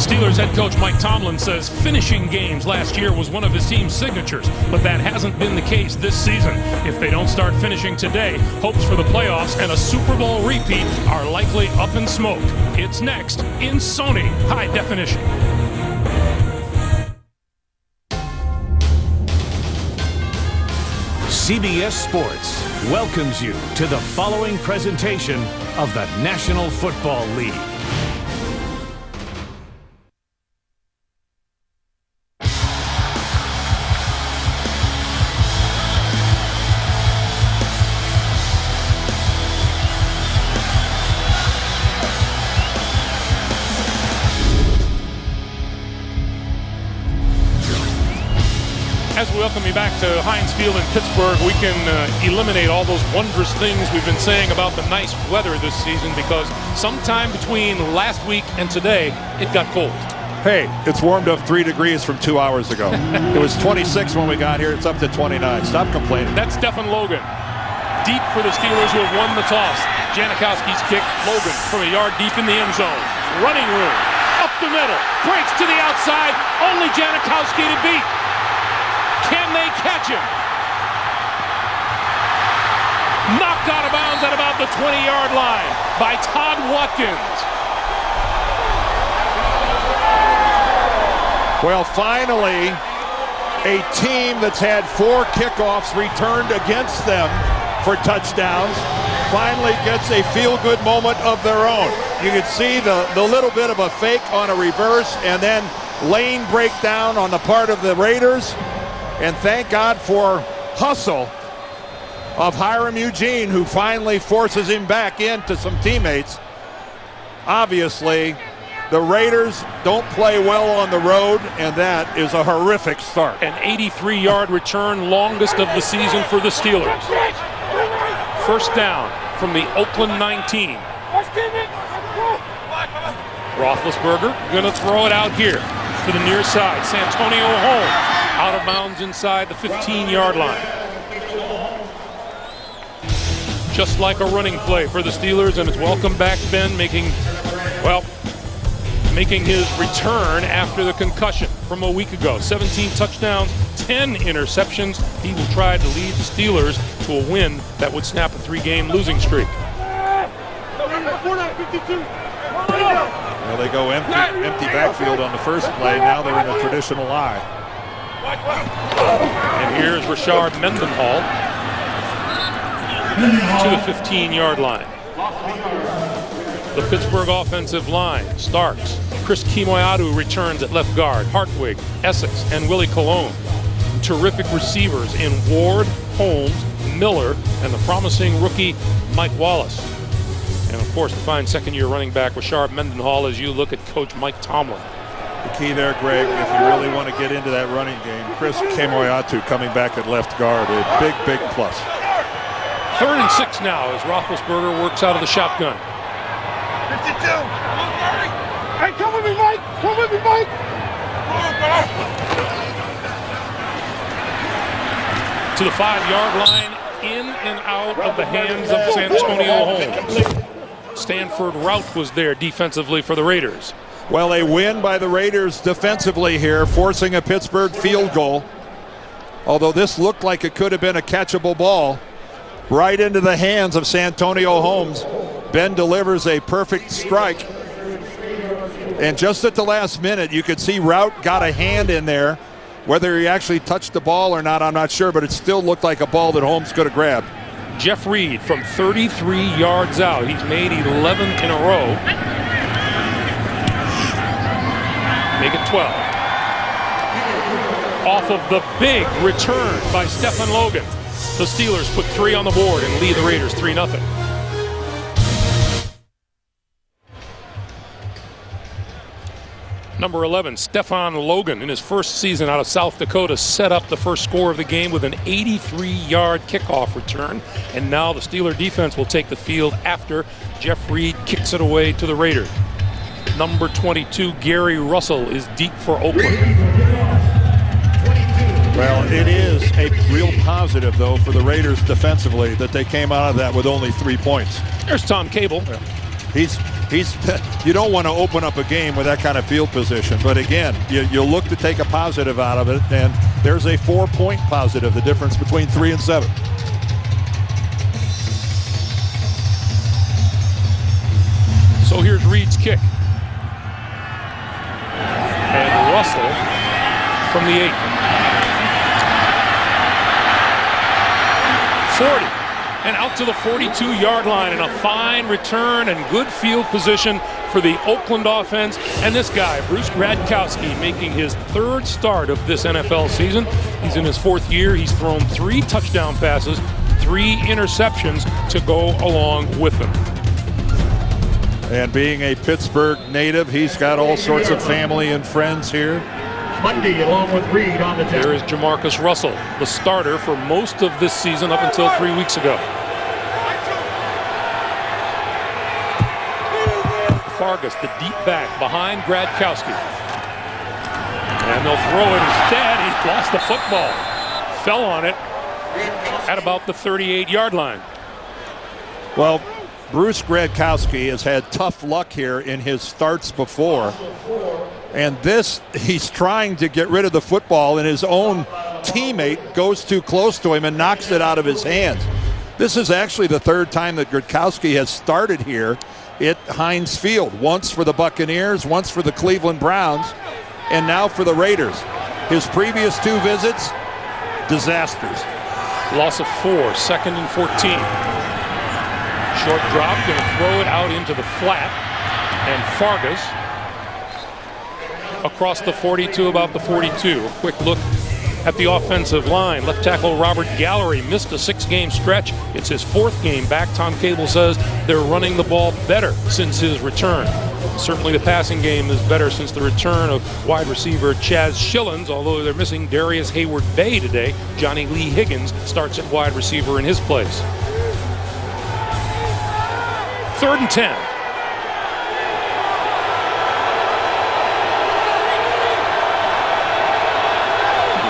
Steelers head coach Mike Tomlin says finishing games last year was one of his team's signatures, but that hasn't been the case this season. If they don't start finishing today, hopes for the playoffs and a Super Bowl repeat are likely up in smoke. It's next in Sony High Definition. CBS Sports welcomes you to the following presentation of the National Football League. As we welcome you back to Heinz Field in Pittsburgh, we can eliminate all those wondrous things we've been saying about the nice weather this season, because sometime between last week and today, it got cold. Hey, it's warmed up 3 degrees from 2 hours ago. It was 26 when we got here. It's up to 29. Stop complaining. That's Stephen Logan. Deep for the Steelers, who have won the toss. Janikowski's kick. Logan from a yard deep in the end zone. Running room. Up the middle. Breaks to the outside. Only Janikowski to beat. Can they catch him? Knocked out of bounds at about the 20-yard line by Todd Watkins. Well, finally, a team that's had 4 kickoffs returned against them for touchdowns finally gets a feel-good moment of their own. You can see the little bit of a fake on a reverse and then lane breakdown on the part of the Raiders. And thank God for hustle of Hiram Eugene, who finally forces him back into some teammates. Obviously, the Raiders don't play well on the road, and that is a horrific start. An 83-yard return, longest of the season for the Steelers. First down from the Oakland 19. Roethlisberger going to throw it out here to the near side. Santonio Holmes out of bounds inside the 15-yard line. Just like a running play for the Steelers, and it's welcome back Ben making his return after the concussion from a week ago. 17 touchdowns, 10 interceptions. He will try to lead the Steelers to a win that would snap a 3-game losing streak. Well, they go empty backfield on the first play. Now they're in a traditional eye. And here's Rashard Mendenhall to the 15-yard line. The Pittsburgh offensive line, Starks, Chris Kemoeadu returns at left guard, Hartwig, Essex, and Willie Colon. Terrific receivers in Ward, Holmes, Miller, and the promising rookie Mike Wallace. And of course, the fine second-year running back Rashard Mendenhall as you look at Coach Mike Tomlin. The key there, Greg, if you really want to get into that running game, Chris Kemoeadu coming back at left guard, a big, big plus. 3rd and 6 now as Roethlisberger works out of the shotgun. 52. Hey, come with me, Mike. Come with me, Mike. To the 5-yard line, in and out of the hands of Santonio Holmes. Stanford Routt was there defensively for the Raiders. Well, a win by the Raiders defensively here, forcing a Pittsburgh field goal. Although this looked like it could have been a catchable ball, right into the hands of Santonio Holmes. Ben delivers a perfect strike. And just at the last minute, you could see Routt got a hand in there. Whether he actually touched the ball or not, I'm not sure, but it still looked like a ball that Holmes could have grabbed. Jeff Reed from 33 yards out. He's made 11 in a row. Make it 12. Off of the big return by Stephen Logan. The Steelers put 3 on the board and lead the Raiders 3-0. Number 11, Stephen Logan, in his first season out of South Dakota, set up the first score of the game with an 83-yard kickoff return. And now the Steeler defense will take the field after Jeff Reed kicks it away to the Raiders. Number 22, Gary Russell, is deep for Oakland. Well, it is a real positive, though, for the Raiders defensively that they came out of that with only 3 points. There's Tom Cable. He's You don't want to open up a game with that kind of field position. But again, you look to take a positive out of it, and there's a 4-point positive, the difference between 3 and 7. So here's Reed's kick. And Russell from the 8. 40. And out to the 42-yard line, and a fine return and good field position for the Oakland offense. And this guy, Bruce Gradkowski, making his 3rd start of this NFL season. He's in his 4th year. He's thrown 3 touchdown passes, 3 interceptions to go along with them. And being a Pittsburgh native, he's got all sorts of family and friends here. Monday, along with Reed on the tip. There is Jamarcus Russell, the starter for most of this season up until 3 weeks ago. Fargus, the deep back behind Gradkowski. And they'll throw it instead. He lost the football. Fell on it at about the 38-yard line. Well, Bruce Gradkowski has had tough luck here in his starts before. And this, he's trying to get rid of the football, and his own teammate goes too close to him and knocks it out of his hands. This is actually the 3rd time that Gradkowski has started here at Heinz Field. Once for the Buccaneers, once for the Cleveland Browns, and now for the Raiders. His previous 2 visits, disasters. Loss of 4, 2nd and 14. Short drop, going to throw it out into the flat, and Fargus across the 42, about the 42. A quick look at the offensive line. Left tackle Robert Gallery missed a 6-game stretch. It's his 4th game back. Tom Cable says they're running the ball better since his return. Certainly the passing game is better since the return of wide receiver Chaz Schillens, although they're missing Darius Hayward-Bay today. Johnny Lee Higgins starts at wide receiver in his place. 3rd and 10.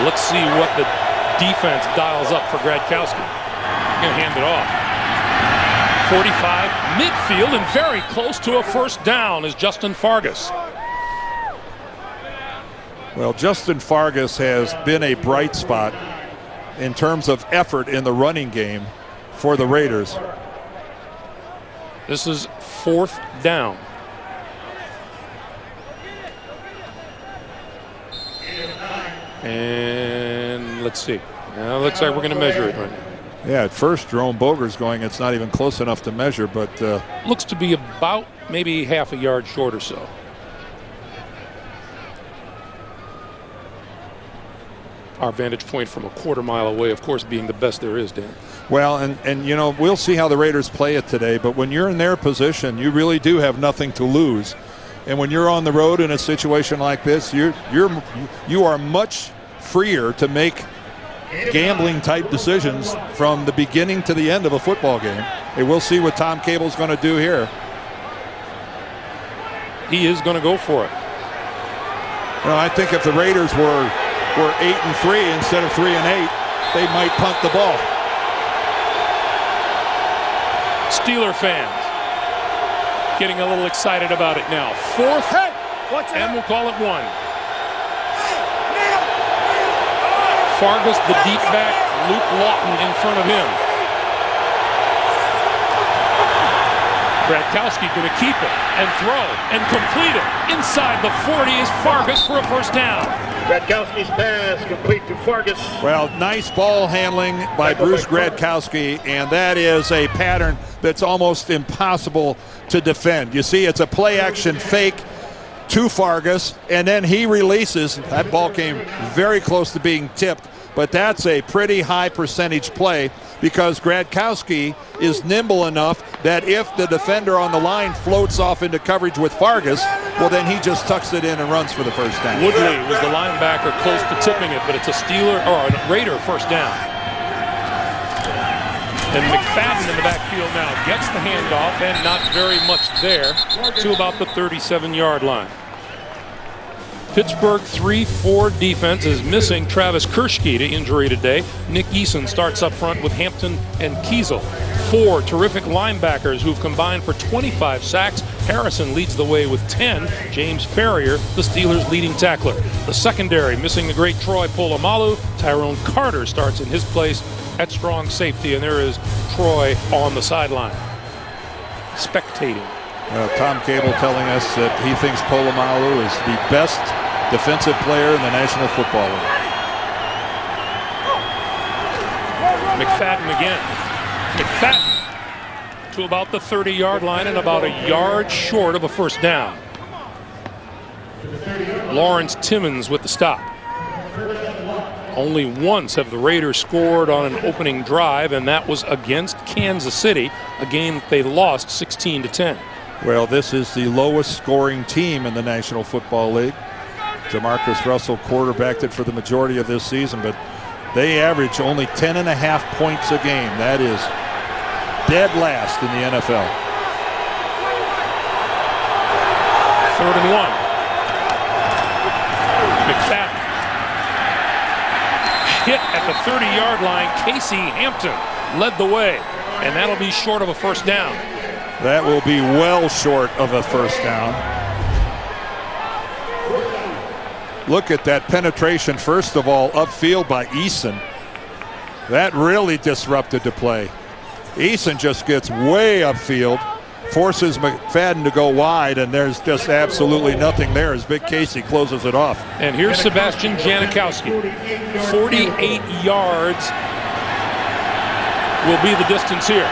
Let's see what the defense dials up for Gradkowski. Going to hand it off. 45, midfield, and very close to a 1st down is Justin Fargus. Well, Justin Fargus has been a bright spot in terms of effort in the running game for the Raiders. This is 4th down. And let's see. Now it looks like we're going to measure it right now. Yeah, at first Jerome Boger's going, it's not even close enough to measure, but looks to be about maybe half a yard short or so. Our vantage point from a quarter mile away, of course, being the best there is, Dan. Well, and you know, we'll see how the Raiders play it today, but when you're in their position, you really do have nothing to lose. And when you're on the road in a situation like this, you are much freer to make gambling type decisions from the beginning to the end of a football game. And we'll see what Tom Cable's going to do here. He is going to go for it. You know, I think if the Raiders were 8-3 instead of 3-8, they might punt the ball. Steeler fans getting a little excited about it now. 4th, and we'll call it 1. Fargus, the deep back, Luke Lawton in front of him. Gradkowski going to keep it and throw and complete it. Inside the 40 is Fargus for a 1st down. Gradkowski's pass complete to Fargus. Well, nice ball handling by Bruce Gradkowski, and that is a pattern that's almost impossible to defend. You see, it's a play-action fake to Fargus, and then he releases. That ball came very close to being tipped, but that's a pretty high percentage play because Gradkowski is nimble enough that if the defender on the line floats off into coverage with Fargus, well, then he just tucks it in and runs for the 1st down. Woodley was the linebacker close to tipping it, but it's a Steeler or a Raider 1st down. And McFadden in the backfield now gets the handoff, and not very much there to about the 37-yard line. Pittsburgh 3-4 defense is missing Travis Kershke to injury today. Nick Eason starts up front with Hampton and Kiesel. 4 terrific linebackers who've combined for 25 sacks. Harrison leads the way with 10. James Ferrier, the Steelers' leading tackler. The secondary missing the great Troy Polamalu. Tyrone Carter starts in his place at strong safety, and there is Troy on the sideline, spectating. Tom Cable telling us that he thinks Polamalu is the best defensive player in the National Football League. McFadden again. McFadden to about the 30-yard line and about a yard short of a first down. Lawrence Timmons with the stop. Only once have the Raiders scored on an opening drive, and that was against Kansas City, a game that they lost 16-10. Well, this is the lowest scoring team in the National Football League. Jamarcus Russell quarterbacked it for the majority of this season, but they average only 10.5 points a game. That is dead last in the NFL. 3rd and 1. McFadden hit at the 30-yard line. Casey Hampton led the way, and that'll be short of a first down. That will be well short of a first down. Look at that penetration, first of all, upfield by Eason. That really disrupted the play. Eason just gets way upfield, forces McFadden to go wide, and there's just absolutely nothing there as Big Casey closes it off. And here's Sebastian Janikowski. 48 yards will be the distance here.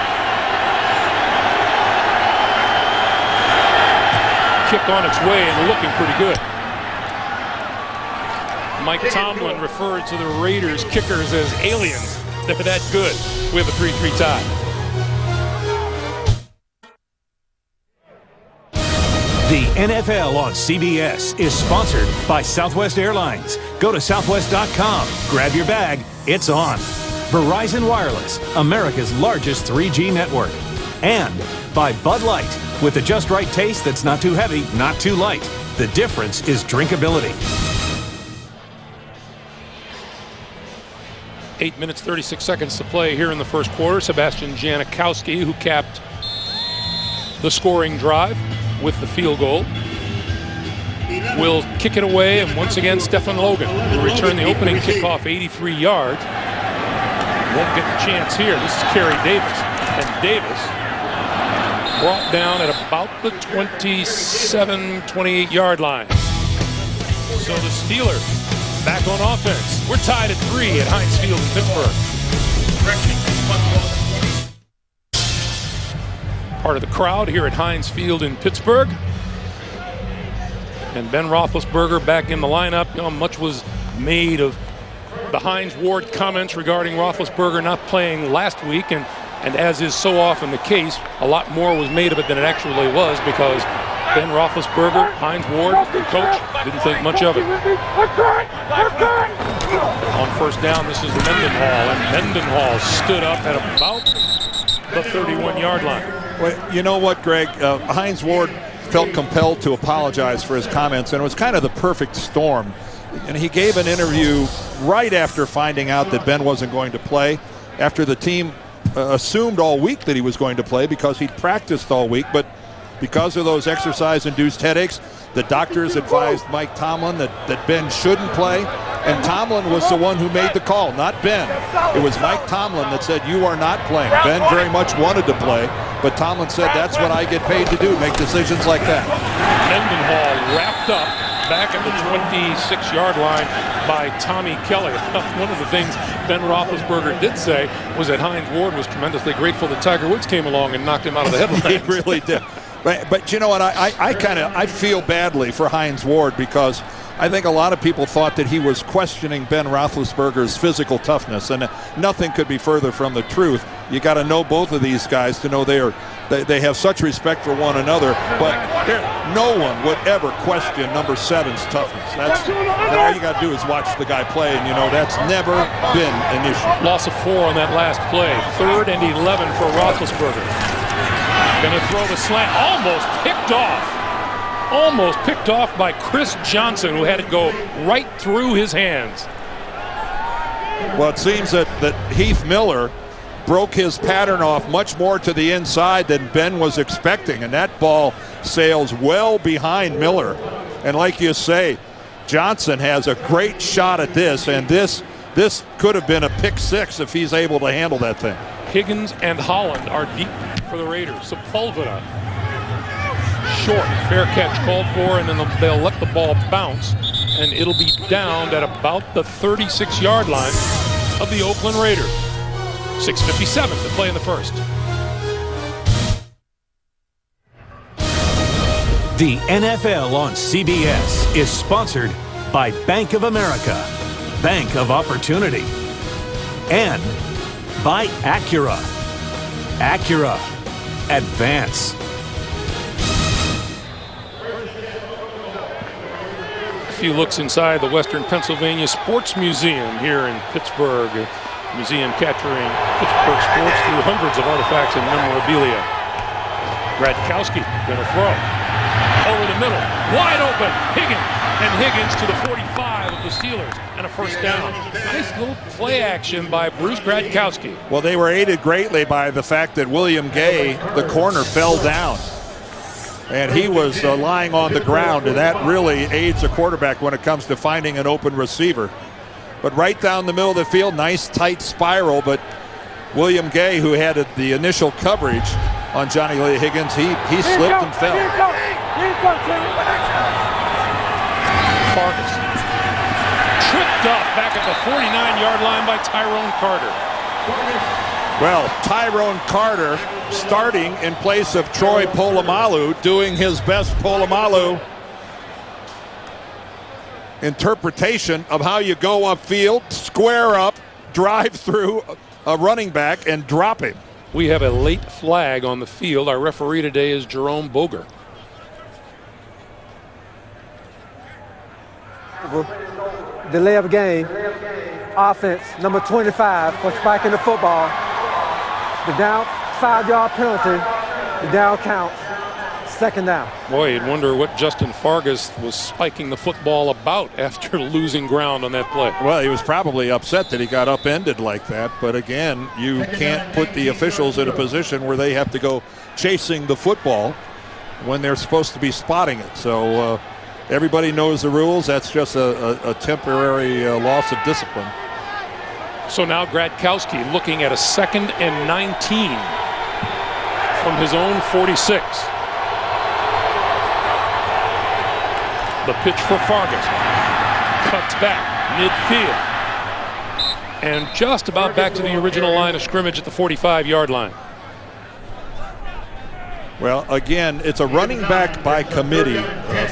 Kick on its way and looking pretty good. Mike Tomlin referred to the Raiders kickers as aliens. They're that good. We have a 3-3 tie. The NFL on CBS is sponsored by Southwest Airlines. Go to southwest.com, grab your bag, it's on. Verizon Wireless, America's largest 3G network. And by Bud Light, with the just right taste that's not too heavy, not too light. The difference is drinkability. 8 minutes, 36 seconds to play here in the first quarter. Sebastian Janikowski, who capped the scoring drive with the field goal, will kick it away, and once again Stephen Logan will return the opening kickoff 83 yards. Won't get the chance here. This is Kerry Davis, and Davis brought down at about the 27, 28-yard line. So the Steelers back on offense. We're tied at 3 at Heinz Field in Pittsburgh. Part of the crowd here at Heinz Field in Pittsburgh. And Ben Roethlisberger back in the lineup. You know, much was made of the Hines Ward comments regarding Roethlisberger not playing last week, and as is so often the case, a lot more was made of it than it actually was, because Ben Roethlisberger, Hines Ward, the coach, didn't think much of it. On first down, this is Mendenhall, and Mendenhall stood up at about the 31-yard line. Well, you know what, Greg? Hines Ward felt compelled to apologize for his comments, and it was kind of the perfect storm. And he gave an interview right after finding out that Ben wasn't going to play, after the team assumed all week that he was going to play because he'd practiced all week, but because of those exercise-induced headaches, the doctors advised Mike Tomlin that Ben shouldn't play, and Tomlin was the one who made the call, not Ben. It was Mike Tomlin that said, you are not playing. Ben very much wanted to play, but Tomlin said, that's what I get paid to do, make decisions like that. Mendenhall wrapped up back at the 26-yard line by Tommy Kelly. One of the things Ben Roethlisberger did say was that Hines Ward was tremendously grateful that Tiger Woods came along and knocked him out of the headlines. He really did. But you know what? I feel badly for Hines Ward, because I think a lot of people thought that he was questioning Ben Roethlisberger's physical toughness, and nothing could be further from the truth. You got to know both of these guys to know they have such respect for one another. But no one would ever question number 7's toughness. All you got to do is watch the guy play, and you know that's never been an issue. Loss of 4 on that last play. 3rd and 11 for Roethlisberger. Going to throw the slant, almost picked off. almost picked off by Chris Johnson, who had it go right through his hands. Well, it seems that Heath Miller broke his pattern off much more to the inside than Ben was expecting, and that ball sails well behind Miller. And like you say, Johnson has a great shot at this, and this could have been a pick six if he's able to handle that thing. Higgins and Holland are deep for the Raiders. Sepulveda short, fair catch called for, and then they'll let the ball bounce, and it'll be downed at about the 36-yard line of the Oakland Raiders. 6:57 to play in the first. The NFL on CBS is sponsored by Bank of America, Bank of Opportunity, and by Acura. Acura. Advance. A few looks inside the Western Pennsylvania Sports Museum here in Pittsburgh. Museum capturing Pittsburgh sports through hundreds of artifacts and memorabilia. Gradkowski going to throw. Over the middle. Wide open. Higgins to the 45 of the Steelers. And a first down. Nice little play action by Bruce Gradkowski. Well, they were aided greatly by the fact that William Gay, the corner, fell down. And he was lying on the ground, and that really aids a quarterback when it comes to finding an open receiver. But right down the middle of the field, nice tight spiral, but William Gay, who had the initial coverage on Johnny Lee Higgins, he slipped and fell. Farkas tripped up back at the 49-yard line by Tyrone Carter. Well, Tyrone Carter starting in place of Troy Polamalu, doing his best Polamalu interpretation of how you go upfield, square up, drive through a running back, and drop him. We have a late flag on the field. Our referee today is Jerome Boger. Delay of game. Offense, number 25 for spiking the football. The down, 5-yard penalty. The down counts. Second down. Boy, you'd wonder what Justin Fargas was spiking the football about after losing ground on that play. Well, he was probably upset that he got upended like that. But again, you can't put the officials in a position where they have to go chasing the football when they're supposed to be spotting it. So everybody knows the rules. That's just a temporary loss of discipline. So now Gradkowski looking at a 2nd and 19 from his own 46. The pitch for Fargas. Cuts back midfield. And just about back to the original line of scrimmage at the 45-yard line. Well, again, it's a running back by committee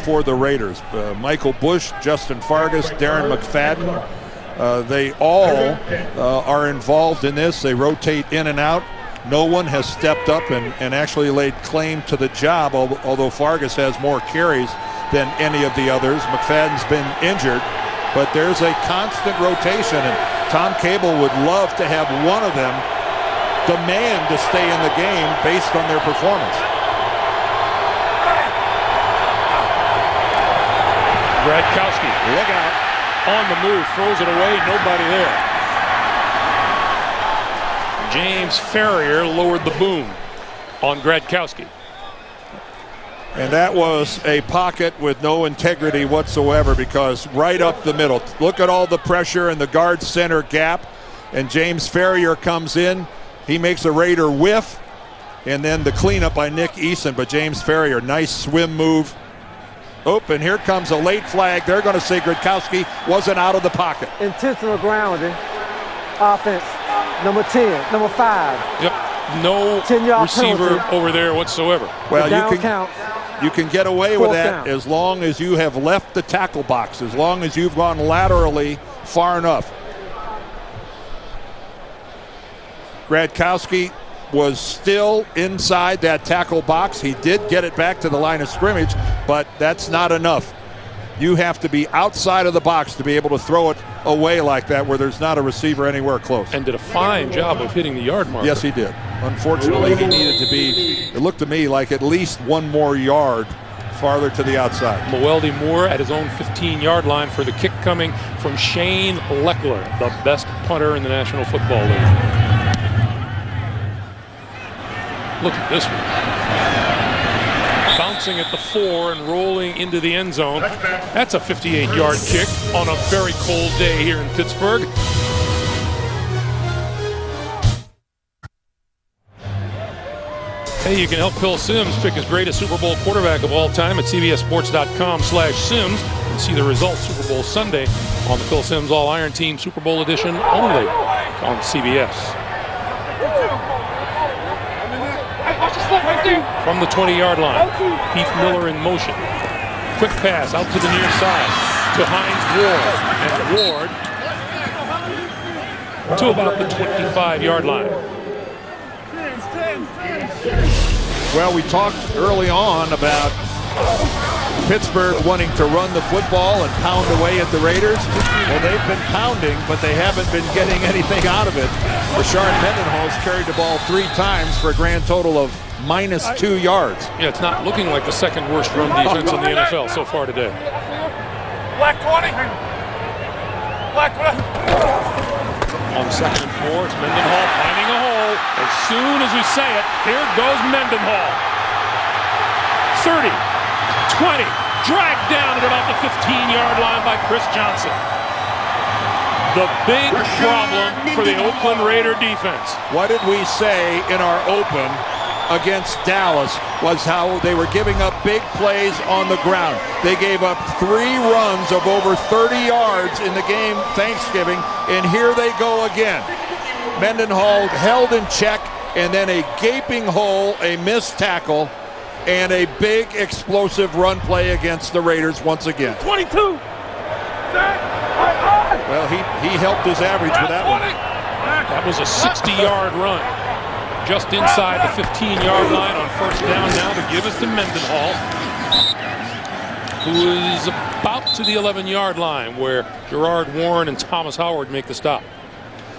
for the Raiders. Michael Bush, Justin Fargas, Darren McFadden. They all are involved in this. They rotate in and out. No one has stepped up and actually laid claim to the job, although Fargas has more carries than any of the others. McFadden's been injured, but there's a constant rotation, and Tom Cable would love to have one of them demand to stay in the game based on their performance. Gradkowski, look out. On the move, throws it away, nobody there. James Ferrier lowered the boom on Gradkowski. And that was a pocket with no integrity whatsoever, because right up the middle, look at all the pressure in the guard center gap, and James Ferrier comes in. He makes a Raider whiff, and then the cleanup by Nick Eason, but James Ferrier, nice swim move. Oh, and here comes a late flag. They're going to say Gradkowski wasn't out of the pocket. Intentional grounding. Offense, number 10, number 5. Yep, no receiver penalty over there whatsoever. Well, you can get away with that down. as long as you have left the tackle box, as long as you've gone laterally far enough. Gradkowski was still inside that tackle box. He did get it back to the line of scrimmage, but that's not enough. You have to be outside of the box to be able to throw it away like that where there's not a receiver anywhere close. And did a fine job of hitting the yard marker. Yes, he did. Unfortunately, he needed to be, it looked to me like at least one more yard farther to the outside. Moelde Moore at his own 15-yard line for the kick coming from Shane Leckler, the best punter in the National Football League. Look at this one. Bouncing at the 4 and rolling into the end zone. That's a 58-yard kick on a very cold day here in Pittsburgh. Hey, you can help Phil Simms pick his greatest Super Bowl quarterback of all time at cbssports.com/Simms and see the results Super Bowl Sunday on the Phil Simms All-Iron Team Super Bowl edition only on CBS. From the 20-yard line, Heath Miller in motion. Quick pass out to the near side to Hines Ward, and Ward to about the 25-yard line. Well, we talked early on about Pittsburgh wanting to run the football and pound away at the Raiders. Well, they've been pounding, but they haven't been getting anything out of it. Rashard Mendenhall's carried the ball 3 times for a grand total of -2 yards. Yeah, it's not looking like the second worst run defense in the NFL so far today. Black 20. Black 20. On 2nd and 4, it's Mendenhall finding a hole. As soon as we say it, here goes Mendenhall. 30, 20, dragged down at about the 15-yard line by Chris Johnson. The big problem for the Oakland Raider defense. What did we say in our open against Dallas was how they were giving up big plays on the ground. They gave up 3 runs of over 30 yards in the game Thanksgiving, and here they go again. Mendenhall held in check, and then a gaping hole, a missed tackle, and a big explosive run play against the Raiders once again. 22. Well, he helped his average with that one. That was a 60-yard run. Just inside the 15-yard line on 1st down now to give us to Mendenhall, who is about to the 11-yard line where Gerard Warren and Thomas Howard make the stop.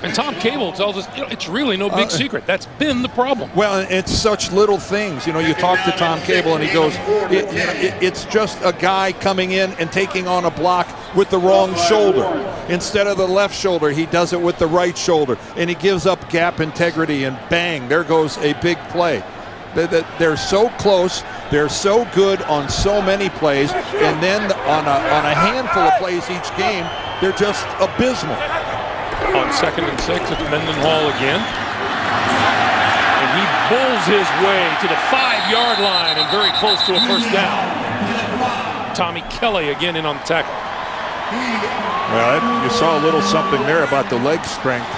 And Tom Cable tells us, it's really no big secret. That's been the problem. Well, it's such little things. You talk to Tom Cable and he goes, it's just a guy coming in and taking on a block with the wrong shoulder. Instead of the left shoulder, he does it with the right shoulder. And he gives up gap integrity, and bang, there goes a big play. They're so close. They're so good on so many plays. And then on a handful of plays each game, they're just abysmal. On 2nd and 6, it's Mendenhall again. And he bulls his way to the 5-yard line and very close to a 1st down. Tommy Kelly again in on the tackle. Well, you saw a little something there about the leg strength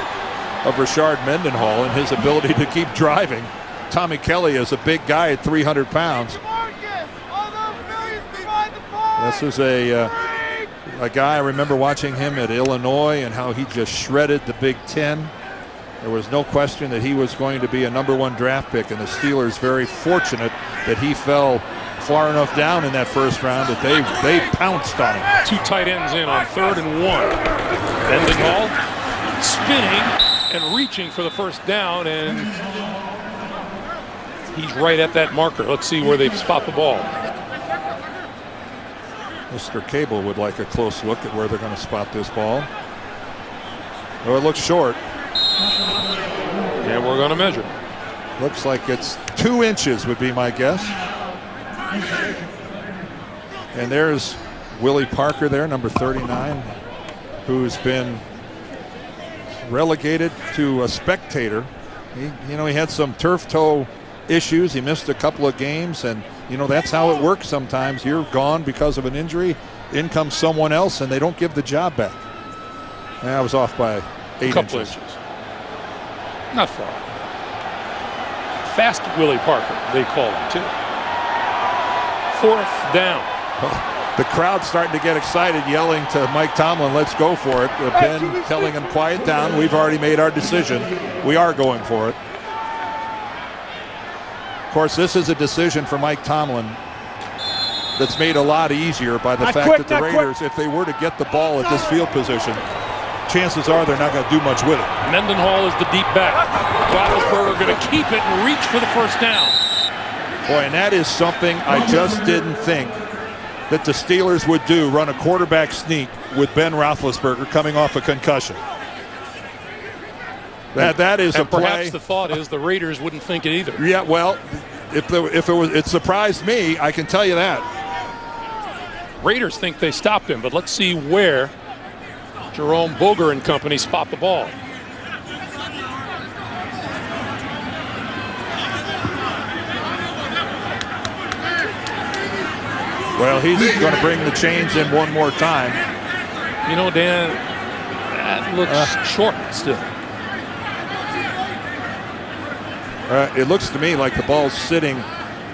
of Rashard Mendenhall and his ability to keep driving. Tommy Kelly is a big guy at 300 pounds. This is a guy, I remember watching him at Illinois and how he just shredded the Big Ten. There was no question that he was going to be a #1 draft pick, and the Steelers very fortunate that he fell far enough down in that 1st round that they pounced on him. 2 tight ends in on 3rd and 1. Mendenhall spinning and reaching for the 1st down, and he's right at that marker. Let's see where they spot the ball. Mr. Cable would like a close look at where they're going to spot this ball. Oh, it looks short. And we're going to measure. Looks like it's 2 inches would be my guess. And there's Willie Parker there, number 39, who's been relegated to a spectator. He had some turf toe issues. He missed a couple of games, and that's how it works sometimes. You're gone because of an injury, in comes someone else, and they don't give the job back. And I was off by 8 inches. Not far. Fast Willie Parker, they call him too. 4th down. The crowd's starting to get excited, yelling to Mike Tomlin, let's go for it. Ben telling him, quiet down. We've already made our decision. We are going for it. Of course, this is a decision for Mike Tomlin that's made a lot easier by the fact that the Raiders, if they were to get the ball at this field position, chances are they're not going to do much with it. Mendenhall is the deep back. Roethlisberger going to keep it and reach for the 1st down. Boy, and that is something I just didn't think that the Steelers would do, run a quarterback sneak with Ben Roethlisberger coming off a concussion. That is a play. Perhaps the thought is the Raiders wouldn't think it either. Yeah, well, it surprised me, I can tell you that. Raiders think they stopped him, but let's see where Jerome Boger and company spot the ball. Well, he's going to bring the chains in one more time. You know, Dan, that looks short still. It looks to me like the ball's sitting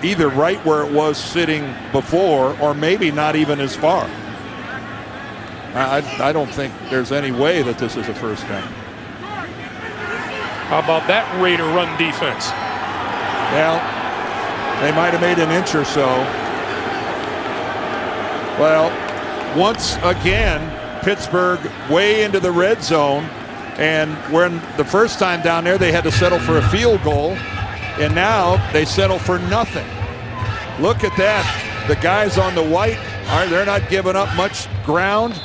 either right where it was sitting before or maybe not even as far. I don't think there's any way that this is a first down. How about that Raider run defense? Well, they might have made an inch or so. Well, once again, Pittsburgh way into the red zone. And when the first time down there, they had to settle for a field goal. And now they settle for nothing. Look at that. The guys on the white, they're not giving up much ground.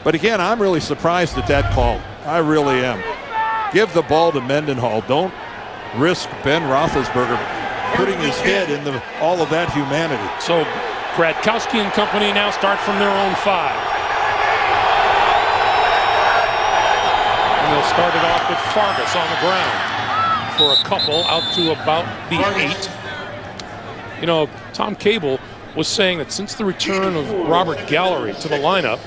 But again, I'm really surprised at that call. I really am. Give the ball to Mendenhall. Don't risk Ben Roethlisberger putting his head in all of that humanity. So Gradkowski and company now start from their own 5. And they'll start it off with Fargas on the ground for a couple out to about the 8. You know, Tom Cable was saying that since the return of Robert Gallery to the lineup,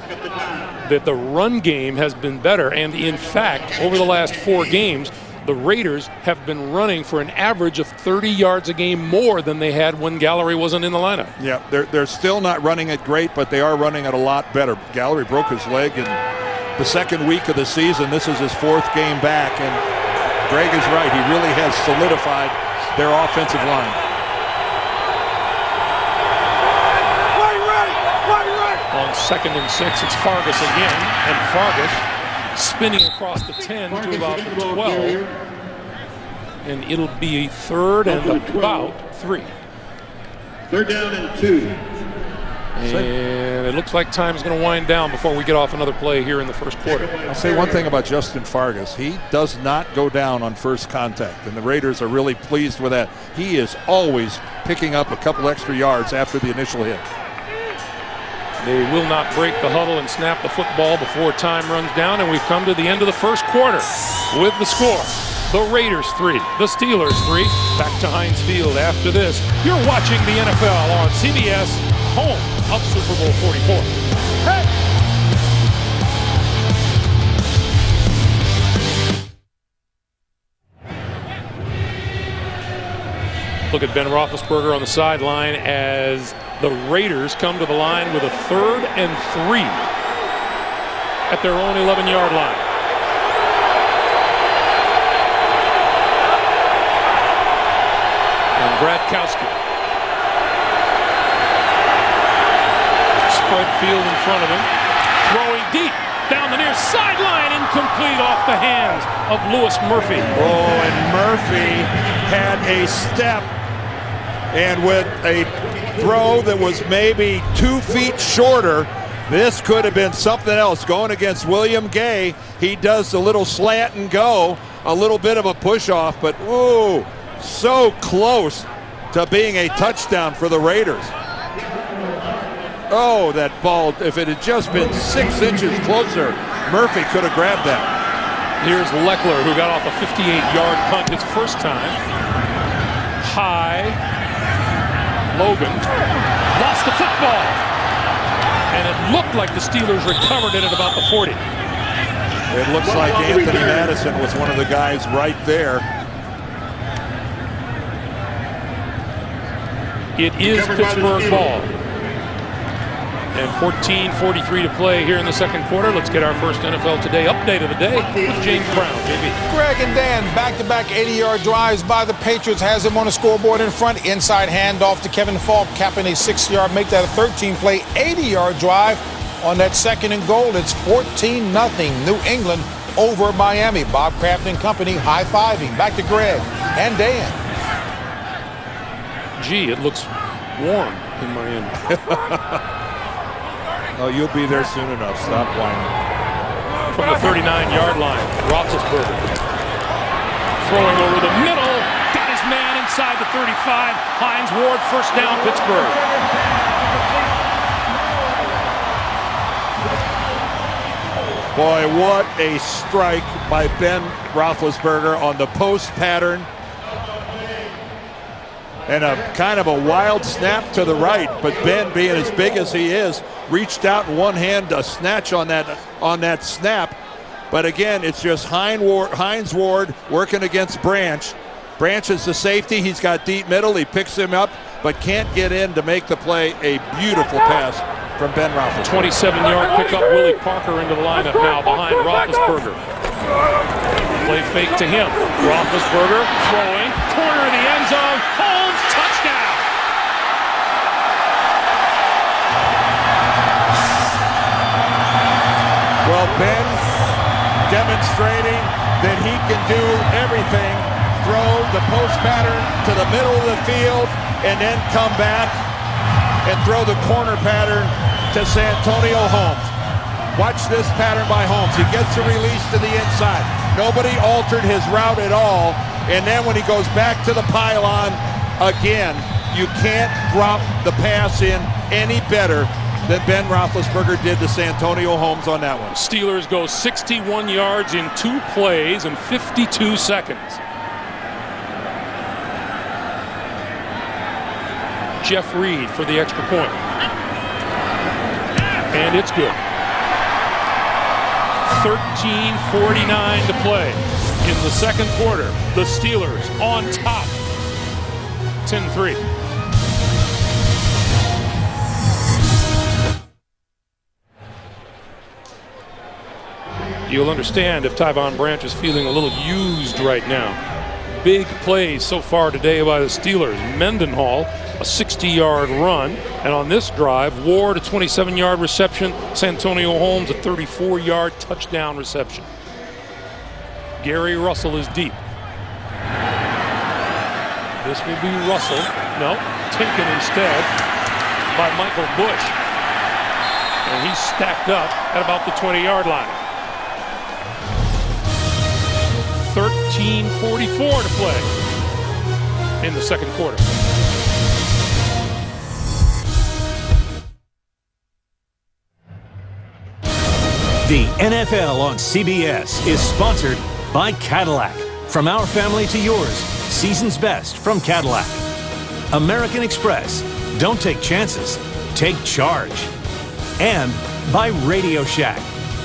that the run game has been better. And in fact, over the last 4 games, the Raiders have been running for an average of 30 yards a game more than they had when Gallery wasn't in the lineup. Yeah, they're still not running it great, but they are running it a lot better. Gallery broke his leg in the second week of the season. This is his 4th game back, and Greg is right. He really has solidified their offensive line. On 2nd and 6, it's Fargas again, and Fargas spinning across the 10 to about the 12, and it'll be 3rd and about 3. 3rd down and 2. And it looks like time is going to wind down before we get off another play here in the first quarter. I'll say one thing about Justin Fargas. He does not go down on first contact, and the Raiders are really pleased with that. He is always picking up a couple extra yards after the initial hit. They will not break the huddle and snap the football before time runs down, and we've come to the end of the first quarter with the score. The Raiders 3, the Steelers 3. Back to Heinz Field after this. You're watching the NFL on CBS, home of Super Bowl 44. Hey! Look at Ben Roethlisberger on the sideline as the Raiders come to the line with a 3rd and 3 at their own 11-yard line. And Gradkowski. Spread field in front of him. Throwing deep down the near sideline, incomplete off the hands of Louis Murphy. Oh, and Murphy had a step. And with a throw that was maybe 2 feet shorter, this could have been something else. Going against William Gay, he does a little slant and go, a little bit of a push off, but ooh, so close to being a touchdown for the Raiders. Oh, that ball, if it had just been 6 inches closer, Murphy could have grabbed that. Here's Leckler, who got off a 58-yard punt his first time. High. Logan lost the football, and it looked like the Steelers recovered it at about the 40. It looks like Anthony Madison was one of the guys right there. It is Pittsburgh ball. And 14:43 to play here in the second quarter. Let's get our first NFL Today update of the day with James Brown. JB. Greg and Dan, back-to-back 80-yard drives by the Patriots has him on the scoreboard in front. Inside handoff to Kevin Falk, capping a 6-yard, make that a 13-play, 80-yard drive on that 2nd and goal. It's 14-0 New England over Miami. Bob Kraft and company high-fiving. Back to Greg and Dan. gee, it looks warm in Miami. Oh, you'll be there soon enough. Stop whining. From the 39-yard line, Roethlisberger throwing over the middle, got his man inside the 35. Hines Ward, first down, Pittsburgh. Boy, what a strike by Ben Roethlisberger on the post pattern. And a kind of a wild snap to the right, but Ben, being as big as he is, reached out in one hand to snatch on that snap. But again, it's just Hines Ward working against Branch. Branch is the safety. He's got deep middle. He picks him up, but can't get in to make the play. A beautiful pass from Ben Roethlisberger. 27-yard pickup. Willie Parker into the lineup now behind Roethlisberger. Play fake to him. Roethlisberger throwing. Corner of the end zone. Holmes, touchdown. Well, Ben demonstrating that he can do everything. Throw the post pattern to the middle of the field and then come back and throw the corner pattern to Santonio Holmes. Watch this pattern by Holmes. He gets the release to the inside. Nobody altered his route at all. And then when he goes back to the pylon again, you can't drop the pass in any better than Ben Roethlisberger did to Santonio Holmes on that one. Steelers go 61 yards in 2 plays and 52 seconds. Jeff Reed for the extra point. And it's good. 13:49 to play in the second quarter. The Steelers on top. 10-3. You'll understand if Tyvon Branch is feeling a little used right now. Big plays so far today by the Steelers. Mendenhall, a 60-yard run. And on this drive, Ward, a 27-yard reception. Santonio Holmes, a 34-yard touchdown reception. Gary Russell is deep. This will be Russell. No, taken instead by Michael Bush. And he's stacked up at about the 20-yard line. 13:44 to play in the second quarter. The NFL on CBS is sponsored by Cadillac. From our family to yours, season's best from Cadillac. American Express. Don't take chances. Take charge. And by Radio Shack.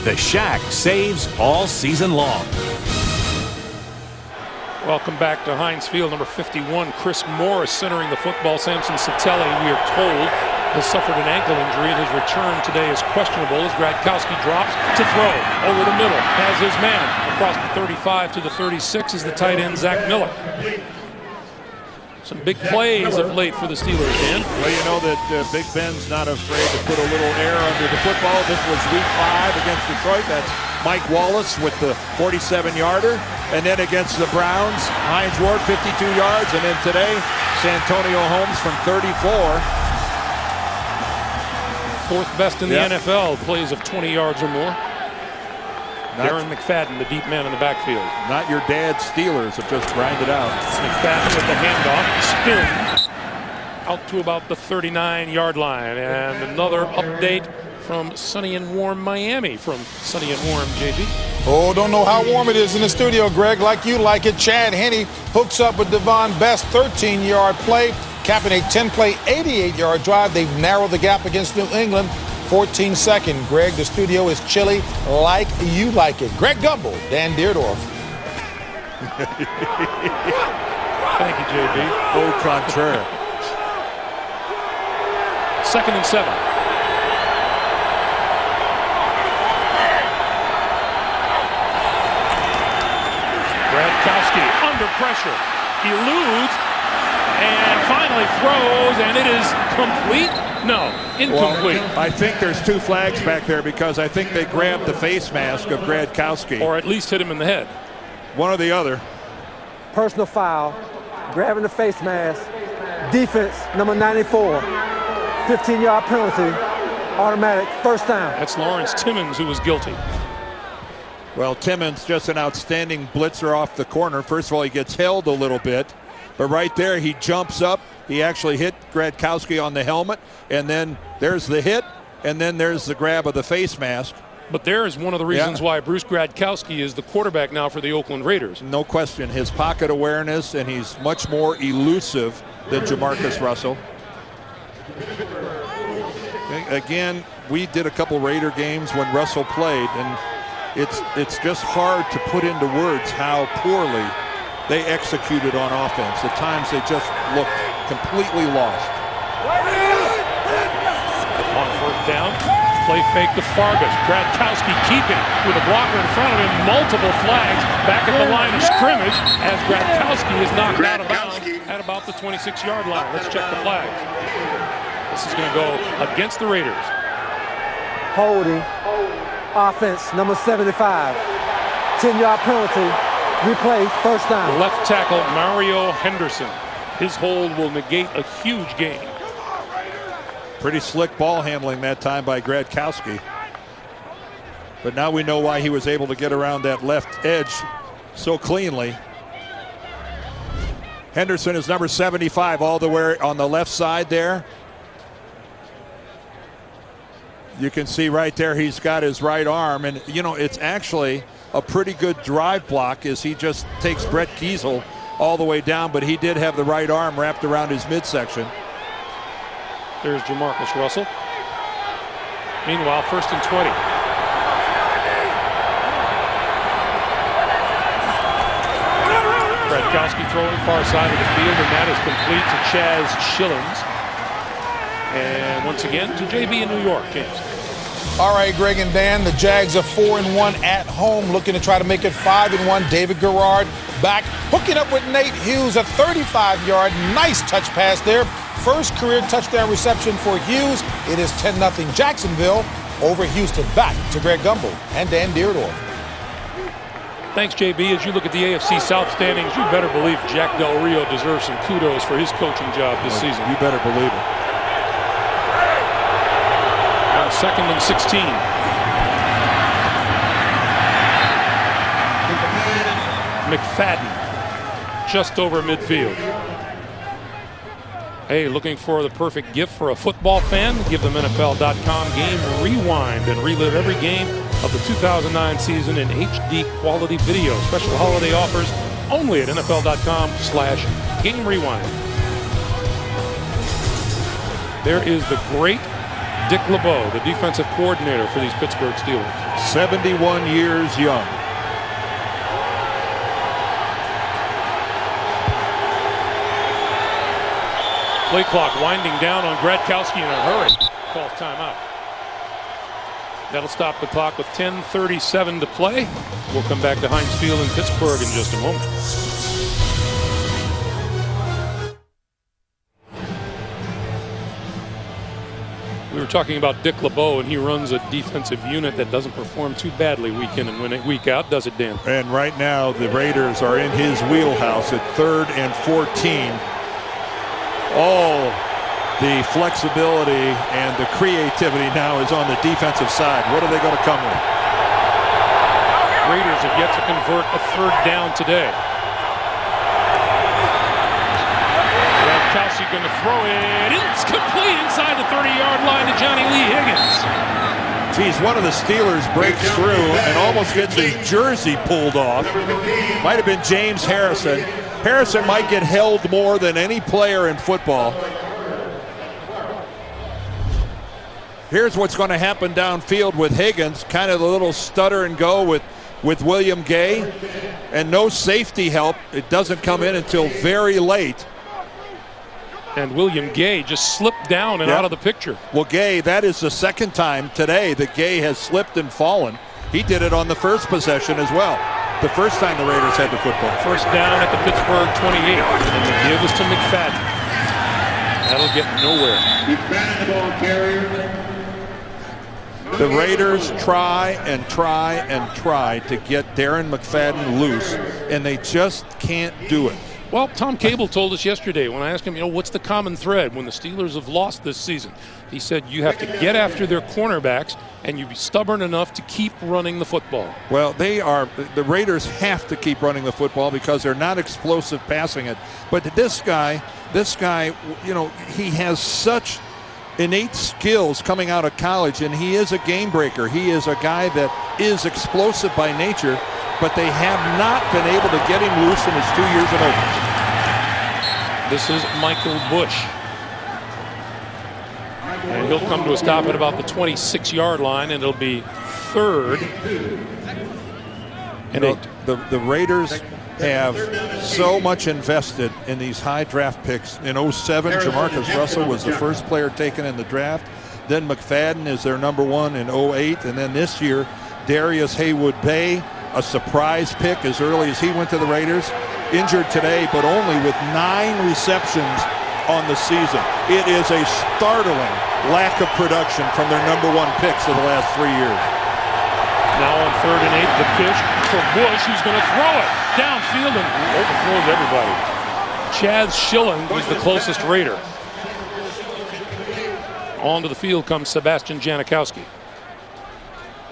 The Shack saves all season long. Welcome back to Heinz Field, number 51. Chris Morris centering the football. Samson Sattelli, we are told, has suffered an ankle injury, and his return today is questionable as Gradkowski drops to throw over the middle. Has his man across the 35 to the 36 is the tight end, Zach Miller. Some big plays of late for the Steelers, Dan. Well, you know that Big Ben's not afraid to put a little air under the football. This was week 5 against Detroit. That's Mike Wallace with the 47-yarder. And then against the Browns, Hines Ward, 52 yards. And then today, Santonio Holmes from 34. Fourth best in the NFL, plays of 20 yards or more. Darren McFadden, the deep man in the backfield. Not your dad's Steelers have just grinded out. McFadden with the handoff, spins out to about the 39-yard line. And another update from sunny and warm Miami from sunny and warm JB. Oh, don't know how warm it is in the studio, Greg. Like you like it, Chad Henne hooks up with Devon Best, 13-yard play, capping a 10-play, 88-yard drive. They've narrowed the gap against New England. 14-second. Greg, the studio is chilly like you like it. Greg Gumbel, Dan Deerdorf. Thank you, JB. Au contraire. 2nd and 7. Gradkowski under pressure. Eludes and finally throws, and it is complete. No, incomplete. Well, I think there's 2 flags back there because I think they grabbed the face mask of Gradkowski. Or at least hit him in the head. One or the other. Personal foul, grabbing the face mask, Defense, number 94. 15-yard penalty, automatic first down. That's Lawrence Timmons who was guilty. Well, Timmons, just an outstanding blitzer off the corner. First of all, he gets held a little bit, but right there he jumps up. He actually hit Gradkowski on the helmet, and then there's the hit, and then there's the grab of the face mask. But there is one of the reasons why Bruce Gradkowski is the quarterback now for the Oakland Raiders. No question, his pocket awareness, and he's much more elusive than Jamarcus Russell. Again, we did a couple Raider games when Russell played, and it's just hard to put into words how poorly they executed on offense. At times they just looked completely lost. On first down, play fake to Fargas. Gradkowski keeping with a blocker in front of him. Multiple flags back at the line of scrimmage as Gradkowski is knocked out of bounds at about the 26-yard line. Let's check the flags. This is going to go against the Raiders. Holding, offense, number 75. 10-yard penalty, replay, first down. Left tackle Mario Henderson. His hold will negate a huge gain. Pretty slick ball handling that time by Gradkowski. But now we know why he was able to get around that left edge so cleanly. Henderson is number 75 all the way on the left side there. You can see right there he's got his right arm, and you know it's actually a pretty good drive block as he just takes Brett Kiesel all the way down, but he did have the right arm wrapped around his midsection. There's Jamarcus Russell. Meanwhile, first and 20. Gradkowski throwing far side of the field, and that is complete to Chaz Schillings. And once again to JB in New York, James. All right, Greg and Dan, the Jags are 4-1 at home, looking to try to make it 5-1. David Garrard back, hooking up with Nate Hughes, a 35-yard, nice touch pass there. First career touchdown reception for Hughes. It is 10-0 Jacksonville over Houston. Back to Greg Gumbel and Dan Deardorff. Thanks, JB. As you look at the AFC South standings, you better believe Jack Del Rio deserves some kudos for his coaching job this season. You better believe it. On 2nd and 16. McFadden just over midfield. Hey, looking for the perfect gift for a football fan? Give them NFL.com Game Rewind and relive every game of the 2009 season in HD quality video. Special holiday offers only at NFL.com/Game Rewind. There is the great Dick LeBeau, the defensive coordinator for these Pittsburgh Steelers. 71 years young. Play clock winding down on Gradkowski in a hurry. Calls timeout. That'll stop the clock with 10:37 to play. We'll come back to Heinz Field in Pittsburgh in just a moment. We were talking about Dick LeBeau, and he runs a defensive unit that doesn't perform too badly week in and week out, does it, Dan? And right now the Raiders are in his wheelhouse at 3rd and 14. All the flexibility and the creativity now is on the defensive side. What are they going to come with? Raiders have yet to convert a 3rd down today. Gradkowski going to throw it. It's complete inside the 30-yard line to Johnny Lee Higgins. Geez, one of the Steelers breaks through and almost gets his jersey pulled off. Might have been James Harrison. Harrison might get held more than any player in football. Here's what's going to happen downfield with Higgins. Kind of a little stutter and go with William Gay. And no safety help. It doesn't come in until very late. And William Gay just slipped down and out of the picture. Well, Gay, that is the second time today that Gay has slipped and fallen. He did it on the first possession as well. The first time the Raiders had the football. First down at the Pittsburgh 28. And the give is to McFadden. That'll get nowhere. The Raiders try and try and try to get Darren McFadden loose, and they just can't do it. Well, Tom Cable told us yesterday when I asked him, what's the common thread when the Steelers have lost this season? He said you have to get after their cornerbacks and you be stubborn enough to keep running the football. Well, the Raiders have to keep running the football because they're not explosive passing it. But this guy, he has such innate skills coming out of college, and he is a game breaker. He is a guy that is explosive by nature, but they have not been able to get him loose in his 2 years in Oakland. This is Michael Bush. And he'll come to a stop at about the 26-yard line, and it'll be 3rd and 8. The Raiders have so much invested in these high draft picks. In 07, Jamarcus Russell was the first player taken in the draft. Then McFadden is their number 1 in 08. And then this year, Darius Haywood-Bay, a surprise pick as early as he went to the Raiders. Injured today, but only with 9 receptions on the season. It is a startling lack of production from their number 1 picks of the last 3 years. Now on 3rd and 8, the pitch for Bush, who's going to throw it downfield and overthrows everybody. Chaz Schilling was the closest Raider. Onto the field comes Sebastian Janikowski.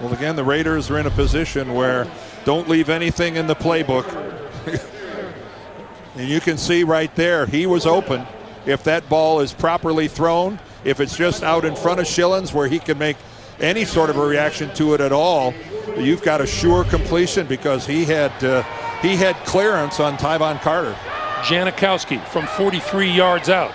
Well, again, the Raiders are in a position where don't leave anything in the playbook. And you can see right there, he was open. If that ball is properly thrown, if it's just out in front of Schillens where he can make any sort of a reaction to it at all, you've got a sure completion because he had clearance on Tyvon Carter. Janikowski from 43 yards out.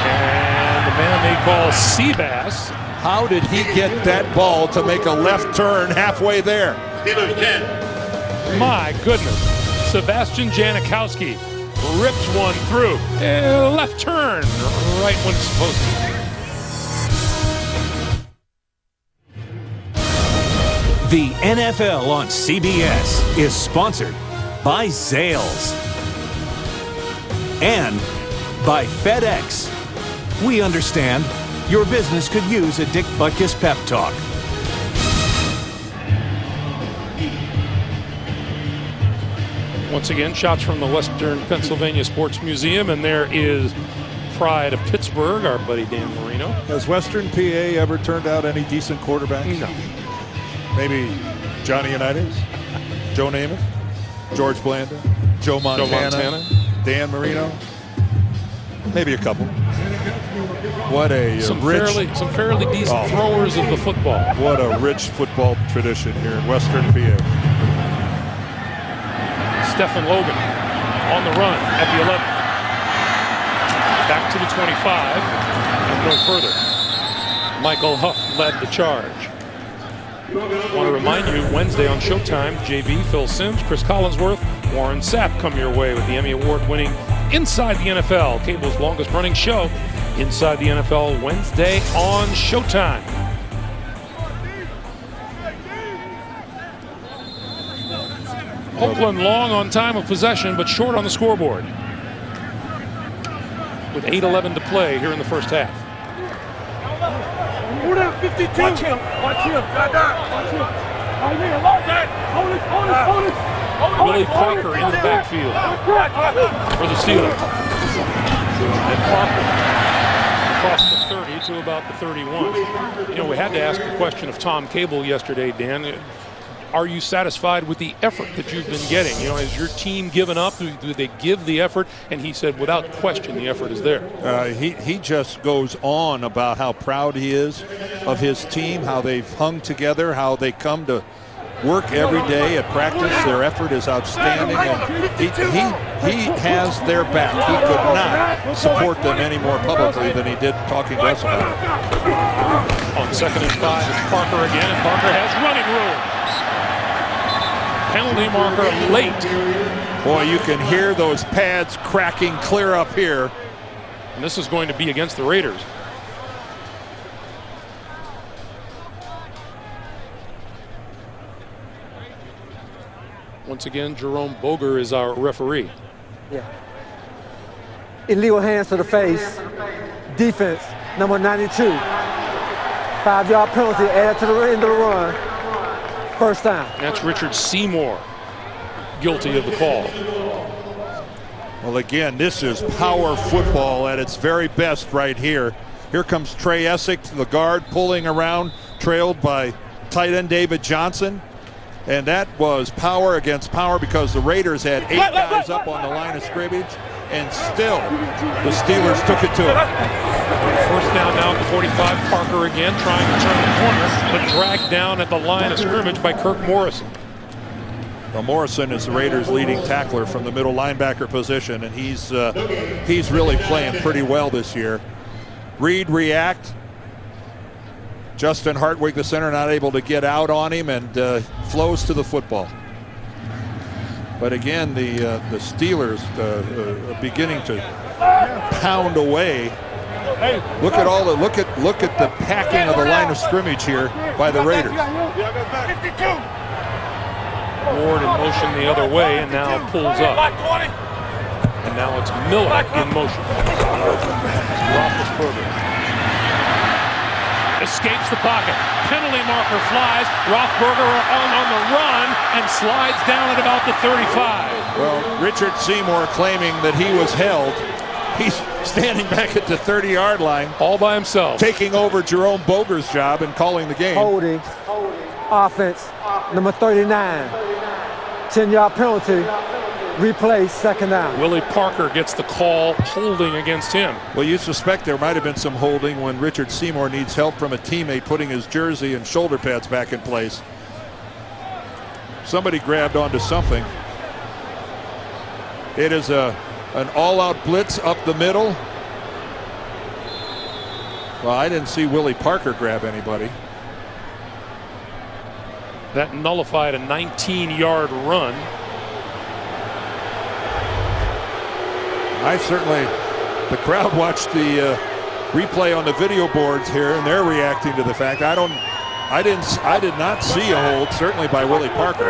And the man they call Seabass. How did he get that ball to make a left turn halfway there? My goodness. Sebastian Janikowski ripped one through. Left turn right when it's supposed to. The NFL on CBS is sponsored by Zales and by FedEx. We understand your business could use a Dick Butkus pep talk. Once again, shots from the Western Pennsylvania Sports Museum, and there is pride of Pittsburgh, our buddy Dan Marino. Has Western PA ever turned out any decent quarterbacks? No. Maybe Johnny Unitas, Joe Namath, George Blanda, Joe Montana, Dan Marino. Maybe a couple. What a some fairly decent throwers of the football. What a rich football tradition here in Western PA. Stephen Logan on the run at the 11. Back to the 25 and no further. Michael Huff led the charge. I want to remind you, Wednesday on Showtime, JB, Phil Simms, Chris Collinsworth, Warren Sapp come your way with the Emmy Award-winning Inside the NFL, cable's longest-running show. Inside the NFL, Wednesday on Showtime. Oakland long on time of possession, but short on the scoreboard. With 8:11 to play here in the first half. Hold up, 52. Watch him. Watch him. Watch him. Hold it. Willie Parker in the backfield for the Steelers. And Parker across the 30 to about the 31. We had to ask the question of Tom Cable yesterday, Dan. Are you satisfied with the effort that you've been getting? Has your team given up? Do they give the effort? And he said, without question, the effort is there. He just goes on about how proud he is of his team, how they've hung together, how they come to work every day at practice. Their effort is outstanding, and he has their back. He could not support them any more publicly than he did talking to us about it. On 2nd and 5, it's Parker again, and Parker has running room. Penalty marker late. Boy, you can hear those pads cracking clear up here. And this is going to be against the Raiders. Once again, Jerome Boger is our referee. Yeah. Illegal hands to the face. Defense, number 92. 5-yard penalty added to the end of the run. First down. That's Richard Seymour guilty of the call. Well, again, this is power football at its very best right here. Here comes Trey Essex, the guard, pulling around, trailed by tight end David Johnson. And that was power against power because the Raiders had 8 guys up on the line of scrimmage, and still the Steelers took it to him. First down now at the 45. Parker again trying to turn the corner, but dragged down at the line of scrimmage by Kirk Morrison. Well, Morrison is the Raiders' leading tackler from the middle linebacker position, and he's really playing pretty well this year. Reed react. Justin Hartwig, the center, not able to get out on him, and flows to the football. But again, the Steelers beginning to pound away. Look at all the look at the packing of the line of scrimmage here by the Raiders. Ward in motion the other way, and now pulls up. And now it's Miller in motion. Roethlisberger escapes the pocket. Penalty marker flies. Roethlisberger on the run and slides down at about the 35. Well, Richard Seymour claiming that he was held. He's standing back at the 30-yard line, all by himself, taking over Jerome Boger's job and calling the game. Holding. Offense, number 39. 10-yard penalty. Replay, second down. Willie Parker gets the call, holding against him. Well, you suspect there might have been some holding when Richard Seymour needs help from a teammate putting his jersey and shoulder pads back in place. Somebody grabbed onto something. It is an all-out blitz up the middle. Well, I didn't see Willie Parker grab anybody. That nullified a 19-yard run. The crowd watched the replay on the video boards here, and they're reacting to the fact. I did not see a hold, certainly by Willie Parker.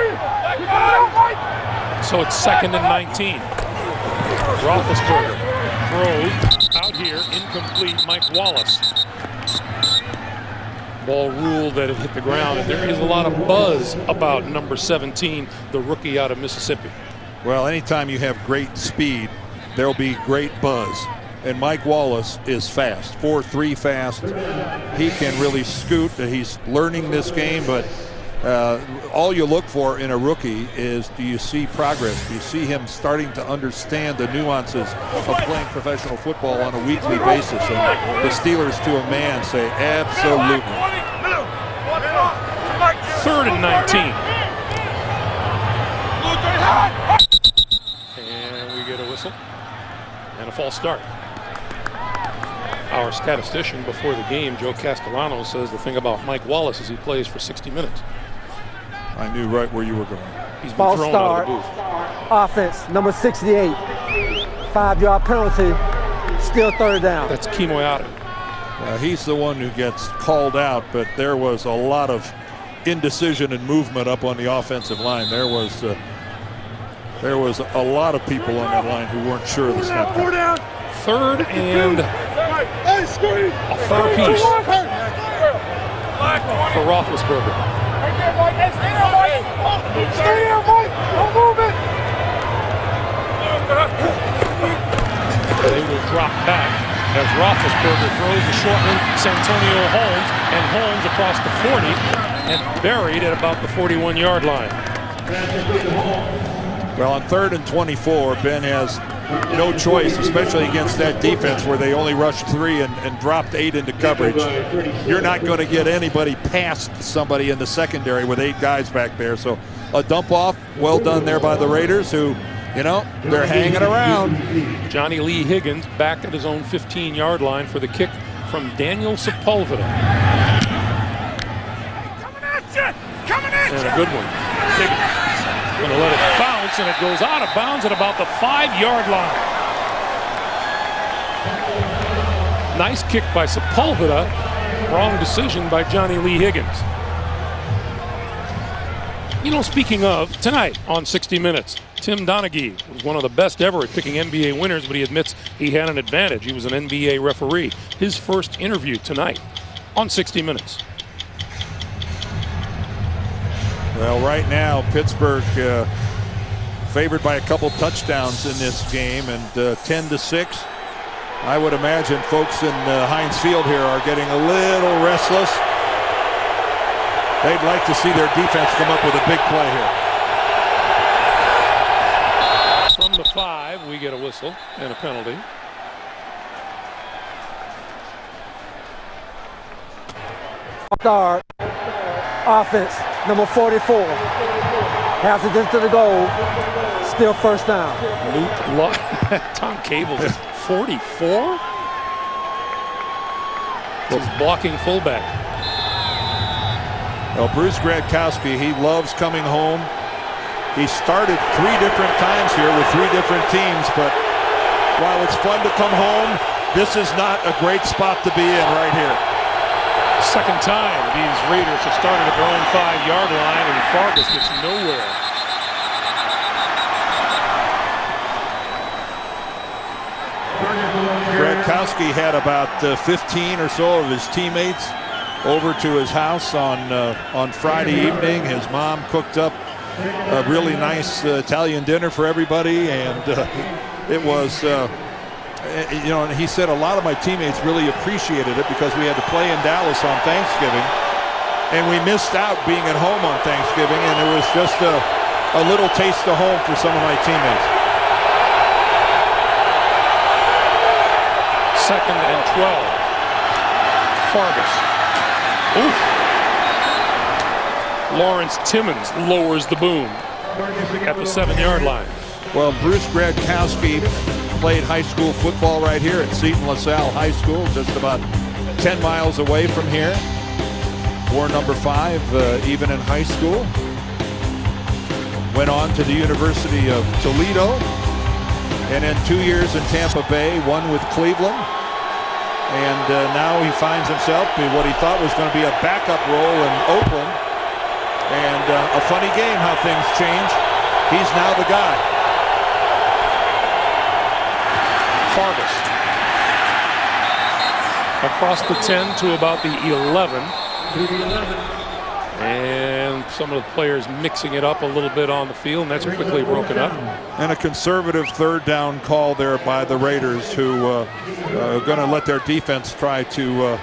So it's 2nd and 19. Roethlisberger throws out here, incomplete. Mike Wallace. Ball ruled that it hit the ground, and there is a lot of buzz about number 17, the rookie out of Mississippi. Well, anytime you have great speed, there'll be great buzz. And Mike Wallace is fast, 4.3 fast. He can really scoot. He's learning this game, but all you look for in a rookie is, do you see progress? Do you see him starting to understand the nuances of playing professional football on a weekly basis? And the Steelers, to a man, say absolutely. 3rd and 19. And we get a whistle and a false start. Our statistician before the game, Joe Castellano, says the thing about Mike Wallace is he plays for 60 minutes. I knew right where you were going. He's been false thrown start. out of the booth. Offense, number 68. 5-yard penalty. Still third down. That's Kimoyata. He's the one who gets called out, but there was a lot of indecision and movement up on the offensive line. There was a lot of people on that line who weren't sure of the snap. 3rd and a third piece for Roethlisberger. Stay there, Mike! Don't move it! They will drop back as Roethlisberger throws the short one, Santonio Holmes, and Holmes across the 40 and buried at about the 41-yard line. Well, on 3rd and 24, Ben has no choice, especially against that defense where they only rushed 3 and dropped 8 into coverage. You're not going to get anybody past somebody in the secondary with 8 guys back there. So a dump off, well done there by the Raiders, who, they're hanging around. Johnny Lee Higgins back at his own 15-yard line for the kick from Daniel Sepulveda. And a good one. Higgins going to let it bounce, and it goes out of bounds at about the 5-yard line. Nice kick by Sepulveda. Wrong decision by Johnny Lee Higgins. Speaking of, tonight on 60 Minutes, Tim Donaghy was one of the best ever at picking NBA winners, but he admits he had an advantage. He was an NBA referee. His first interview tonight on 60 Minutes. Well, right now, Pittsburgh favored by a couple touchdowns in this game, and 10-6. I would imagine folks in Heinz Field here are getting a little restless. They'd like to see their defense come up with a big play here. From the 5, we get a whistle and a penalty. Start offense, number 44. Has it into the goal. Still first down. Tom Cable is 44? He's blocking fullback. Well, Bruce Gradkowski, he loves coming home. He started 3 different times here with 3 different teams, but while it's fun to come home, this is not a great spot to be in right here. Second time these Raiders have started at their own 5-yard line, and Fargus gets nowhere. Gradkowski had about 15 or so of his teammates over to his house on Friday evening. His mom cooked up a really nice Italian dinner for everybody, and it was you know, and he said a lot of my teammates really appreciated it because we had to play in Dallas on Thanksgiving, and we missed out being at home on Thanksgiving, and it was just a little taste of home for some of my teammates. 2nd and 12. Fargus. Oof. Lawrence Timmons lowers the boom at the 7-yard line. Well, Bruce Gradkowski played high school football right here at Seton LaSalle High School, just about 10 miles away from here. Wore number 5 even in high school. Went on to the University of Toledo, and then 2 years in Tampa Bay, 1 with Cleveland. And now he finds himself in what he thought was going to be a backup role in Oakland. And a funny game how things change. He's now the guy. Fargus. Across the 10 to about the 11. And some of the players mixing it up a little bit on the field, and that's quickly broken up. And a conservative 3rd down call there by the Raiders, who are going to let their defense try to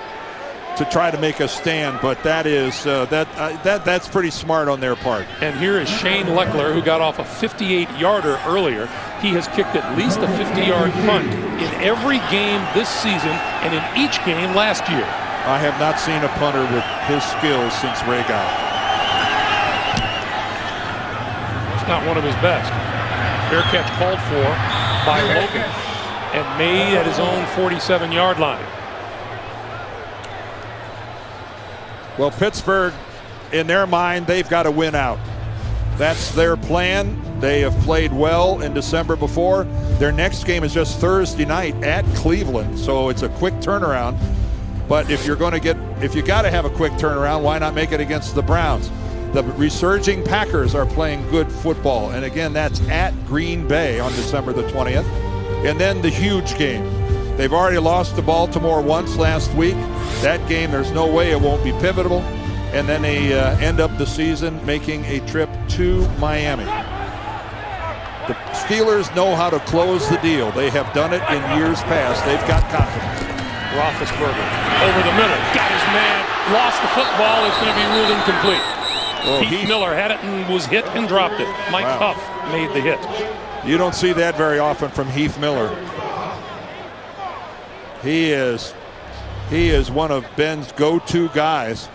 make a stand. But that is that's pretty smart on their part. And here is Shane Leckler, who got off a 58-yarder earlier. He has kicked at least a 50-yard punt in every game this season and in each game last year. I have not seen a punter with his skills since Ray Gow. It's not one of his best. Fair catch called for by Logan and made at his own 47-yard line. Well, Pittsburgh, in their mind, they've got to win out. That's their plan. They have played well in December before. Their next game is just Thursday night at Cleveland, so it's a quick turnaround. But if you got to have a quick turnaround, why not make it against the Browns? The resurging Packers are playing good football, and again, that's at Green Bay on December the 20th. And then the huge game. They've already lost to Baltimore once last week. That game, there's no way it won't be pivotal. And then they end up the season making a trip to Miami. The Steelers know how to close the deal. They have done it in years past. They've got confidence. Roethlisberger over the middle, got his man, lost the football. It's going to be ruled incomplete. Well, Heath Miller had it and was hit and dropped it. Mike Huff made the hit. You don't see that very often from Heath Miller. He is one of Ben's go-to guys,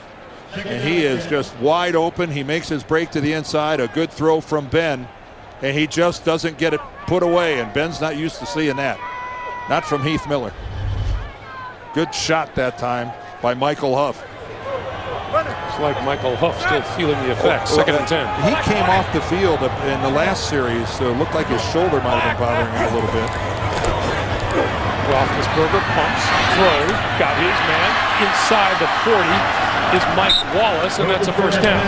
and he is just wide open. He makes his break to the inside, a good throw from Ben, and he just doesn't get it put away, and Ben's not used to seeing that. Not from Heath Miller. Good shot that time by Michael Huff. It's like Michael Huff still feeling the effects. 2nd and 10. He came off the field in the last series, so it looked like his shoulder might have been bothering him a little bit. Roethlisberger pumps, throws, got his man. Inside the 40 is Mike Wallace, and that's a first down.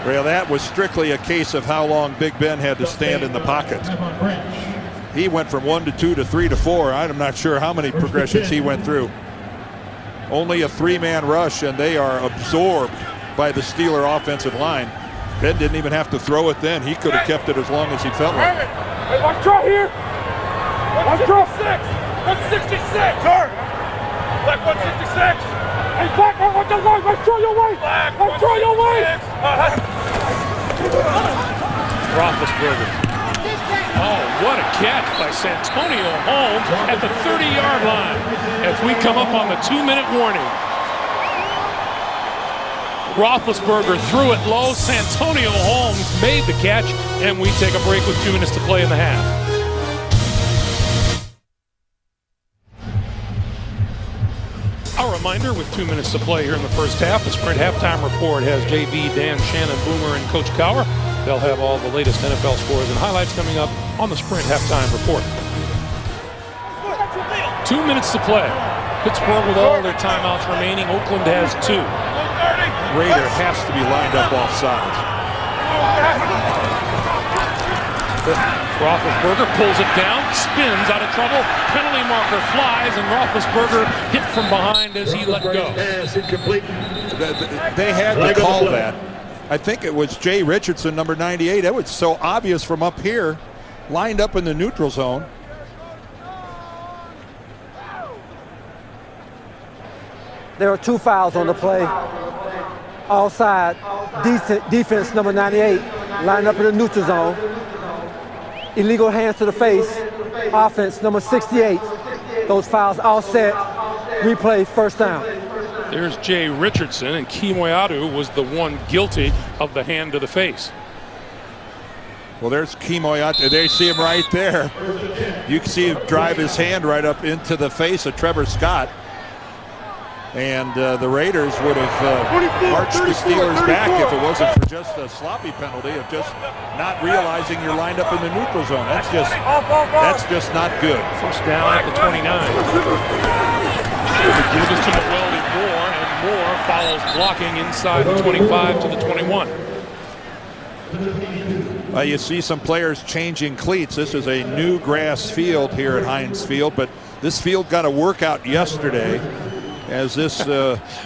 Well, that was strictly a case of how long Big Ben had to stand in the pocket. He went from 1 to 2 to 3 to 4. I'm not sure how many progressions he went through. Only a 3-man rush, and they are absorbed by the Steeler offensive line. Ben didn't even have to throw it then. He could have kept it as long as he felt like. Hey, let's draw here. Let's draw 166. Sir. Black 166. Hey, Black, I want the line. Let's draw your way. Let's draw your way. Roethlisberger. Oh, what a catch by Santonio Holmes at the 30-yard line as we come up on the 2-minute warning. Roethlisberger threw it low. Santonio Holmes made the catch, and we take a break with 2 minutes to play in the half. A reminder, with 2 minutes to play here in the first half, the Sprint Halftime Report has JV, Dan, Shannon, Boomer, and Coach Cowher. They'll have all the latest NFL scores and highlights coming up on the Sprint Halftime Report. 2 minutes to play. Pittsburgh with all their timeouts remaining. Oakland has 2. Raider has to be lined up off sides. Roethlisberger pulls it down, spins out of trouble, penalty marker flies, and Roethlisberger hit from behind as he let go. They had to call that. I think it was Jay Richardson, number 98. It was so obvious from up here, lined up in the neutral zone. There are 2 fouls on the play. Offside, defense number 98, lined up in the neutral zone. Illegal hands to the face, offense number 68. Those fouls offset, replay, first down. There's Jay Richardson, and Kimoyadu was the one guilty of the hand to the face. Well, there's Kimoyadu. They see him right there. You can see him drive his hand right up into the face of Trevor Scott. And the Raiders would have marched the Steelers back if it wasn't for just a sloppy penalty of just not realizing you're lined up in the neutral zone. That's just not good. First down at the 29. Gives it to Noel Moore, and Moore follows blocking inside the 25 to the 21. You see some players changing cleats. This is a new grass field here at Heinz Field, but this field got a workout yesterday, as this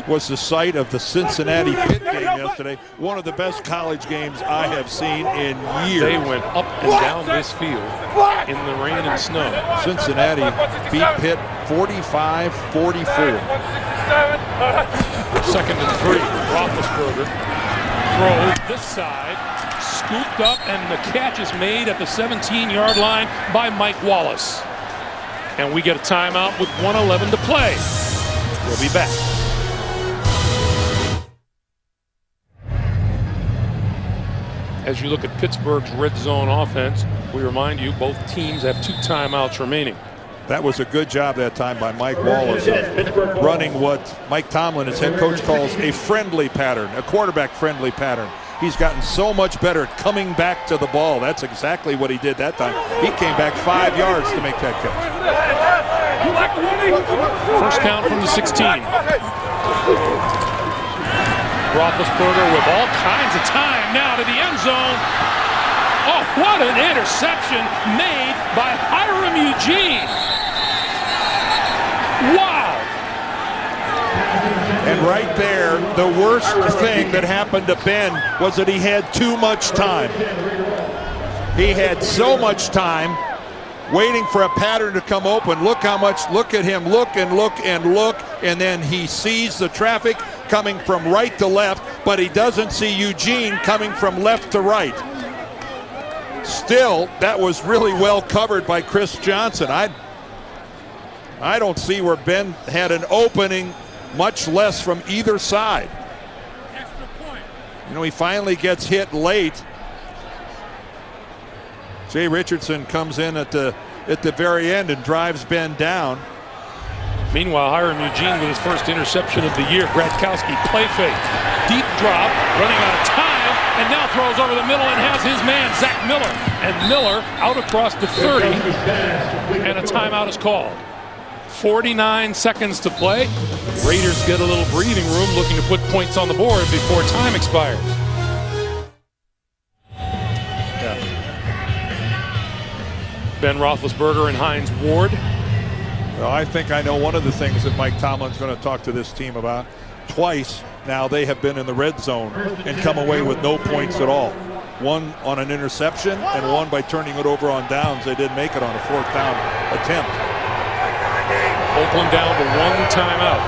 was the site of the Cincinnati Pitt game yesterday. One of the best college games I have seen in years. They went up and down this field in the rain and snow. Cincinnati beat Pitt 45-44. Second and 3. Roethlisberger throws this side, scooped up, and the catch is made at the 17-yard line by Mike Wallace. And we get a timeout with 1:11 to play. We'll be back. As you look at Pittsburgh's red zone offense, we remind you both teams have 2 timeouts remaining. That was a good job that time by Mike Wallace of running what Mike Tomlin, his head coach, calls a friendly pattern, a quarterback-friendly pattern. He's gotten so much better at coming back to the ball. That's exactly what he did that time. He came back 5 yards to make that catch. First down from the 16. Roethlisberger with all kinds of time now to the end zone. Oh, what an interception made by Hiram Eugene. Wow. And right there, the worst thing that happened to Ben was that he had too much time. He had so much time waiting for a pattern to come open. Look at him, look, and then he sees the traffic coming from right to left, but he doesn't see Eugene coming from left to right. Still, that was really well covered by Chris Johnson. I don't see where Ben had an opening, much less from either side. You know, he finally gets hit late. Jay Richardson comes in at the very end and drives Ben down. Meanwhile, Hiram Eugene with his first interception of the year. Gradkowski play fake, deep drop, running out of time, and now throws over the middle and has his man, Zach Miller. And Miller out across the 30, and a timeout is called. 49 seconds to play. Raiders get a little breathing room, looking to put points on the board before time expires. Ben Roethlisberger and Hines Ward. Well, I think I know one of the things that Mike Tomlin's going to talk to this team about. Twice now they have been in the red zone and come away with no points at all. One on an interception and one by turning it over on downs. They didn't make it on a 4th down attempt. Oakland down to 1 timeout.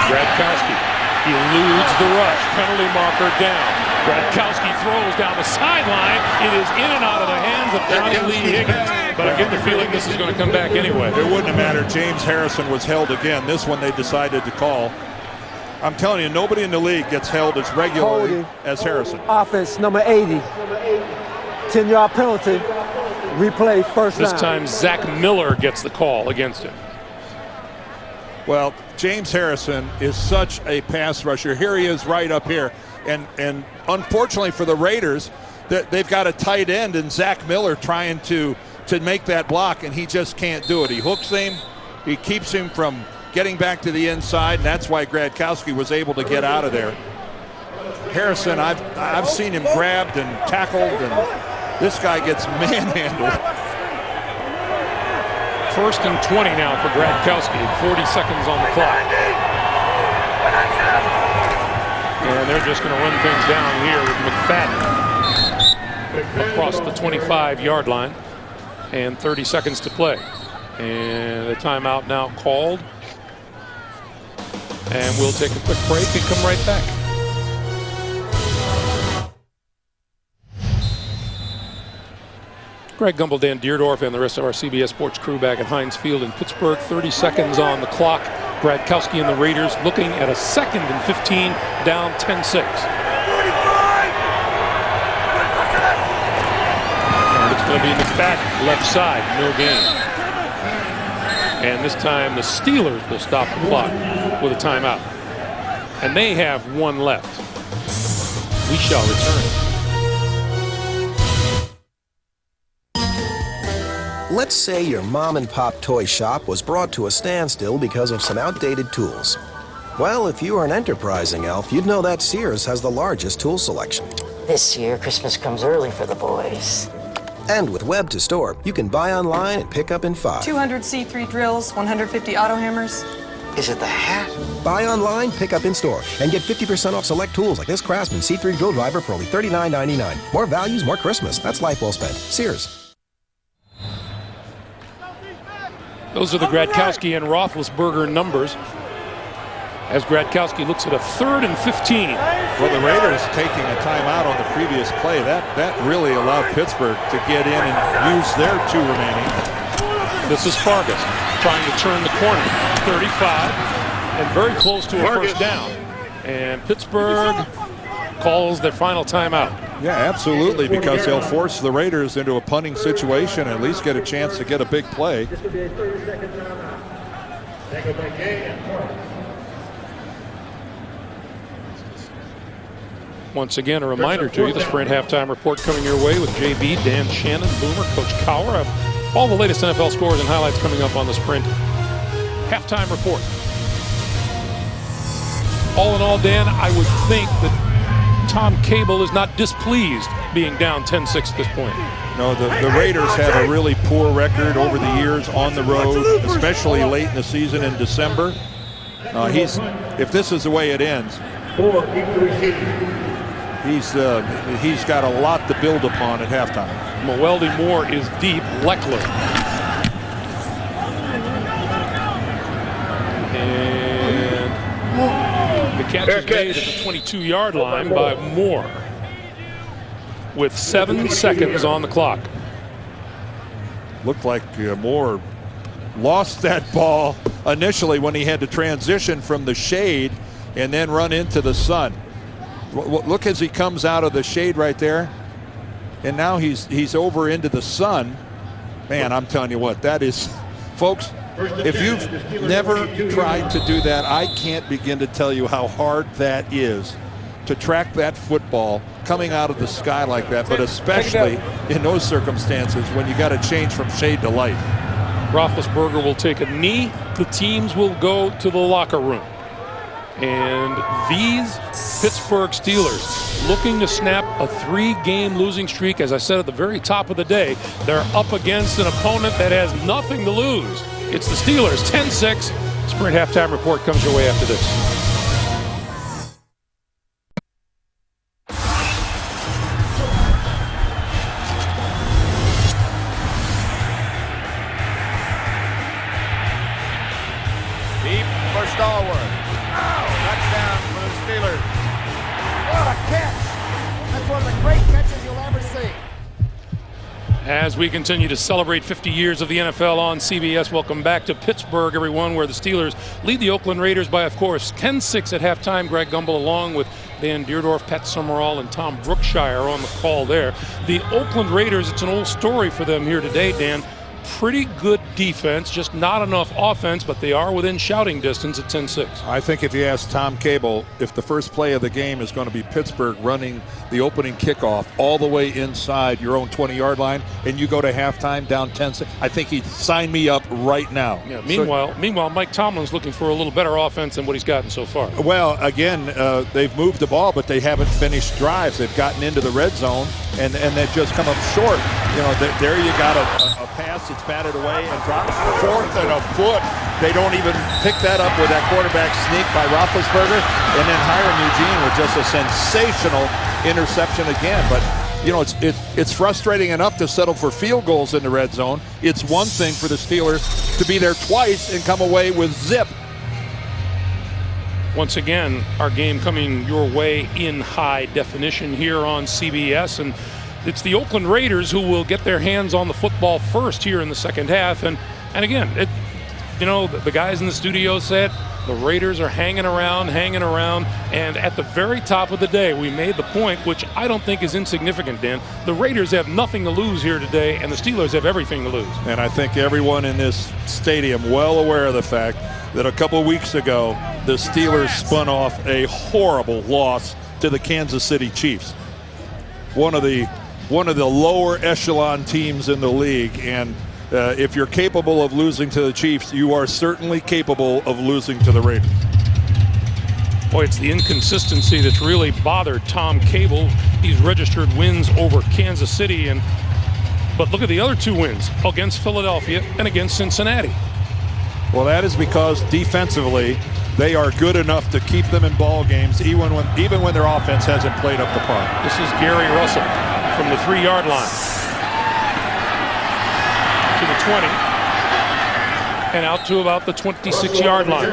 Gradkowski eludes the rush. Penalty marker down. Gradkowski throws down the sideline. It is in and out of the hands of Johnny Lee Higgins. But I get the feeling this is going to come back anyway. It wouldn't have mattered. James Harrison was held again. This one they decided to call. I'm telling you, nobody in the league gets held as regularly as Harrison. Offense number 80. 10-yard penalty. Replay first down. This time Zach Miller gets the call against him. Well, James Harrison is such a pass rusher. Here he is right up here. And unfortunately for the Raiders, they've got a tight end and Zach Miller trying to make that block, and he just can't do it. He hooks him. He keeps him from getting back to the inside, and that's why Gradkowski was able to get out of there. Harrison, I've seen him grabbed and tackled, and this guy gets manhandled. 1st and 20 now for Gradkowski. 40 seconds on the clock. And they're just going to run things down here with McFadden across the 25-yard line. And 30 seconds to play. And a timeout now called. And we'll take a quick break and come right back. Greg Gumbel, Dan Deerdorf, and the rest of our CBS Sports crew back at Heinz Field in Pittsburgh. 30 seconds on the clock. Gradkowski and the Raiders looking at a 2nd and 15, down 10-6. And it's going to be McFadden, left side, no gain. And this time the Steelers will stop the clock with a timeout. And they have 1 left. We shall return. Let's say your mom and pop toy shop was brought to a standstill because of some outdated tools. Well, if you are an enterprising elf, you'd know that Sears has the largest tool selection. This year, Christmas comes early for the boys. And with Web to Store, you can buy online and pick up in 5. 200 C3 drills, 150 auto hammers. Is it the hat? Buy online, pick up in store, and get 50% off select tools like this Craftsman C3 drill driver for only $39.99. More values, more Christmas. That's life well spent. Sears. Those are the Gradkowski and Roethlisberger numbers as Gradkowski looks at a 3rd and 15. Well, the Raiders taking a timeout on the previous play, that really allowed Pittsburgh to get in and use their 2 remaining. This is Fargas trying to turn the corner. 35 and very close to a first down. And Pittsburgh calls their final timeout. Yeah, absolutely, because they'll force the Raiders into a punting situation and at least get a chance to get a big play. Once again, a reminder to you, the Sprint Halftime Report coming your way with JB, Dan Shannon, Boomer, Coach Cowher. All the latest NFL scores and highlights coming up on the Sprint Halftime Report. All in all, Dan, I would think that Tom Cable is not displeased being down 10-6 at this point. No, the Raiders have a really poor record over the years on the road, especially late in the season in December. If this is the way it ends, he's got a lot to build upon at halftime. Mwelde Moore is deep. Leckler. And the catch is made at the 22-yard line by Moore with 7 seconds on the clock. Looked like Moore lost that ball initially when he had to transition from the shade and then run into the sun. Look as he comes out of the shade right there, and now he's over into the sun. Man, I'm telling you what, that is, folks, if you've never tried to do that, I can't begin to tell you how hard that is to track that football coming out of the sky like that, but especially in those circumstances when you got to change from shade to light. Roethlisberger will take a knee. The teams will go to the locker room. And these Pittsburgh Steelers looking to snap a 3-game losing streak. As I said at the very top of the day, they're up against an opponent that has nothing to lose. It's the Steelers, 10-6. Sprint halftime report comes your way after this. Deep for Stallworth. Touchdown for the Steelers. What a catch! That's one of the great catches you'll ever see. As we continue to celebrate 50 years of the NFL on CBS, welcome back to Pittsburgh, everyone, where the Steelers lead the Oakland Raiders by, of course, 10-6 at halftime. Greg Gumbel along with Dan Deerdorf, Pat Summerall, and Tom Brookshire on the call there. The Oakland Raiders, it's an old story for them here today, Dan. Pretty good defense, just not enough offense, but they are within shouting distance at 10-6. I think if you ask Tom Cable if the first play of the game is going to be Pittsburgh running the opening kickoff all the way inside your own 20-yard line and you go to halftime down 10-6, I think he'd sign me up right now. Yeah, meanwhile, Mike Tomlin's looking for a little better offense than what he's gotten so far. Well, again, they've moved the ball, but they haven't finished drives. They've gotten into the red zone, and they've just come up short. You know, there you got a pass that's batted away and drops 4th and a foot. They don't even pick that up with that quarterback sneak by Roethlisberger, and then Hiram Eugene with just a sensational interception again. But you know, it's frustrating enough to settle for field goals in the red zone. It's one thing for the Steelers to be there twice and come away with zip. Once again, our game coming your way in high definition here on CBS, and it's the Oakland Raiders who will get their hands on the football first here in the second half. And again, the guys in the studio said the Raiders are hanging around, and at the very top of the day, we made the point, which I don't think is insignificant, Dan. The Raiders have nothing to lose here today, and the Steelers have everything to lose. And I think everyone in this stadium well aware of the fact that a couple weeks ago, the Steelers spun off a horrible loss to the Kansas City Chiefs. One of the lower echelon teams in the league, and if you're capable of losing to the Chiefs, you are certainly capable of losing to the Raiders. Boy, it's the inconsistency that's really bothered Tom Cable. He's registered wins over Kansas City, but look at the other 2 wins against Philadelphia and against Cincinnati. Well, that is because defensively they are good enough to keep them in ball games even when their offense hasn't played up the part. This is Gary Russell from the 3-yard line to the 20 and out to about the 26-yard line.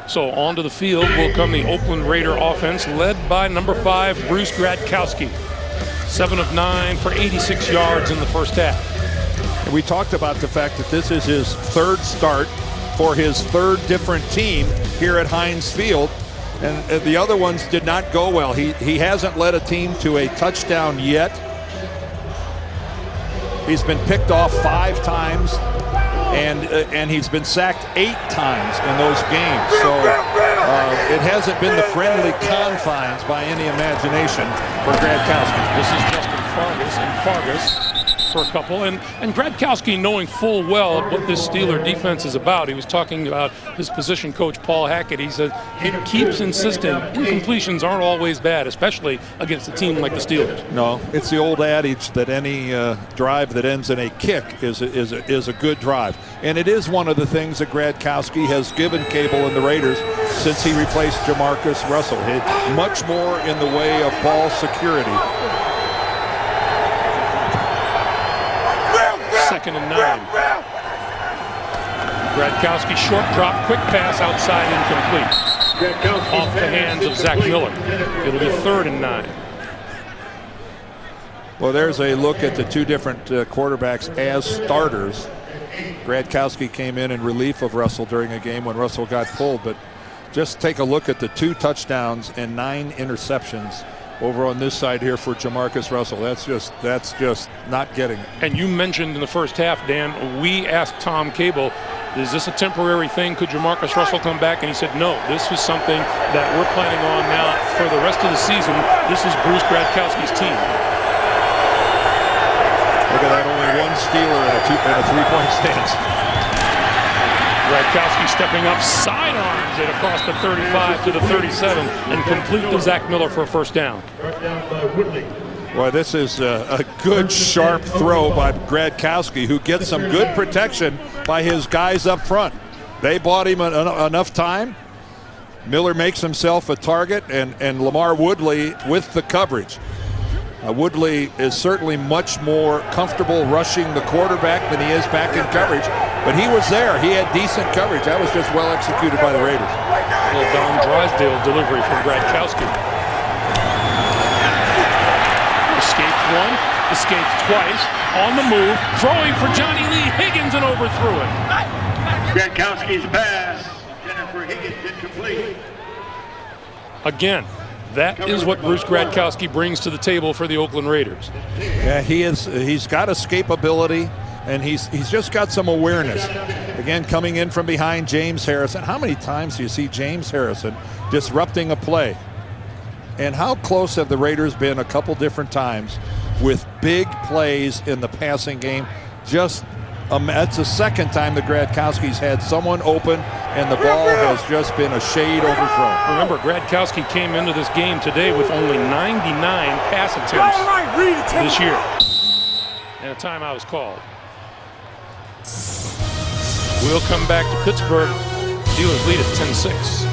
So onto the field will come the Oakland Raider offense led by number 5, Bruce Gradkowski. 7 of 9 for 86 yards in the first half. And we talked about the fact that this is his 3rd start for his 3rd different team here at Heinz Field. And the other ones did not go well. He hasn't led a team to a touchdown yet. He's been picked off 5 times, and he's been sacked 8 times in those games. So it hasn't been the friendly confines by any imagination for Gradkowski. This is Justin Fargas, and Fargas for a couple, and Gradkowski knowing full well what this Steeler defense is about. He was talking about his position coach Paul Hackett. He said he keeps insisting incompletions aren't always bad, especially against a team like the Steelers. No, it's the old adage that any drive that ends in a kick is a good drive, and it is one of the things that Gradkowski has given Cable and the Raiders since he replaced Jamarcus Russell. Much more in the way of ball security. 2nd and 9. Gradkowski short drop, quick pass outside, incomplete. Off the hands of Zach Miller. It'll be 3rd and 9. Well, there's a look at the 2 different quarterbacks as starters. Gradkowski came in relief of Russell during a game when Russell got pulled, but just take a look at the 2 touchdowns and 9 interceptions over on this side here for Jamarcus Russell. That's just not getting it. And you mentioned in the first half, Dan, we asked Tom Cable, is this a temporary thing? Could Jamarcus Russell come back? And he said, no, this was something that we're planning on now for the rest of the season. This is Bruce Gradkowski's team. Look at that, only 1 Steeler in a 3-point stance. Gradkowski stepping up, sidearms it across the 35 to the 37 and complete to Zach Miller for a first down. Well, this is a good, sharp throw by Gradkowski, who gets some good protection by his guys up front. They bought him enough time. Miller makes himself a target, and Lamar Woodley with the coverage. Woodley is certainly much more comfortable rushing the quarterback than he is back in coverage, but he was there. He had decent coverage. That was just well executed by the Raiders. A little Don Drysdale delivery from Gradkowski. Escaped one, escaped twice, on the move, throwing for Johnny Lee Higgins and overthrew it. Gradkowski's pass, Jennifer Higgins incomplete. Again, that is what Bruce Gradkowski brings to the table for the Oakland Raiders. Yeah, he's got escapability, and he's just got some awareness. Again, coming in from behind James Harrison. How many times do you see James Harrison disrupting a play? And how close have the Raiders been a couple different times with big plays in the passing game? That's the second time the Gradkowski's had someone open and the ball has just been a shade overthrown. Remember, Gradkowski came into this game today with only 99 pass attempts this year. And a timeout is called. We'll come back to Pittsburgh. Steelers lead at 10-6.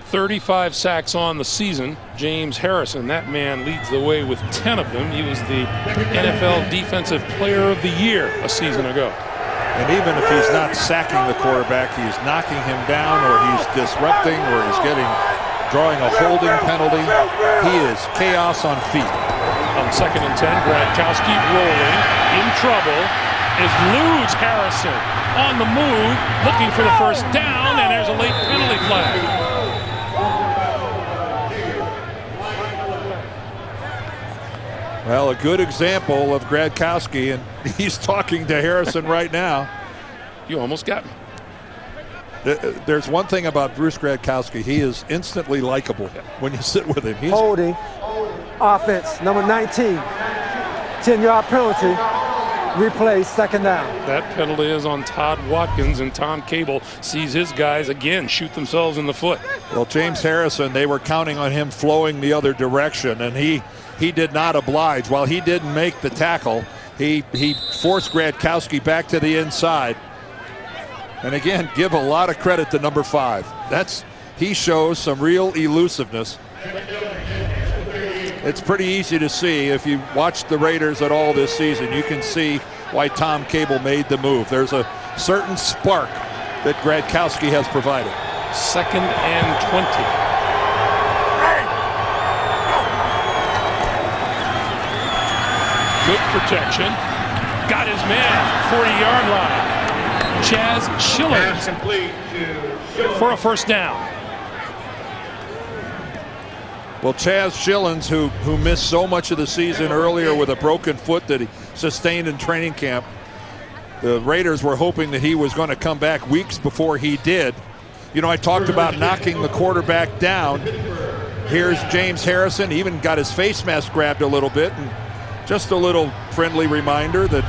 "35 sacks on the season. James Harrison, that man leads the way with 10 of them. He was the NFL Defensive Player of the Year a season ago. And even if he's not sacking the quarterback, he's knocking him down, or he's disrupting, or he's drawing a holding penalty. He is chaos on feet. On 2nd and 10, Gradkowski rolling, in trouble, eludes Harrison. On the move, looking for the first down, and there's a late penalty flag. Well, a good example of Gradkowski, and he's talking to Harrison right now. You almost got me. There's one thing about Bruce Gradkowski. He is instantly likable when you sit with him. He's holding, offense, number 19, 10-yard penalty, replay, second down. That penalty is on Todd Watkins, and Tom Cable sees his guys again shoot themselves in the foot. Well, James Harrison, they were counting on him flowing the other direction, and he did not oblige. While he didn't make the tackle, he forced Gradkowski back to the inside. And again, give a lot of credit to number 5. He shows some real elusiveness. It's pretty easy to see if you watch the Raiders at all this season. You can see why Tom Cable made the move. There's a certain spark that Gradkowski has provided. 2nd and 20. Good protection. Got his man, 40-yard line. Chaz Schillens for a first down. Well, Chaz Schillens, who missed so much of the season earlier with a broken foot that he sustained in training camp, the Raiders were hoping that he was going to come back weeks before he did. You know, I talked about knocking the quarterback down. Here's James Harrison. He even got his face mask grabbed a little bit, and just a little friendly reminder that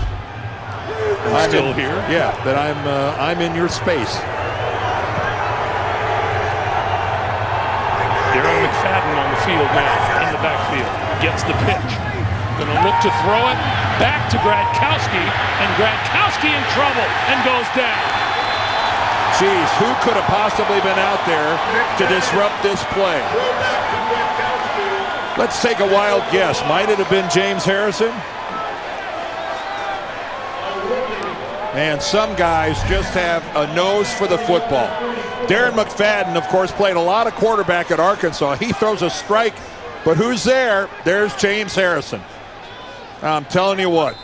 I'm still here. Yeah, that I'm in your space. Darren McFadden on the field now, in the backfield. Gets the pitch. Gonna look to throw it back to Gradkowski, and Gradkowski in trouble and goes down. Geez, who could have possibly been out there to disrupt this play? Let's take a wild guess. Might it have been James Harrison? And some guys just have a nose for the football. Darren McFadden, of course, played a lot of quarterback at Arkansas. He throws a strike, but who's there? There's James Harrison. I'm telling you what,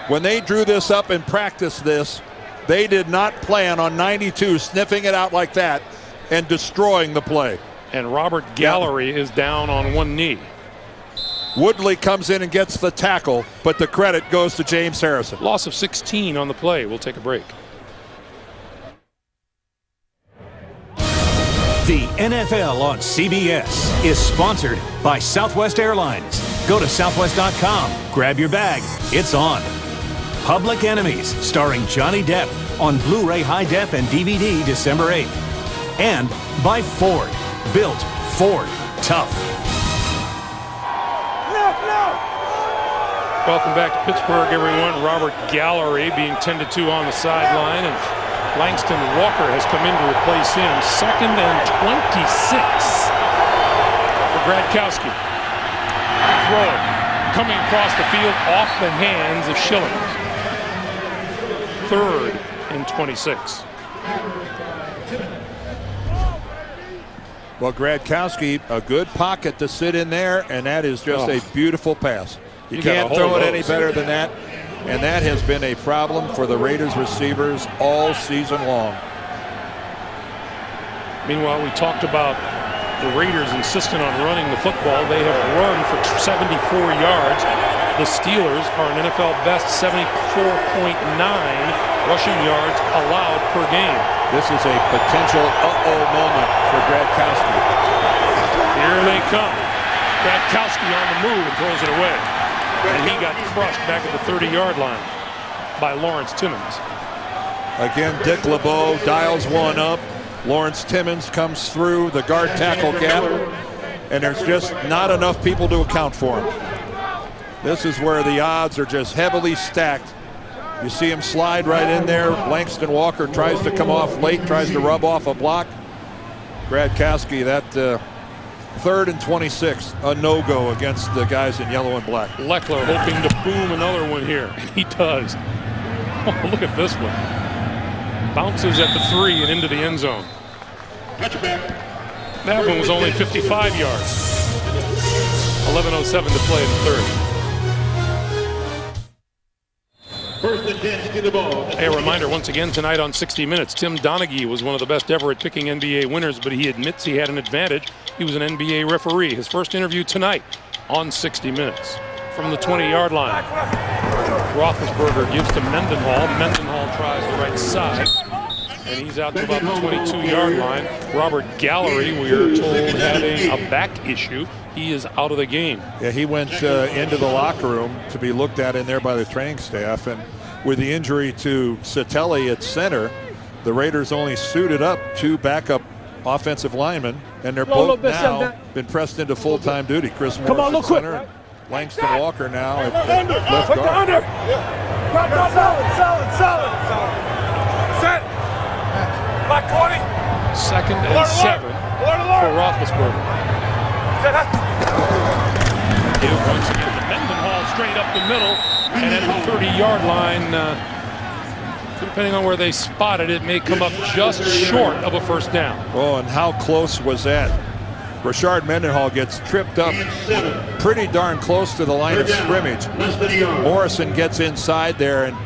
when they drew this up and practiced this, they did not plan on 92 sniffing it out like that and destroying the play. And Robert Gallery is down on one knee. Woodley comes in and gets the tackle, but the credit goes to James Harrison. Loss of 16 on the play. We'll take a break. The NFL on CBS is sponsored by Southwest Airlines. Go to southwest.com, grab your bag, it's on. Public Enemies, starring Johnny Depp, on Blu-ray High Def and DVD December 8th. And by Ford, built Ford tough. Welcome back to Pittsburgh, everyone. Robert Gallery being tended to on the sideline, and Langston Walker has come in to replace him. 2nd and 26 for Gradkowski. Throw coming across the field off the hands of Schilling. 3rd and 26. Well, Gradkowski, a good pocket to sit in there, and that is just a beautiful pass. You can't throw it any better than that, and that has been a problem for the Raiders receivers all season long. Meanwhile, we talked about the Raiders insistent on running the football. They have run for 74 yards. The Steelers are an NFL best 74.9 rushing yards allowed per game. This is a potential uh-oh moment for Gradkowski. Here they come. Gradkowski on the move and throws it away. And he got crushed back at the 30-yard line by Lawrence Timmons. Again, Dick LeBeau dials one up. Lawrence Timmons comes through the guard tackle gap, and there's just not enough people to account for him. This is where the odds are just heavily stacked. You see him slide right in there. Langston Walker tries to come off late, tries to rub off a block. Gradkowski, that 3rd and 26, a no-go against the guys in yellow and black. Leckler hoping to boom another one here, and he does. Oh, look at this one. Bounces at the 3 and into the end zone. That one was only 55 yards. 11:07 to play in the 3rd. A reminder once again tonight on 60 Minutes, Tim Donaghy was one of the best ever at picking NBA winners, but he admits he had an advantage. He was an NBA referee. His first interview tonight on 60 Minutes. From the 20-yard line, Roethlisberger gives to Mendenhall. Mendenhall tries the right side, and he's out to about the 22-yard line. Robert Gallery, we are told, having a back issue. He is out of the game. Yeah, he went into the locker room to be looked at in there by the training staff, and with the injury to Satelli at center, the Raiders only suited up 2 backup offensive linemen, and they're both now been pressed into full-time duty. Chris Morris at center, Langston Walker now at left guard. Set. Black 20. 2nd and 7 for Roethlisberger. Give once again to Mendenhall straight up the middle, and at the 30-yard line, depending on where they spot it, it may come up just short of a first down. Oh, and how close was that? Rashard Mendenhall gets tripped up pretty darn close to the line of scrimmage. Morrison gets inside there, and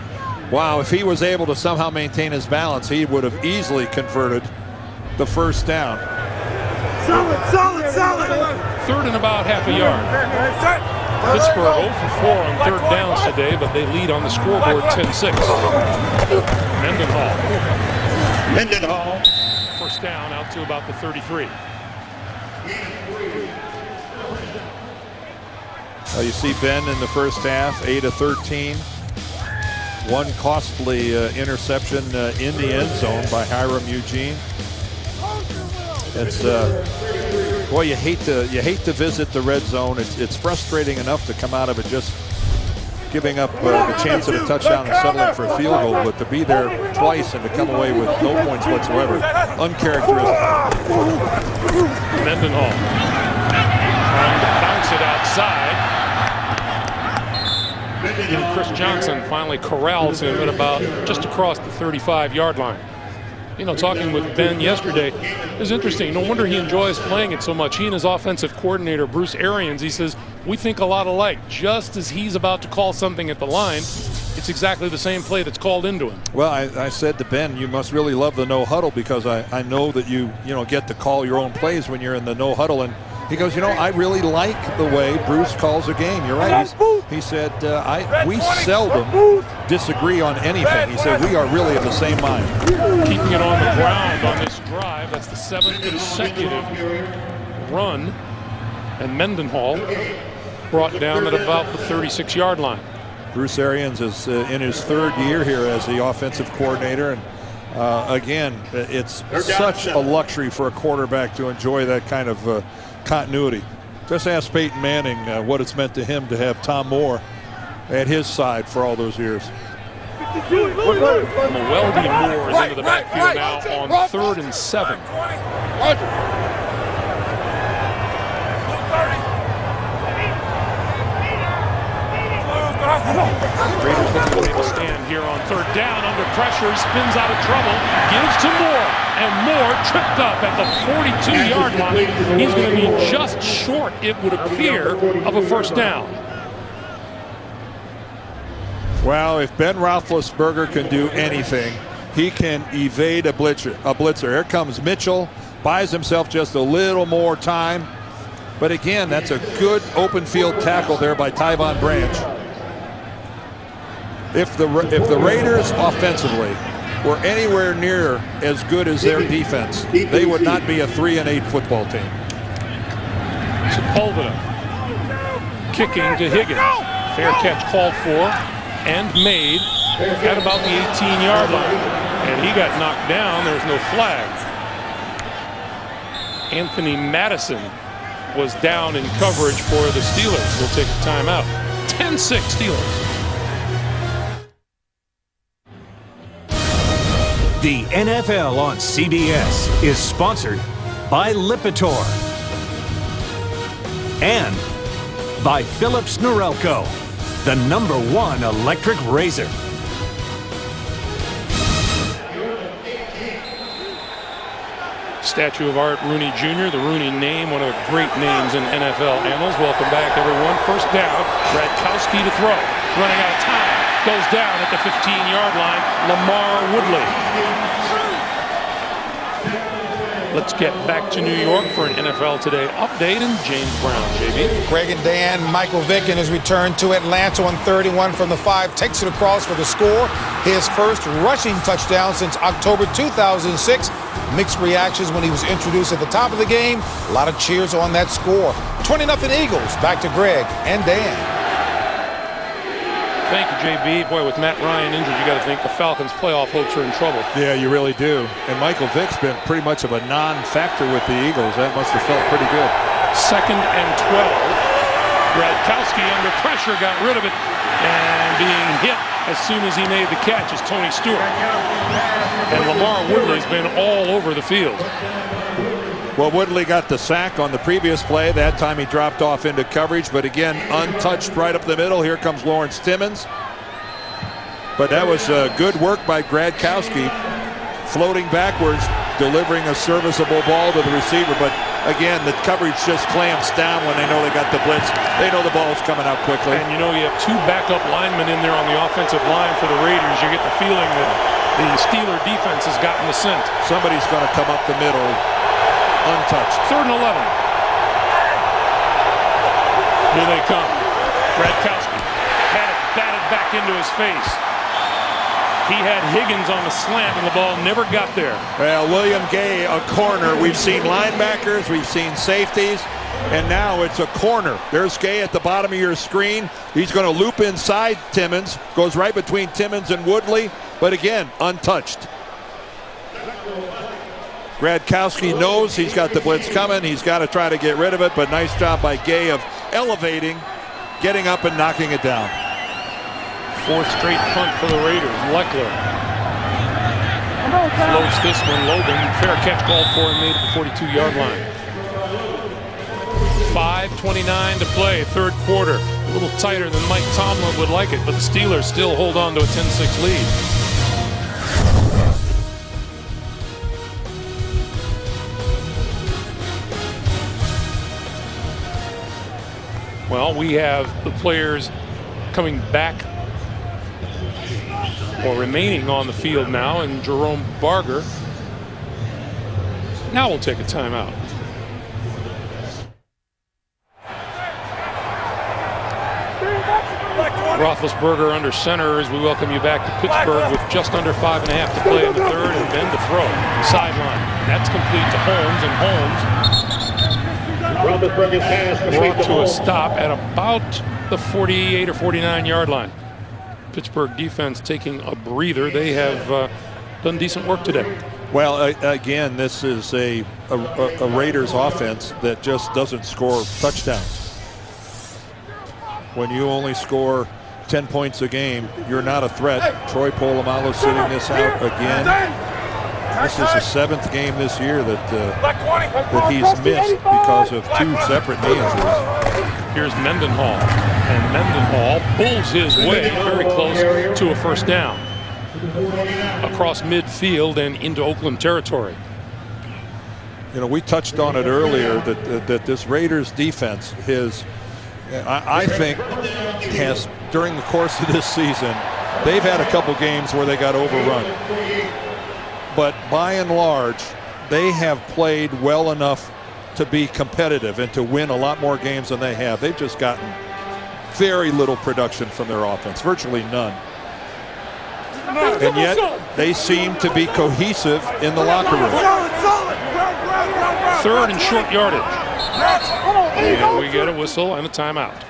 wow, if he was able to somehow maintain his balance, he would have easily converted the first down. Solid. 3rd and about half a yard. Pittsburgh 0 for 4 on 3rd downs today, but they lead on the scoreboard 10-6. Mendenhall. First down out to about the 33. You see Ben in the first half, 8 of 13. One costly interception in the end zone by Hiram Eugene. It's boy, you hate to visit the red zone. It's frustrating enough to come out of it just giving up the chance at a touchdown and settling for a field goal, but to be there twice and to come away with no points whatsoever, uncharacteristic. Mendenhall trying to bounce it outside. And Chris Johnson finally corrals him at about just across the 35-yard line. You know, talking with Ben yesterday, it was interesting. No wonder he enjoys playing it so much. He and his offensive coordinator, Bruce Arians, he says, we think a lot alike. Just as he's about to call something at the line, it's exactly the same play that's called into him. Well, I said to Ben, you must really love the no huddle, because I know that you get to call your own plays when you're in the no huddle. And he goes, I really like the way Bruce calls a game. You're right. He said, we seldom disagree on anything. He said, we are really of the same mind. Keeping it on the ground on this drive. drive. That's the 7th consecutive run. And Mendenhall brought down at about the 36-yard line. Bruce Arians is in his 3rd year here as the offensive coordinator. And again, it's such a luxury for a quarterback to enjoy that kind of continuity. Just ask Peyton Manning what it's meant to him to have Tom Moore at his side for all those years. Weldy Moore is into the backfield now on 3rd and 7. Raiders looking to make a stand here on 3rd down. Under pressure, spins out of trouble, gives to Moore, and Moore tripped up at the 42-yard line. He's going to be just short, it would appear, of a 1st down. Well, if Ben Roethlisberger can do anything, he can evade a blitzer. Here comes Mitchell, buys himself just a little more time. But again, that's a good open field tackle there by Tyvon Branch. If the Raiders offensively were anywhere near as good as their defense, they would not be a 3-8 football team. Sepulveda kicking to Higgins. Fair catch called for and made at about the 18-yard line. And he got knocked down. There's no flag. Anthony Madison was down in coverage for the Steelers. We'll take a timeout. 10-6 Steelers. The NFL on CBS is sponsored by Lipitor and by Philips Norelco, the #1 electric razor. Statue of Art Rooney Jr., the Rooney name, one of the great names in NFL annals. Welcome back, everyone. 1st down, Radkowski to throw. Running out of time. Goes down at the 15-yard line. Lamar Woodley. Let's get back to New York for an NFL Today update and James Brown, JB. Greg and Dan, Michael Vick in his return to Atlanta on 31 from the 5 takes it across for the score. His first rushing touchdown since October 2006. Mixed reactions when he was introduced at the top of the game. A lot of cheers on that score. 20-0 Eagles. Back to Greg and Dan. Thank you, JB. Boy, with Matt Ryan injured, you got to think the Falcons' playoff hopes are in trouble. Yeah, you really do. And Michael Vick's been pretty much of a non-factor with the Eagles. That must have felt pretty good. 2nd and 12. Radkowski under pressure got rid of it, and being hit as soon as he made the catch is Tony Stewart. And Lamar Woodley's been all over the field. Well, Woodley got the sack on the previous play. That time he dropped off into coverage, but again, untouched right up the middle. Here comes Lawrence Timmons. But that was good work by Gradkowski, floating backwards, delivering a serviceable ball to the receiver. But again, the coverage just clamps down when they know they got the blitz. They know the ball's coming out quickly. And you know, you have 2 backup linemen in there on the offensive line for the Raiders. You get the feeling that the Steeler defense has gotten the scent. Somebody's going to come up the middle. Untouched. 3rd and 11. Here they come. Radkowski had it batted back into his face. He had Higgins on the slant, and the ball never got there. Well, William Gay, a corner. We've seen linebackers, we've seen safeties, and now it's a corner. There's Gay at the bottom of your screen. He's going to loop inside Timmons. Goes right between Timmons and Woodley, but again, untouched. Gradkowski knows he's got the blitz coming. He's got to try to get rid of it, but nice job by Gay of elevating, getting up and knocking it down. 4th straight punt for the Raiders. Leckler floats this one. Logan, fair catch called for and made at the 42-yard line. 5:29 to play, 3rd quarter. A little tighter than Mike Tomlin would like it, but the Steelers still hold on to a 10-6 lead. Well, we have the players coming back or remaining on the field now, and Jerome Barger. Now we'll take a timeout. Roethlisberger under center as we welcome you back to Pittsburgh with just under 5.5 to play in the third, and then the throw. Sideline. That's complete to Holmes, and Holmes brought to a stop at about the 48 or 49-yard line. Pittsburgh defense taking a breather. They have done decent work today. Well, again, this is a Raiders offense that just doesn't score touchdowns. When you only score 10 points a game, you're not a threat. Troy Polamalu sitting this out again. This is the 7th game this year that he's missed because of 2 separate knee injuries. Here's Mendenhall, and Mendenhall pulls his way very close to a first down across midfield and into Oakland territory. You know, we touched on it earlier that this Raiders defense I think has, during the course of this season, they've had a couple games where they got overrun. But by and large, they have played well enough to be competitive and to win a lot more games than they have. They've just gotten very little production from their offense, virtually none. And yet, they seem to be cohesive in the locker room. Third and short yardage. And we get a whistle and a timeout.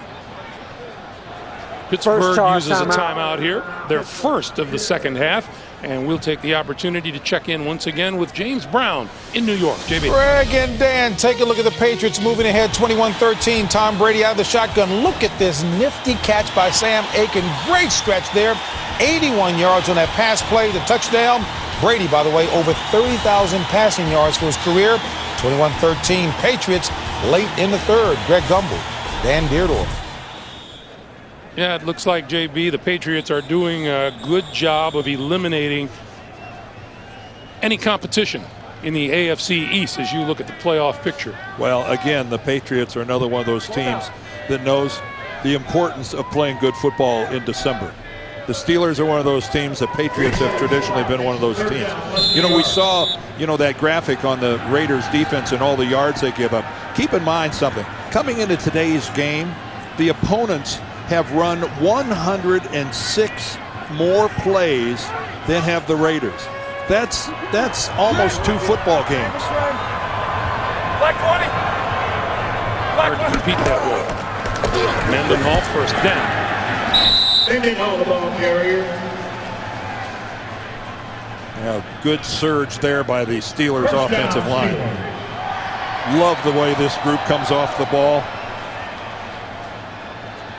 Pittsburgh uses a timeout here, their first of the second half, and we'll take the opportunity to check in once again with James Brown in New York. JB. Greg and Dan, take a look at the Patriots moving ahead 21-13. Tom Brady out of the shotgun. Look at this nifty catch by Sam Aiken. Great stretch there. 81 yards on that pass play, the touchdown. Brady, by the way, over 30,000 passing yards for his career. 21-13 Patriots late in the third. Greg Gumbel, Dan Beardorf. Yeah, it looks like, JB, the Patriots are doing a good job of eliminating any competition in the AFC East as you look at the playoff picture. Well, again, the Patriots are another one of those teams that knows the importance of playing good football in December. The Steelers are one of those teams. The Patriots have traditionally been one of those teams. You know, we saw, that graphic on the Raiders defense and all the yards they give up. Keep in mind something. Coming into today's game, the opponents have run 106 more plays than have the Raiders. That's almost 2 football games. Hard to compete that way. Mendenhall first down. Good surge there by the Steelers offensive line. Love the way this group comes off the ball.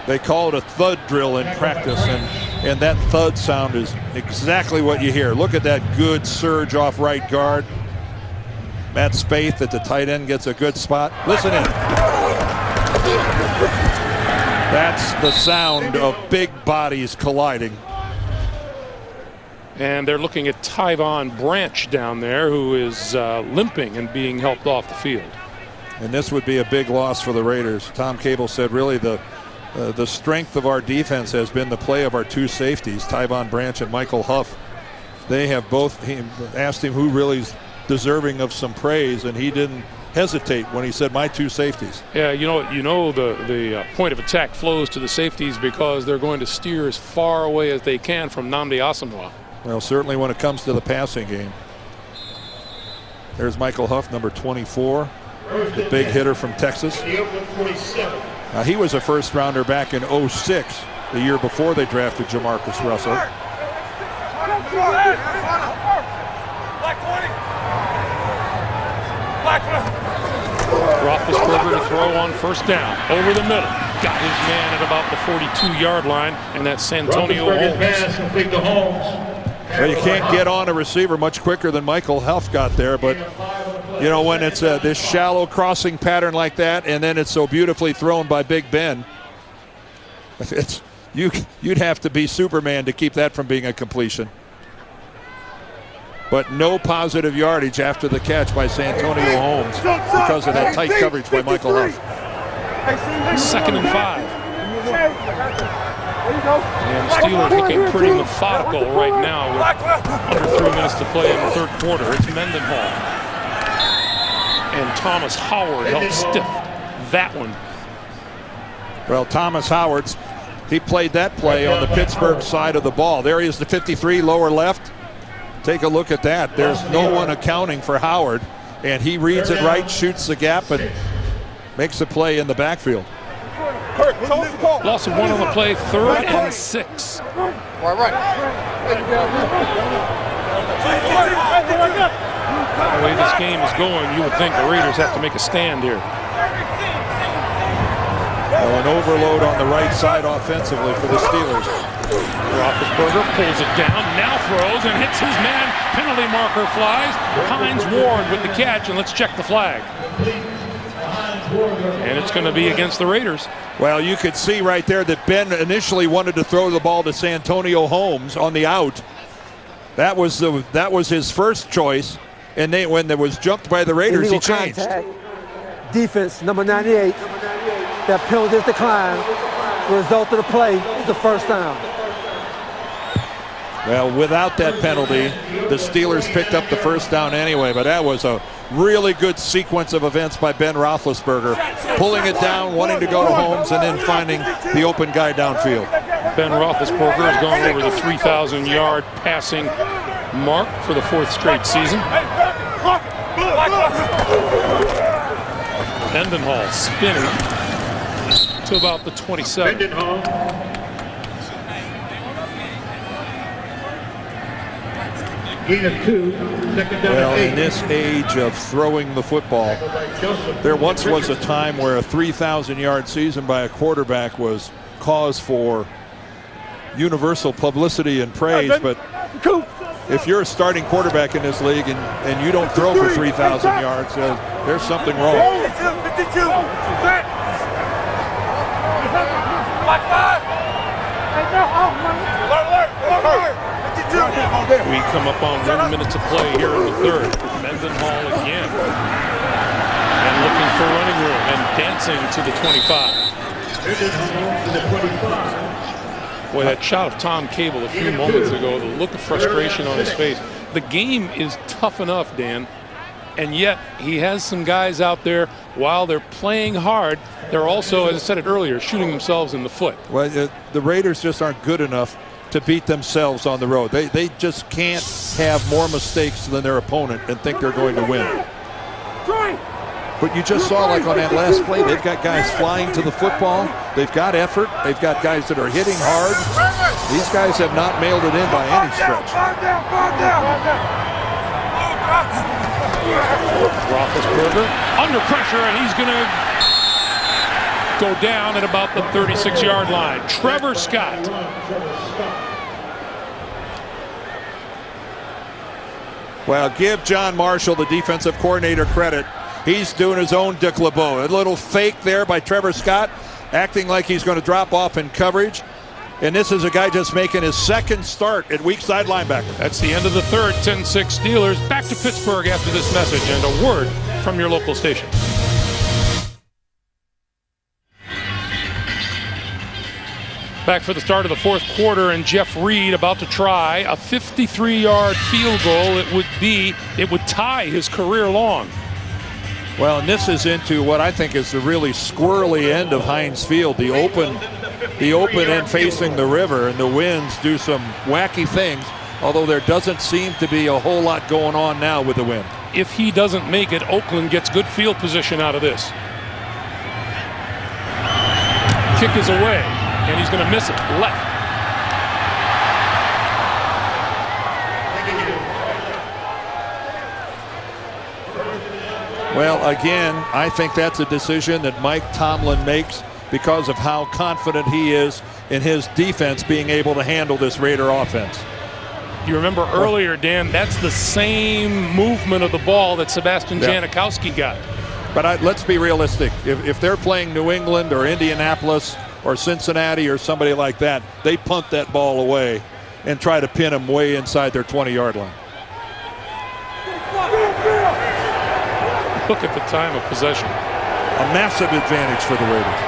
They call it a thud drill in practice, and that thud sound is exactly what you hear. Look at that good surge off right guard. Matt Spaeth at the tight end gets a good spot. Listen in. That's the sound of big bodies colliding. And they're looking at Tyvon Branch down there, who is limping and being helped off the field. And this would be a big loss for the Raiders. Tom Cable said really the strength of our defense has been the play of our 2 safeties, Tyvon Branch and Michael Huff. They have both asked him who really is deserving of some praise, and he didn't hesitate when he said my 2 safeties. Yeah, the point of attack flows to the safeties because they're going to steer as far away as they can from Nnamdi Asomugha. Well, certainly when it comes to the passing game. There's Michael Huff, number 24, the big hitter from Texas. He was a first rounder back in 06, the year before they drafted Jamarcus Russell. Roethlisberger to throw on first down, over the middle. Got his man at about the 42-yard line, and that's Santonio Holmes. Well, you can't get on a receiver much quicker than Michael Huff got there, but when it's this shallow crossing pattern like that, and then it's so beautifully thrown by Big Ben, you'd have to be Superman to keep that from being a completion. But no positive yardage after the catch by Santonio Holmes because of that tight coverage by Michael Huff. 2nd and 5. And the Steelers looking pretty methodical right now with under 3 minutes to play in the third quarter. It's Mendenhall. And Thomas Howard helped stiff that one. Well, Thomas Howard's He played that play on the Pittsburgh side of the ball. There he is, the 53, lower left. Take a look at that. There's no one accounting for Howard, and he reads it right, shoots the gap, and makes a play in the backfield. Loss of 1 on the play, 3rd and 6. Right. The way this game is going, you would think the Raiders have to make a stand here. Well, an overload on the right side offensively for the Steelers. Roethlisberger pulls it down, now throws and hits his man. Penalty marker flies. Hines Ward with the catch, and let's check the flag. And it's going to be against the Raiders. Well, you could see right there that Ben initially wanted to throw the ball to Santonio Holmes on the out. That was his first choice, and when there was jumped by the Raiders, he changed. Contact. Defense, number 98. That penalty is declined. The result of the play is the first down. Well, without that penalty, the Steelers picked up the first down anyway, but that was a really good sequence of events by Ben Roethlisberger, pulling it down, wanting to go to Holmes, and then finding the open guy downfield. Ben Roethlisberger has gone over the 3,000-yard passing mark for the 4th straight season. Mendenhall spinning to about the 27. Gain of 2, second down. Well, in this age of throwing the football, there once was a time where a 3,000-yard season by a quarterback was cause for universal publicity and praise, but if you're a starting quarterback in this league and you don't throw for 3,000 yards, there's something wrong. We come up on 1 minute to play here in the 3rd. Mendenhall again. And looking for running room and dancing to the 25. Boy, that shot of Tom Cable a few moments ago, the look of frustration on his face. The game is tough enough, Dan, and yet he has some guys out there, while they're playing hard, they're also, as I said it earlier, shooting themselves in the foot. Well, the Raiders just aren't good enough to beat themselves on the road. They just can't have more mistakes than their opponent and think they're going to win. But you just saw, like on that last play, they've got guys flying to the football. They've got effort. They've got guys that are hitting hard. These guys have not mailed it in by any stretch. Roethlisberger under pressure, and he's going to go down at about the 36-yard line. Trevor Scott. Well, give John Marshall, the defensive coordinator, credit. He's doing his own Dick LeBeau. A little fake there by Trevor Scott, acting like he's going to drop off in coverage. And this is a guy just making his second start at weak side linebacker. That's the end of the 3rd, 10-6 Steelers. Back to Pittsburgh after this message and a word from your local station. Back for the start of the 4th quarter, and Jeff Reed about to try a 53-yard field goal. It would tie his career long. Well, and this is into what I think is the really squirrely end of Heinz Field, the open end facing the river, and the winds do some wacky things, although there doesn't seem to be a whole lot going on now with the wind. If he doesn't make it, Oakland gets good field position out of this. Kick is away, and he's going to miss it left. Well, again, I think that's a decision that Mike Tomlin makes because of how confident he is in his defense being able to handle this Raider offense. You remember earlier, Dan, that's the same movement of the ball that Sebastian Janikowski got. But let's be realistic. If they're playing New England or Indianapolis or Cincinnati or somebody like that, they punt that ball away and try to pin them way inside their 20-yard line. Look at the time of possession. A massive advantage for the Raiders.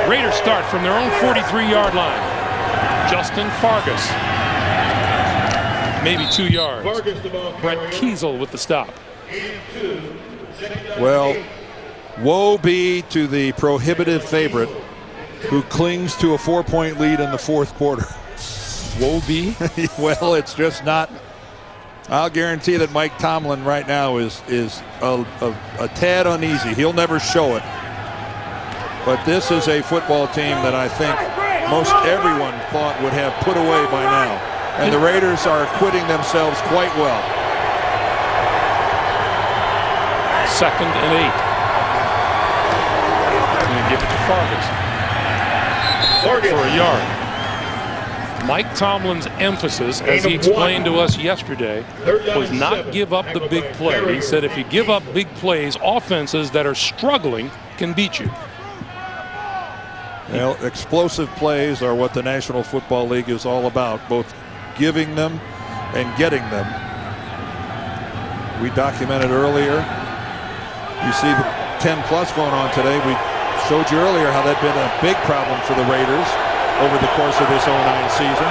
Raiders start from their own 43-yard line. Justin Fargas. Maybe 2 yards. Brett Kiesel with the stop. Well, woe be to the prohibitive favorite who clings to a 4-point lead in the fourth quarter. Woe be? Well, it's just not. I'll guarantee that Mike Tomlin right now is a tad uneasy. He'll never show it. But this is a football team that I think most everyone thought would have put away by now. And the Raiders are acquitting themselves quite well. 2nd and 8. Going to give it to Farkas for a yard. Mike Tomlin's emphasis, as he explained to us yesterday, was not give up the big play. He said if you give up big plays, offenses that are struggling can beat you. Well, explosive plays are what the National Football League is all about, both giving them and getting them. We documented earlier. You see the 10-plus going on today. We showed you earlier how that's been a big problem for the Raiders over the course of this 09 season.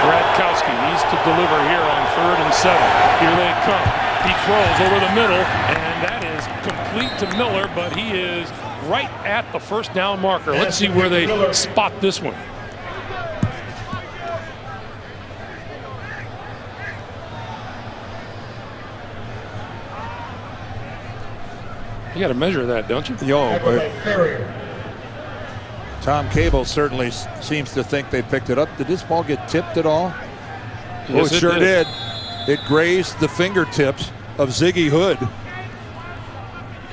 Gradkowski needs to deliver here on 3rd and 7. Here they come. He throws over the middle, and that is complete to Miller, but he is right at the first down marker. Let's see where they spot this one. You got to measure that, don't you? Tom Cable certainly seems to think they picked it up. Did this ball get tipped at all? Yes, it sure did. It grazed the fingertips of Ziggy Hood.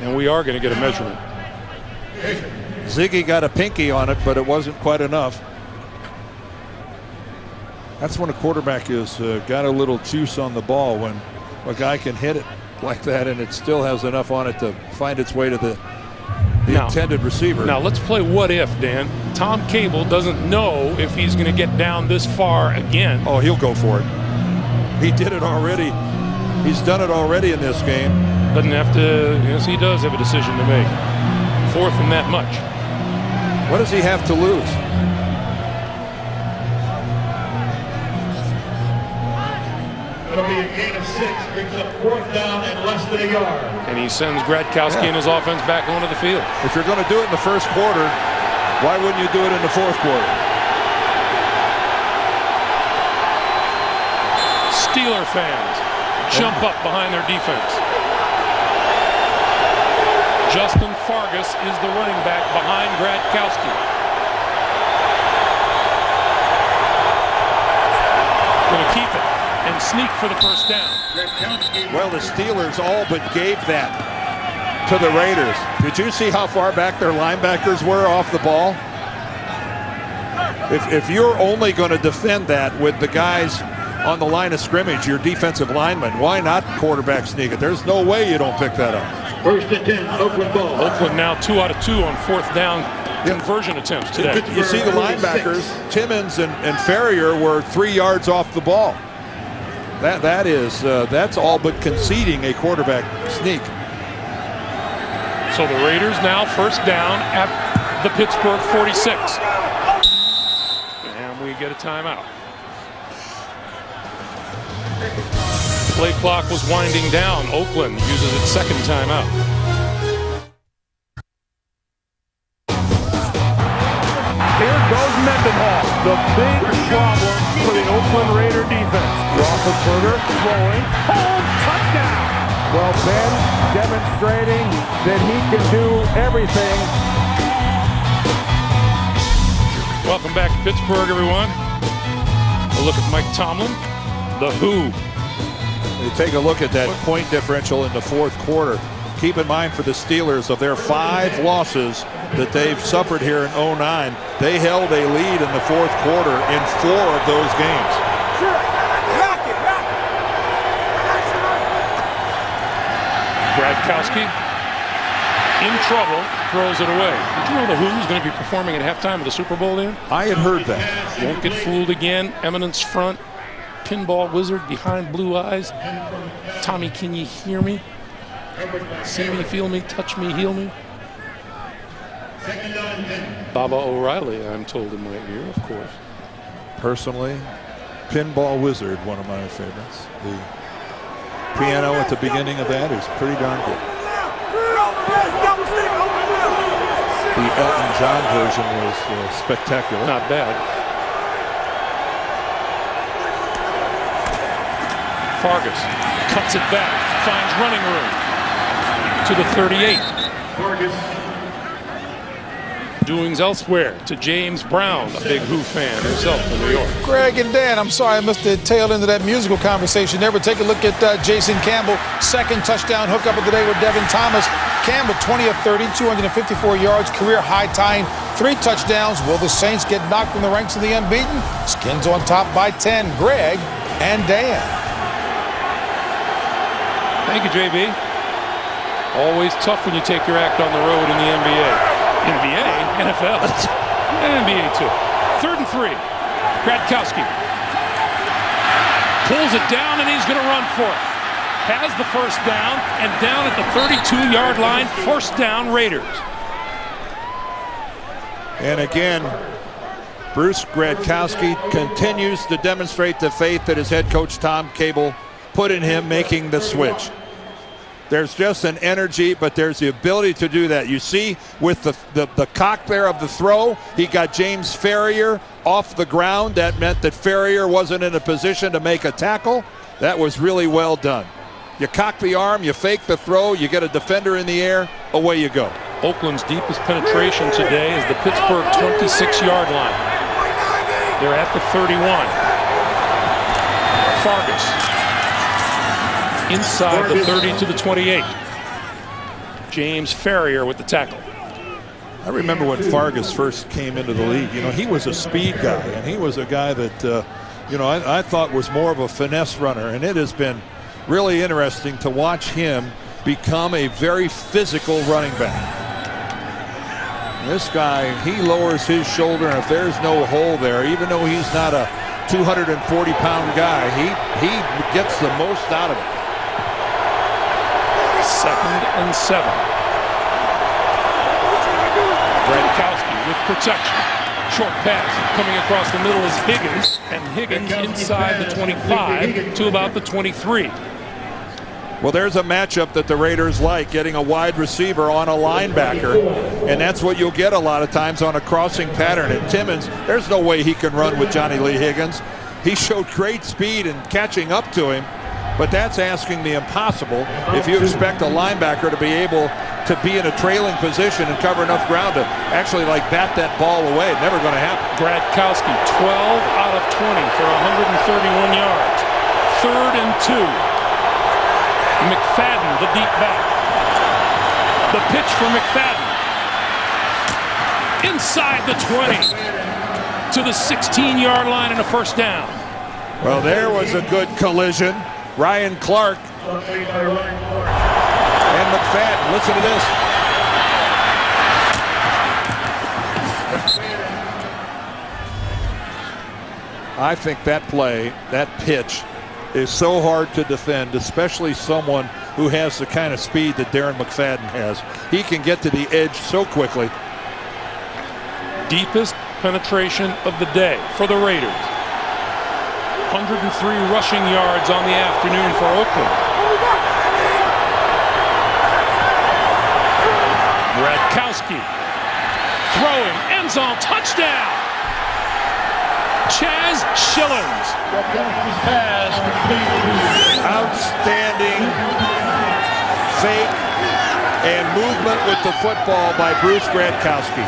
And we are going to get a measurement. Ziggy got a pinky on it, but it wasn't quite enough. That's when a quarterback has got a little juice on the ball, when a guy can hit it like that and it still has enough on it to find its way to the intended receiver. Now let's play what if, Dan. Tom Cable doesn't know if he's going to get down this far again. Oh, he'll go for it. He did it already. He's done it already in this game. Doesn't have to. Yes, he does have a decision to make. 4th and that much. What does he have to lose? It'll be a gain of 6. Brings up 4th down and less than a yard. And he sends Gradkowski and his offense back onto the field. If you're going to do it in the first quarter, why wouldn't you do it in the fourth quarter? Steeler fans jump up behind their defense. Justin Fargas is the running back behind Gradkowski. Going to keep it and sneak for the first down. Well, the Steelers all but gave that to the Raiders. Did you see how far back their linebackers were off the ball? If you're only going to defend that with the guys on the line of scrimmage, your defensive linemen, why not quarterback sneak it? There's no way you don't pick that up. 1st and 10, Oakland ball. Oakland now 2 out of 2 on 4th down conversion attempts today. You see the linebackers, Timmons and Ferrier were 3 yards off the ball. That's all but conceding a quarterback sneak. So the Raiders now 1st down at the Pittsburgh 46. And we get a timeout. Play clock was winding down. Oakland uses its 2nd timeout. Here goes Mendenhall, the big problem for the Oakland Raider defense. Roethlisberger throwing, Holmes, touchdown. Well, Ben demonstrating that he can do everything. Welcome back to Pittsburgh, everyone. A look at Mike Tomlin, the Who. You take a look at that point differential in the fourth quarter. Keep in mind for the Steelers, of their 5 losses that they've suffered here in 09, they held a lead in the fourth quarter in 4 of those games. Gradkowski in trouble, throws it away. Did you know the Who's going to be performing at halftime of the Super Bowl then? I had heard that. Won't get fooled again. Eminence front. Pinball wizard behind blue eyes. Tommy, can you hear me? See me, feel me, touch me, heal me. Baba O'Reilly, I'm told in my ear, of course. Personally, Pinball Wizard, one of my favorites. The piano at the beginning of that is pretty darn good. The Elton John version was spectacular. Not bad. Fargas cuts it back, finds running room to the 38. Fargas. Doings elsewhere to James Brown, a big Who fan himself in New York. Greg and Dan, I'm sorry I missed the tail end of that musical conversation there, but take a look at Jason Campbell. Second touchdown hookup of the day with Devin Thomas. Campbell, 20 of 30, 254 yards, career high tying 3 touchdowns. Will the Saints get knocked from the ranks of the unbeaten? Skins on top by 10. Greg and Dan. Thank you, JB. Always tough when you take your act on the road in the NBA. NBA, NFL, and NBA too. 3rd and 3. Gradkowski pulls it down, and he's going to run for it. Has the first down, and down at the 32-yard line, first down Raiders. And again, Bruce Gradkowski continues to demonstrate the faith that his head coach Tom Cable put in him making the switch. There's just an energy, but there's the ability to do that. You see with the cock there of the throw, he got James Ferrier off the ground. That meant that Ferrier wasn't in a position to make a tackle. That was really well done. You cock the arm, you fake the throw, you get a defender in the air, away you go. Oakland's deepest penetration today is the Pittsburgh 26-yard line. They're at the 31. Fargas. Inside the 30 to the 28. James Ferrier with the tackle. I remember when Fargas first came into the league. You know, he was a speed guy, and he was a guy that, I thought was more of a finesse runner. And it has been really interesting to watch him become a very physical running back. This guy, he lowers his shoulder, and if there's no hole there, even though he's not a 240-pound guy, he gets the most out of it. 2nd and 7. Gradkowski with protection. Short pass coming across the middle is Higgins, and Higgins inside the 25 to about the 23. Well, there's a matchup that the Raiders like, getting a wide receiver on a linebacker, and that's what you'll get a lot of times on a crossing pattern. And Timmons, there's no way he can run with Johnny Lee Higgins. He showed great speed in catching up to him, but that's asking the impossible if you expect a linebacker to be able to be in a trailing position and cover enough ground to actually bat that ball away. Never going to happen. Gradkowski, 12 out of 20 for 131 yards. 3rd and 2. McFadden, the deep back. The pitch for McFadden. Inside the 20 to the 16-yard line and a first down. Well, there was a good collision. Ryan Clark and McFadden. Listen to this. I think that play, that pitch, is so hard to defend, especially someone who has the kind of speed that Darren McFadden has. He can get to the edge so quickly. Deepest penetration of the day for the Raiders. 103 rushing yards on the afternoon for Oakland. Gradkowski throwing, end zone, touchdown! Chaz Schillens. Outstanding fake and movement with the football by Bruce Gradkowski.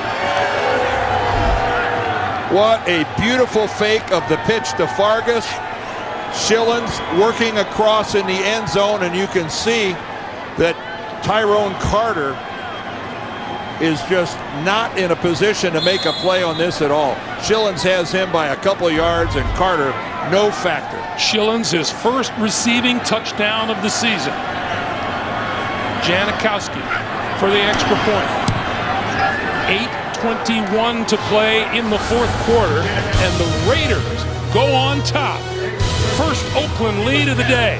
What a beautiful fake of the pitch to Fargas. Schillens working across in the end zone, and you can see that Tyrone Carter is just not in a position to make a play on this at all. Schillens has him by a couple of yards, and Carter, no factor. Schillens, his first receiving touchdown of the season. Janikowski for the extra point. 8:21 to play in the 4th quarter, and the Raiders go on top. First Oakland lead of the day.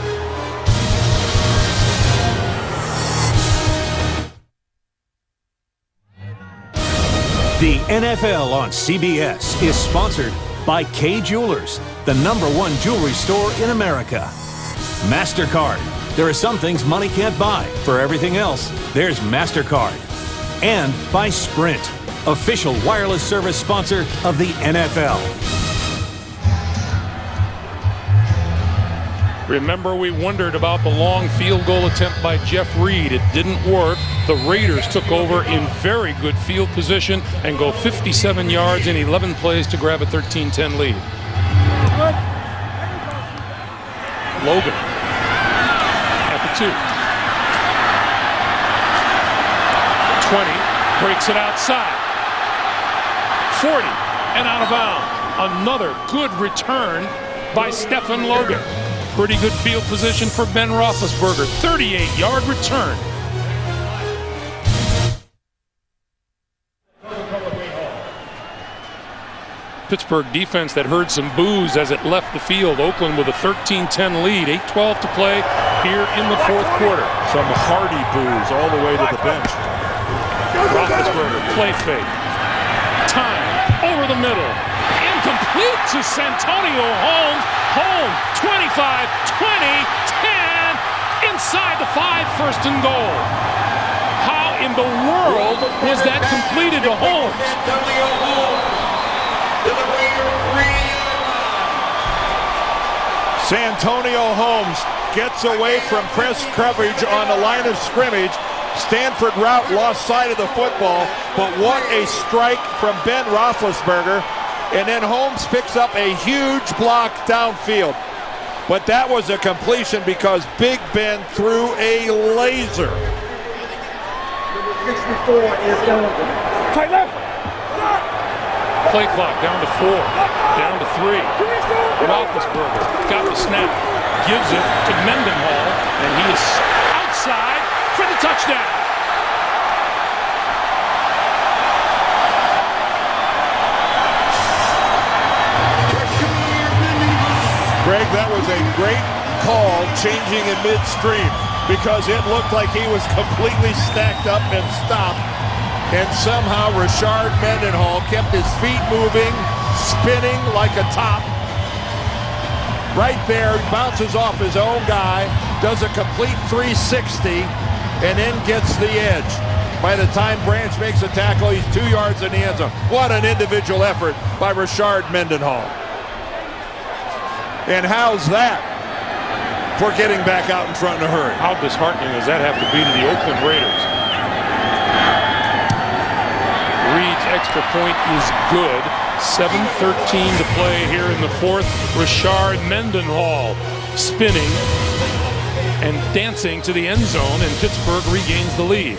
The NFL on CBS is sponsored by Kay Jewelers, the #1 jewelry store in America. MasterCard. There are some things money can't buy. For everything else, there's MasterCard. And by Sprint. official wireless service sponsor of the NFL. Remember, we wondered about the long field goal attempt by Jeff Reed. It didn't work. The Raiders took over in very good field position and go 57 yards in 11 plays to grab a 13-10 lead. Logan at the 2. 20, breaks it outside. 40, and out of bounds. Another good return by Stephen Logan. Pretty good field position for Ben Roethlisberger. 38-yard return. Pittsburgh defense that heard some boos as it left the field. Oakland with a 13-10 lead. 8:12 to play here in the fourth quarter. Some hearty boos all the way to the bench. Roethlisberger, play fake. Time, over the middle. Incomplete to Santonio Holmes. Holmes, 25, 20, 10. Inside the 5, first and goal. How in the world was that completed to Holmes? Santonio Holmes gets away from press coverage on the line of scrimmage. Stanford route, lost sight of the football, but what a strike from Ben Roethlisberger. And then Holmes picks up a huge block downfield. But that was a completion because Big Ben threw a laser. 64 is done. Tight left. Play clock down to 4, down to 3. Roethlisberger got the snap, gives it to Mendenhall, and he is outside for the touchdown. Greg, that was a great call, changing in midstream, because it looked like he was completely stacked up and stopped. And somehow Rashard Mendenhall kept his feet moving, spinning like a top. Right there, he bounces off his own guy, does a complete 360, and then gets the edge. By the time Branch makes a tackle, he's 2 yards in the end zone. What an individual effort by Rashard Mendenhall. And how's that for getting back out in front in a hurry? How disheartening does that have to be to the Oakland Raiders? Reed's extra point is good. 7:13 to play here in the fourth. Rashard Mendenhall spinning and dancing to the end zone, and Pittsburgh regains the lead.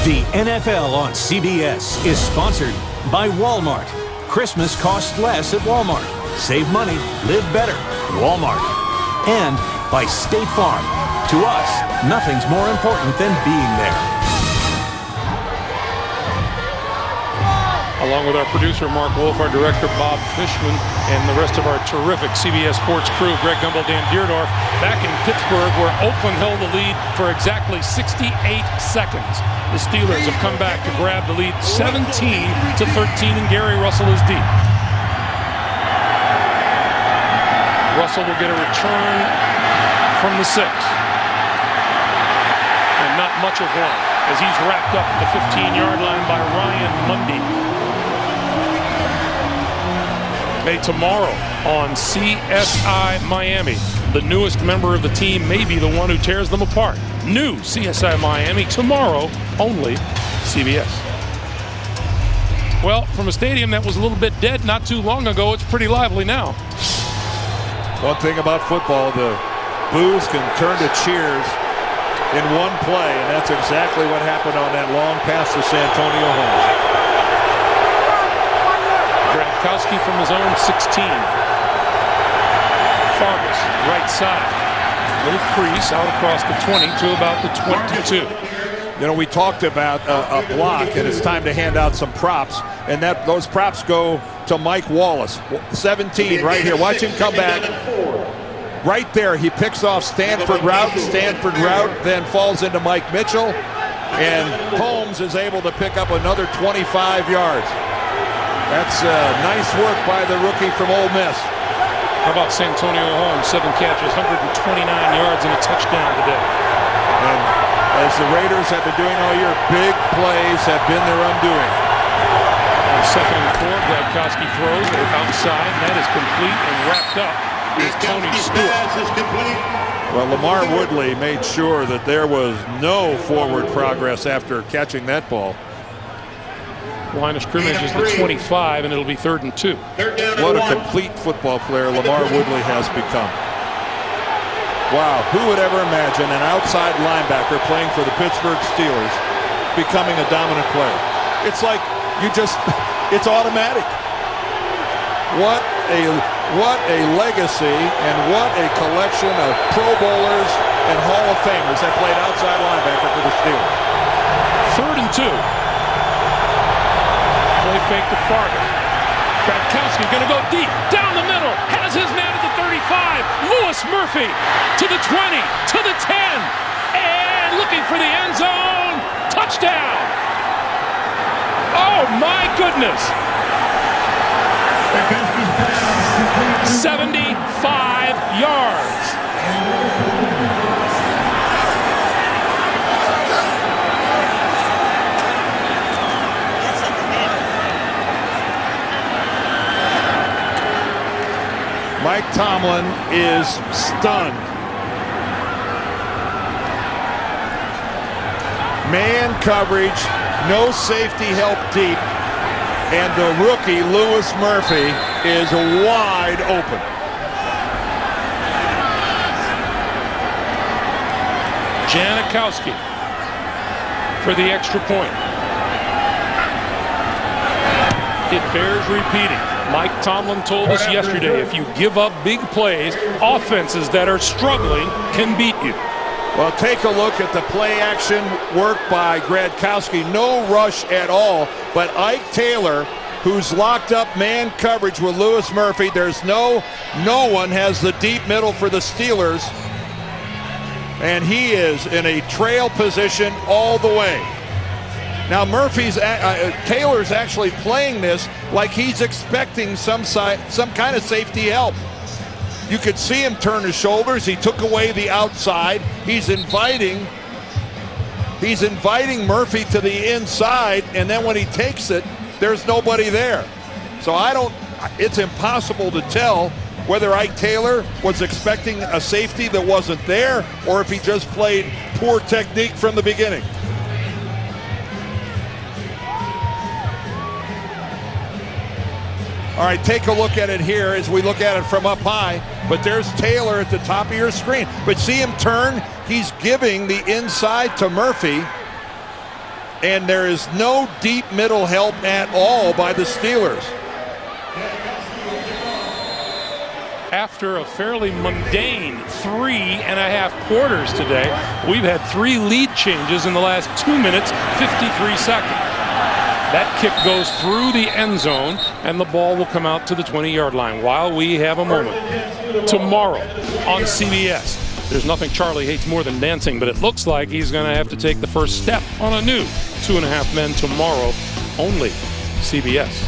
The NFL on CBS is sponsored by Walmart. Christmas costs less at Walmart. Save money, live better. Walmart. And by State Farm. To us, nothing's more important than being there. Along with our producer, Mark Wolf, our director, Bob Fishman, and the rest of our terrific CBS Sports crew, Greg Gumbel, Dan Deerdorf, back in Pittsburgh, where Oakland held the lead for exactly 68 seconds. The Steelers have come back to grab the lead 17-13, and Gary Russell is deep. Russell will get a return from the 6. And not much of one, as he's wrapped up at the 15-yard line by Ryan Mundy. Made tomorrow on CSI Miami. The newest member of the team may be the one who tears them apart. New CSI Miami tomorrow, only CBS. Well, from a stadium that was a little bit dead not too long ago, it's pretty lively now. One thing about football, the boos can turn to cheers in one play, and that's exactly what happened on that long pass to Santonio Holmes. Gronkowski from his own 16. Fargas, right side. Little crease out across the 20 to about the 22. You know, we talked about a block, and it's time to hand out some props, and those props go to Mike Wallace. 17 right here. Watch him come back. Right there, he picks off Stanford route, then falls into Mike Mitchell, and Holmes is able to pick up another 25 yards. That's nice work by the rookie from Ole Miss. How about Santonio Holmes? 7 catches, 129 yards, and a touchdown today. And as the Raiders have been doing all year, big plays have been their undoing. On 2nd and 4, Gradkowski throws outside. That is complete and wrapped up is Tony Stewart. Well, Lamar Woodley made sure that there was no forward progress after catching that ball. Line of scrimmage is the 25, and it'll be 3rd and 2. What a complete football player Lamar Woodley has become. Wow, who would ever imagine an outside linebacker playing for the Pittsburgh Steelers becoming a dominant player? It's like it's automatic. What a legacy and what a collection of Pro Bowlers and Hall of Famers that played outside linebacker for the Steelers. 3rd and 2. Play fake to Fargas. Gradkowski going to go deep, down the middle, has his man at the 35. Louis Murphy to the 20, to the 10, and looking for the end zone. Touchdown! Oh my goodness! 75 yards. Mike Tomlin is stunned. Man coverage, no safety help deep, and the rookie Louis Murphy is wide open. Janikowski for the extra point. It bears repeating. Mike Tomlin told us yesterday, if you give up big plays, offenses that are struggling can beat you. Well, take a look at the play action work by Gradkowski. No rush at all, but Ike Taylor, who's locked up man coverage with Louis Murphy. There's no one has the deep middle for the Steelers, and he is in a trail position all the way. Now Taylor's actually playing this like he's expecting some kind of safety help. You could see him turn his shoulders. He took away the outside. He's inviting Murphy to the inside, and then when he takes it, there's nobody there. So it's impossible to tell whether Ike Taylor was expecting a safety that wasn't there or if he just played poor technique from the beginning. All right, take a look at it here as we look at it from up high. But there's Taylor at the top of your screen. But see him turn? He's giving the inside to Murphy. And there is no deep middle help at all by the Steelers. After a fairly mundane 3.5 quarters today, we've had 3 lead changes in the last 2 minutes, 53 seconds. That kick goes through the end zone, and the ball will come out to the 20-yard line while we have a moment. Tomorrow on CBS, there's nothing Charlie hates more than dancing, but it looks like he's going to have to take the first step on a new 2.5 Men tomorrow, only CBS.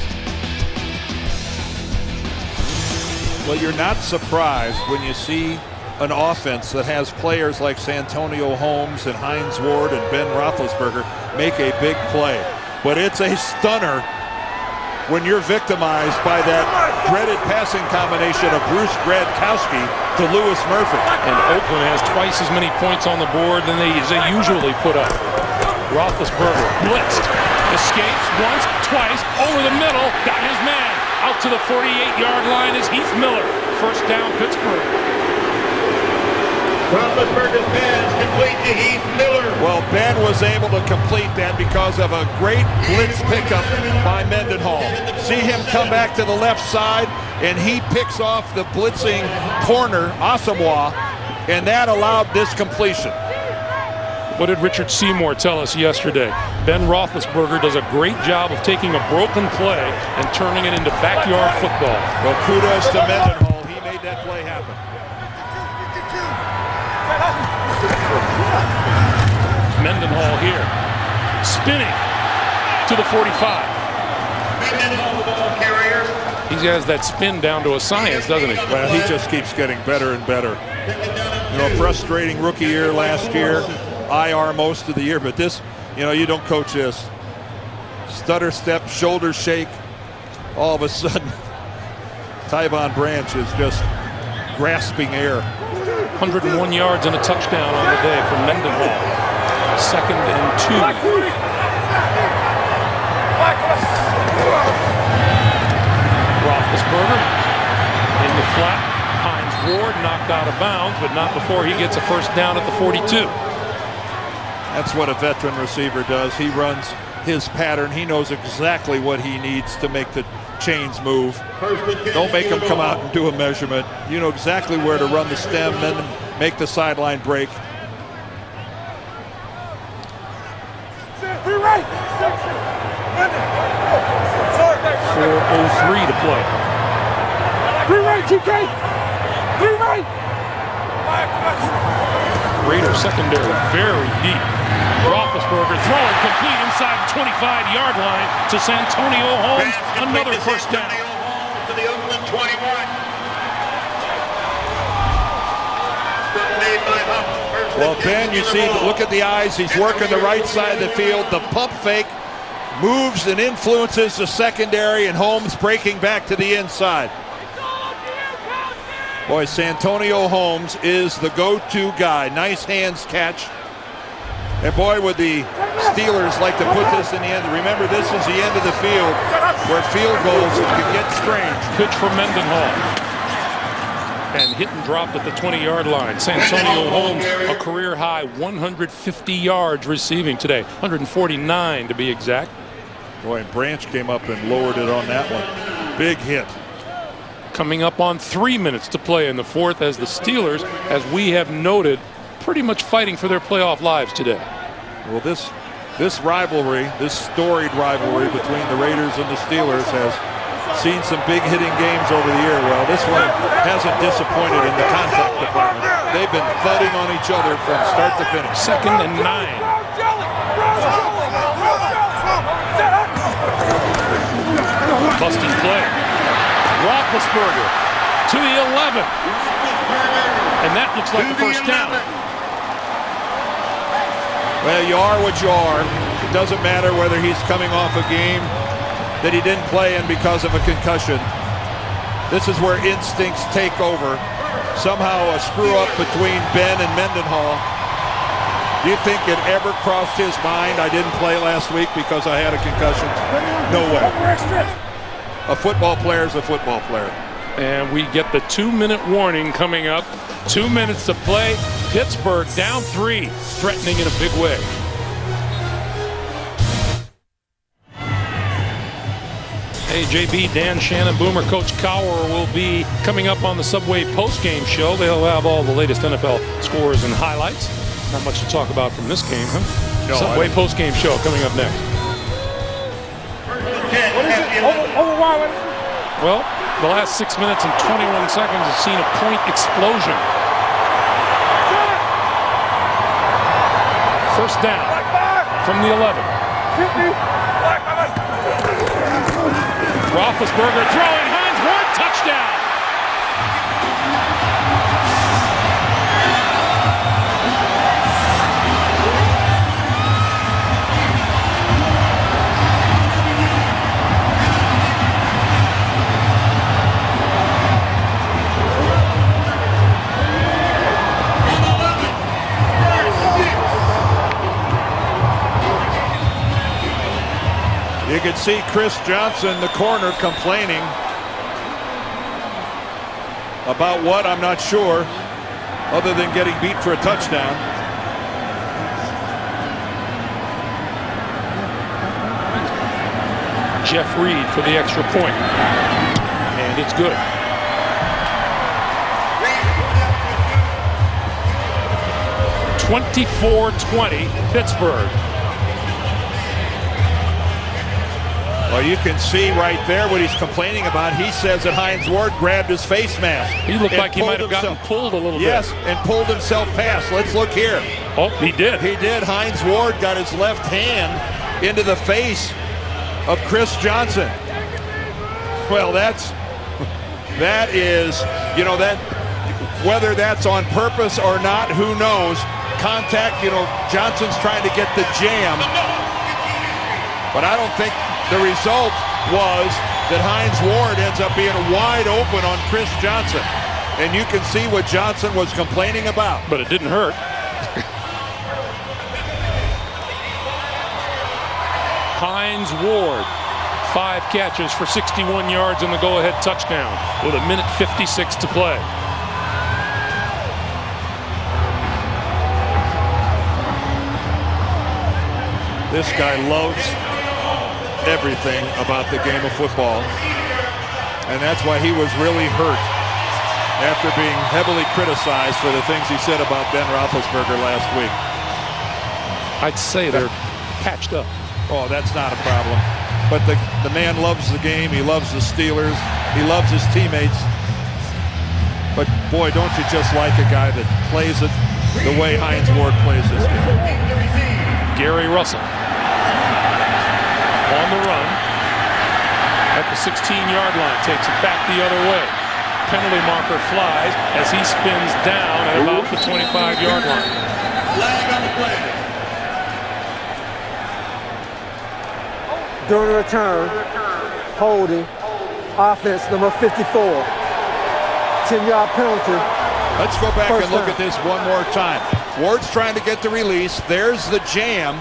Well, you're not surprised when you see an offense that has players like Santonio Holmes and Hines Ward and Ben Roethlisberger make a big play. But it's a stunner when you're victimized by that dreaded passing combination of Bruce Gradkowski to Louis Murphy. And Oakland has twice as many points on the board than they usually put up. Roethlisberger blitzed, escapes once, twice, over the middle, got his man. Out to the 48-yard line is Heath Miller. First down, Pittsburgh. Roethlisberger's pass complete to Heath Miller. Well, Ben was able to complete that because of a great blitz pickup by Mendenhall. See him come back to the left side, and he picks off the blitzing corner, Asamoah, and that allowed this completion. What did Richard Seymour tell us yesterday? Ben Roethlisberger does a great job of taking a broken play and turning it into backyard football. Well, kudos to Mendenhall. He made that play happen. Mendenhall here, spinning to the 45. Mendenhall, the ball carrier. He has that spin down to a science, doesn't he? Well, he just keeps getting better and better. You know, a frustrating rookie year last year. IR most of the year, but this, you don't coach this. Stutter step, shoulder shake. All of a sudden, Tyvon Branch is just grasping air. 101 yards and a touchdown on the day for Mendenhall. 2nd and 2. Roethlisberger in the flat. Hines Ward knocked out of bounds, but not before he gets a first down at the 42. That's what a veteran receiver does. He runs his pattern. He knows exactly what he needs to make the chains move. Don't make him come out and do a measurement. You know exactly where to run the stem, then make the sideline break. 4:03 to play. Raider secondary very deep. Roethlisberger throwing complete inside the 25-yard line to Santonio Holmes. Another first down. To the Oakland 21. Well, Ben, you see, look at the eyes. He's working the right side of the field. The pump fake moves and influences the secondary, and Holmes breaking back to the inside. Boy, Santonio Holmes is the go-to guy. Nice hands catch. And boy, would the Steelers like to put this in the end. Remember, this is the end of the field where field goals can get strange. Pitch for Mendenhall. And hit and dropped at the 20-yard line. Santonio Holmes, a career-high 150 yards receiving today. 149 to be exact. Boy, and Branch came up and lowered it on that one. Big hit. Coming up on 3 minutes to play in the fourth as the Steelers, as we have noted, pretty much fighting for their playoff lives today. Well, this rivalry, this storied rivalry between the Raiders and the Steelers has seen some big hitting games over the year. Well, this one hasn't disappointed in the contact department. They've been thudding on each other from start to finish. 2nd and 9. Busting play. Roethlisberger to the 11. And that looks like the first down. Well, you are what you are. It doesn't matter whether he's coming off a game that he didn't play in because of a concussion. This is where instincts take over. Somehow a screw up between Ben and Mendenhall. Do you think it ever crossed his mind, I didn't play last week because I had a concussion? No way. A football player is a football player. And we get the 2-minute warning coming up. 2 minutes to play. Pittsburgh down 3, threatening in a big way. Hey, JB, Dan Shannon, Boomer, Coach Cowher will be coming up on the Subway postgame show. They'll have all the latest NFL scores and highlights. Not much to talk about from this game, huh? No, Subway postgame show coming up next. Well, the last 6 minutes and 21 seconds have seen a point explosion. First down from the 11. Roethlisberger throwing, Hines Ward, touchdown. You can see Chris Johnson, the corner, complaining about what, I'm not sure, other than getting beat for a touchdown. Jeff Reed for the extra point. And it's good. (24-20) Pittsburgh. Well, you can see right there what he's complaining about. He says that Hines Ward grabbed his face mask. He looked like he might have gotten pulled a little bit. Yes, and pulled himself past. Let's look here. Oh, he did. He did. Hines Ward got his left hand into the face of Chris Johnson. Well, that is, you know, that whether that's on purpose or not, who knows. contact. You know, Johnson's trying to get the jam. But I don't think the result was that Hines Ward ends up being wide open on Chris Johnson. And you can see what Johnson was complaining about. But it didn't hurt. Hines Ward, 5 catches for 61 yards in the go-ahead touchdown with 1:56 to play. This guy loves everything about the game of football. And that's why he was really hurt after being heavily criticized for the things he said about Ben Roethlisberger last week. I'd say they're patched up. Oh, that's not a problem. But the man loves the game. He loves the Steelers. He loves his teammates. But, boy, don't you just like a guy that plays it the way Hines Ward plays this game. Gary Russell on the run at the 16-yard line. Takes it back the other way. Penalty marker flies as he spins down at about the 25-yard line. Flag on the play. During the return, holding, offense number 54. 10-yard penalty. Let's go back First and look down. at this one more time. Ward's trying to get the release. There's the jam.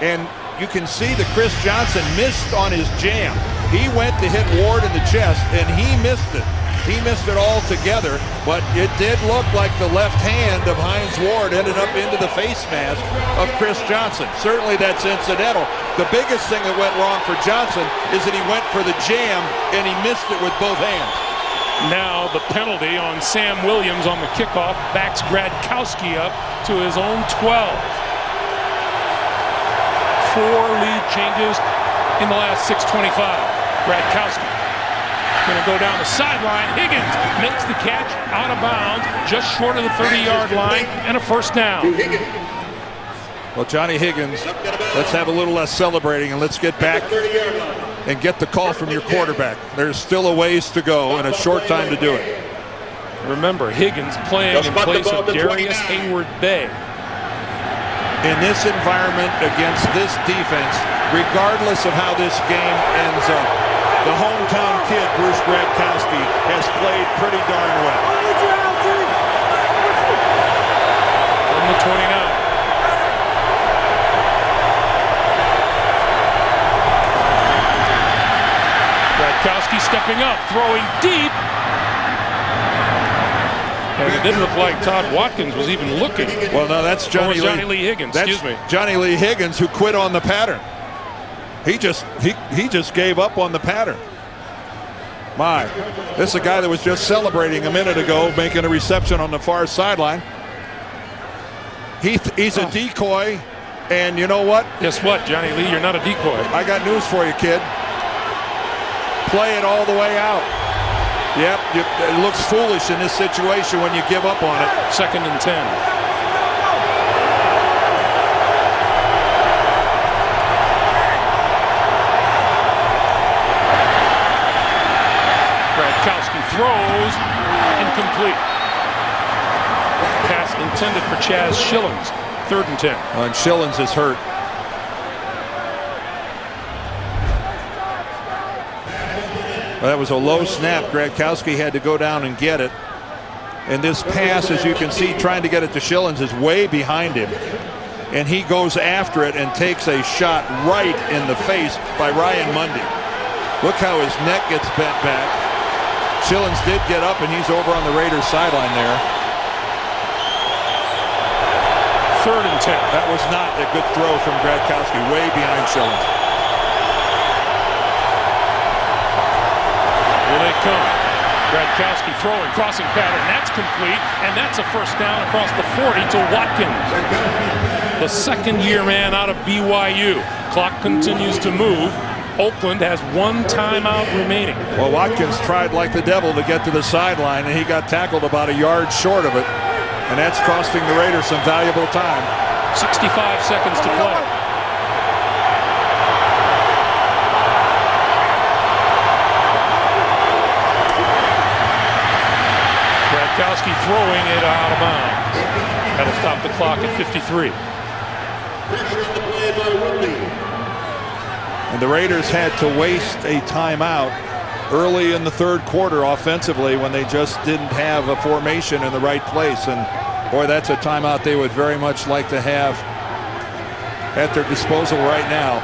And you can see that Chris Johnson missed on his jam. He went to hit Ward in the chest, and he missed it. He missed it altogether, but it did look like the left hand of Hines Ward ended up into the face mask of Chris Johnson. Certainly that's incidental. The biggest thing that went wrong for Johnson is that he went for the jam, and he missed it with both hands. Now the penalty on Sam Williams on the kickoff backs Gradkowski up to his own 12. 4 lead changes in the last 6:25. Gradkowski going to go down the sideline. Higgins makes the catch out of bounds, just short of the 30-yard line, and a first down. Well, Johnny Higgins, let's have a little less celebrating and let's get back and get the call from your quarterback. There's still a ways to go and a short time to do it. Remember, Higgins playing in place of Darius Hayward-Bay. In this environment against this defense, regardless of how this game ends up, the hometown kid, Bruce Gradkowski, has played pretty darn well. From the 29. Gradkowski stepping up, throwing deep. And it didn't look like Todd Watkins was even looking. Well, no, that's Johnny Lee Higgins. Excuse me. Johnny Lee Higgins, who quit on the pattern. He just gave up on the pattern. My, this is a guy that was just celebrating a minute ago, making a reception on the far sideline. He's a decoy, and you know what? Guess what, Johnny Lee? You're not a decoy. I got news for you, kid. Play it all the way out. Yep, it looks foolish in this situation when you give up on it. 2nd and 10. Gradkowski throws, incomplete. Pass intended for Chaz Schillings. 3rd and 10. And Schillings is hurt. Well, that was a low snap. Gradkowski had to go down and get it. And this pass, as you can see, trying to get it to Schillings is way behind him. And he goes after it and takes a shot right in the face by Ryan Mundy. Look how his neck gets bent back. Schillings did get up, and he's over on the Raiders sideline there. 3rd and 10. That was not a good throw from Gradkowski, way behind Schillings. Here they come. Gradkowski throwing, crossing pattern. That's complete, and that's a first down across the 40 to Watkins. The second-year man out of BYU. Clock continues to move. Oakland has 1 timeout remaining. Well, Watkins tried like the devil to get to the sideline, and he got tackled about a yard short of it. And that's costing the Raiders some valuable time. 65 seconds to play. Gradkowski throwing it out of bounds. That'll stop the clock at 53. And the Raiders had to waste a timeout early in the third quarter offensively when they just didn't have a formation in the right place. And boy, that's a timeout they would very much like to have at their disposal right now.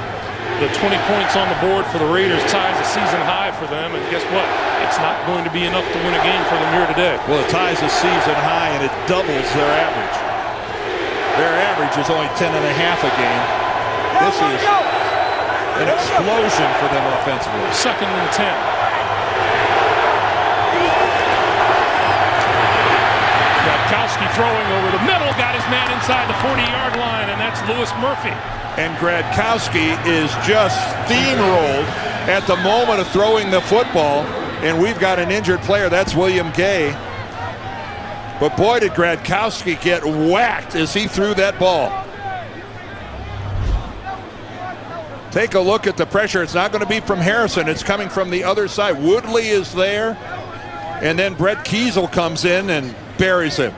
The 20 points on the board for the Raiders ties a season high for them, and guess what? It's not going to be enough to win a game for them here today. Well, it ties a season high, and it doubles their average. Their average is only 10.5 a game. This is an explosion for them offensively. 2nd and 10. Gradkowski throwing over the middle, got his man inside the 40-yard line, and that's Louis Murphy. And Gradkowski is just steamrolled at the moment of throwing the football, and we've got an injured player. That's William Gay. But boy, did Gradkowski get whacked as he threw that ball. Take a look at the pressure. It's not going to be from Harrison. It's coming from the other side. Woodley is there, and then Brett Kiesel comes in and buries him.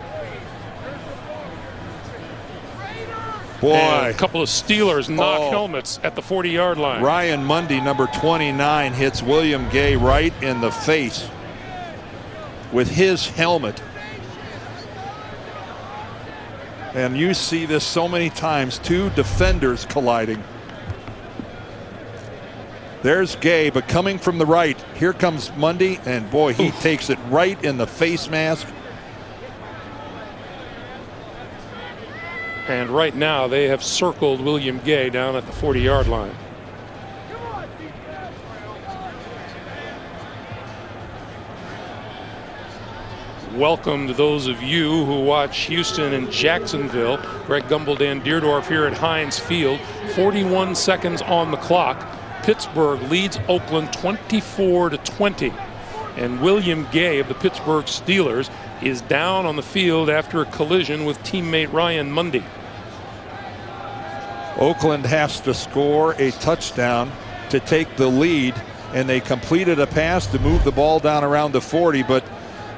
Boy. And a couple of Steelers knock helmets at the 40-yard line. Ryan Mundy, number 29, hits William Gay right in the face with his helmet. And you see this so many times, two defenders colliding. There's Gay, but coming from the right, here comes Mundy, and boy, he takes it right in the face mask. And right now they have circled William Gay down at the 40-yard line. Welcome to those of you who watch Houston and Jacksonville. Greg Gumbel, Dan Deerdorf here at Heinz Field. 41 seconds on the clock. Pittsburgh leads Oakland 24-20. And William Gay of the Pittsburgh Steelers is down on the field after a collision with teammate Ryan Mundy. Oakland has to score a touchdown to take the lead, and they completed a pass to move the ball down around the 40, but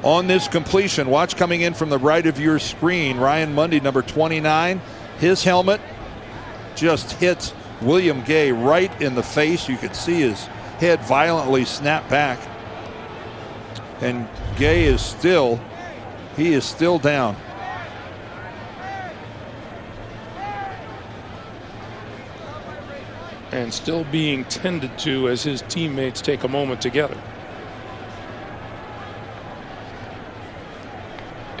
on this completion, watch coming in from the right of your screen, Ryan Mundy, number 29, his helmet just hits William Gay right in the face. You can see his head violently snap back, and Gay is still down. And still being tended to as his teammates take a moment together.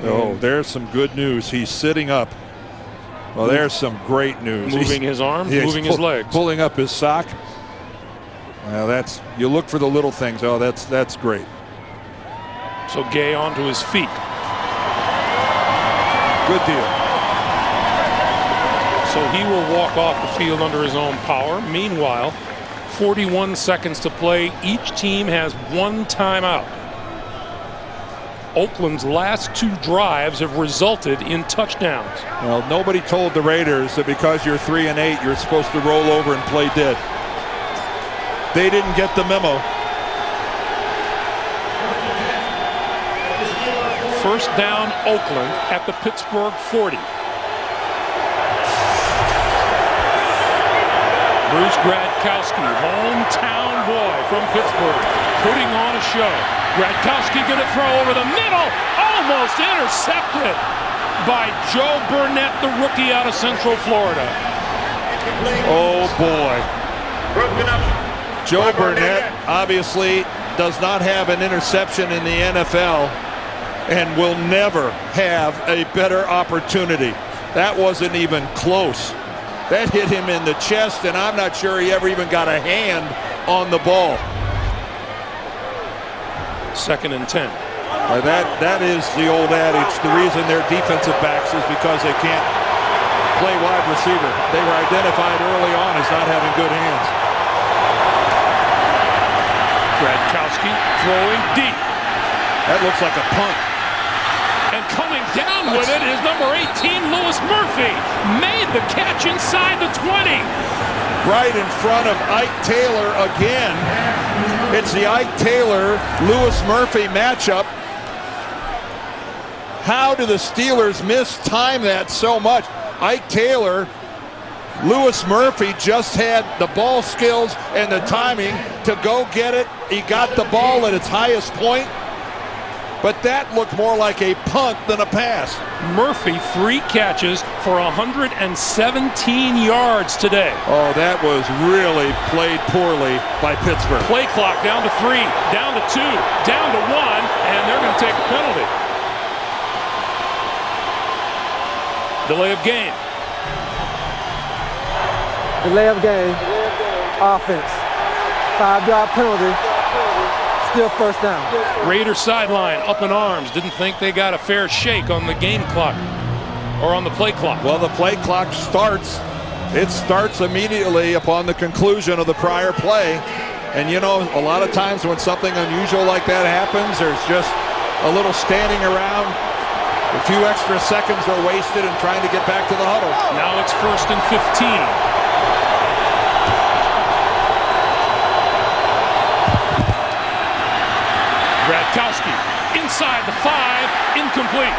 Oh, there's some good news. He's sitting up. Well, there's some great news. Moving his arms, moving his legs. Pulling up his sock. Well, you look for the little things. Oh, that's great. So Gay onto his feet. Good deal. So he will walk off the field under his own power. Meanwhile, 41 seconds to play. Each team has one timeout. Oakland's last two drives have resulted in touchdowns. Well, nobody told the Raiders that because you're 3-8, you're supposed to roll over and play dead. They didn't get the memo. First down, Oakland at the Pittsburgh 40. Bruce Gradkowski, hometown boy from Pittsburgh, putting on a show. Gradkowski going to throw over the middle, almost intercepted by Joe Burnett, the rookie out of Central Florida. Oh boy. Joe Burnett obviously does not have an interception in the NFL and will never have a better opportunity. That wasn't even close. That hit him in the chest, and I'm not sure he ever even got a hand on the ball. 2nd and 10. That is the old adage. The reason they're defensive backs is because they can't play wide receiver. They were identified early on as not having good hands. Gradkowski throwing deep. That looks like a punt. And coming down with it is number 18, Louis Murphy. Made the catch inside the 20. Right in front of Ike Taylor again. It's the Ike Taylor-Louis Murphy matchup. How do the Steelers mistime that so much? Ike Taylor, Louis Murphy just had the ball skills and the timing to go get it. He got the ball at its highest point, but that looked more like a punt than a pass. Murphy, 3 catches for 117 yards today. Oh, that was really played poorly by Pittsburgh. Play clock down to 3, down to 2, down to 1, and they're going to take a penalty. Delay of game. Delay of game. Offense. 5-yard penalty. Still first down. Raider sideline, up in arms. Didn't think they got a fair shake on the game clock or on the play clock. Well, the play clock starts. It starts immediately upon the conclusion of the prior play. And you know, a lot of times when something unusual like that happens, there's just a little standing around. A few extra seconds are wasted in trying to get back to the huddle. Now it's 1st and 15. Gradkowski inside the 5, incomplete.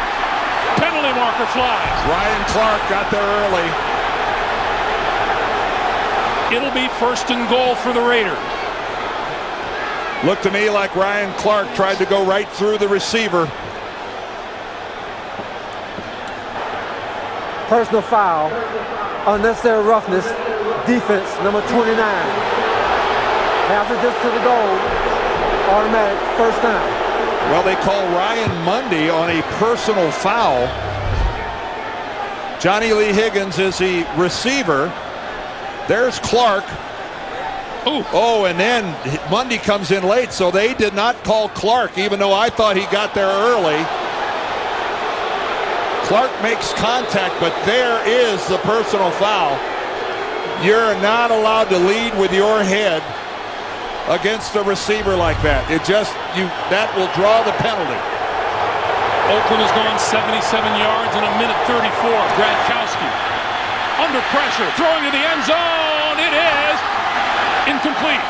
Penalty marker flies. Ryan Clark got there early. It'll be 1st and goal for the Raiders. Looked to me like Ryan Clark tried to go right through the receiver. Personal foul. Unnecessary roughness. Defense, number 29. Passes just to the goal. Automatic first down. Well, they call Ryan Mundy on a personal foul. Johnny Lee Higgins is the receiver. There's Clark. Ooh. Oh, and then Mundy comes in late, so they did not call Clark, even though I thought he got there early. Clark makes contact, but there is the personal foul. You're not allowed to lead with your head against a receiver like that. That will draw the penalty. Oakland has gone 77 yards in 1:34. Gradkowski under pressure, throwing to the end zone. It is incomplete.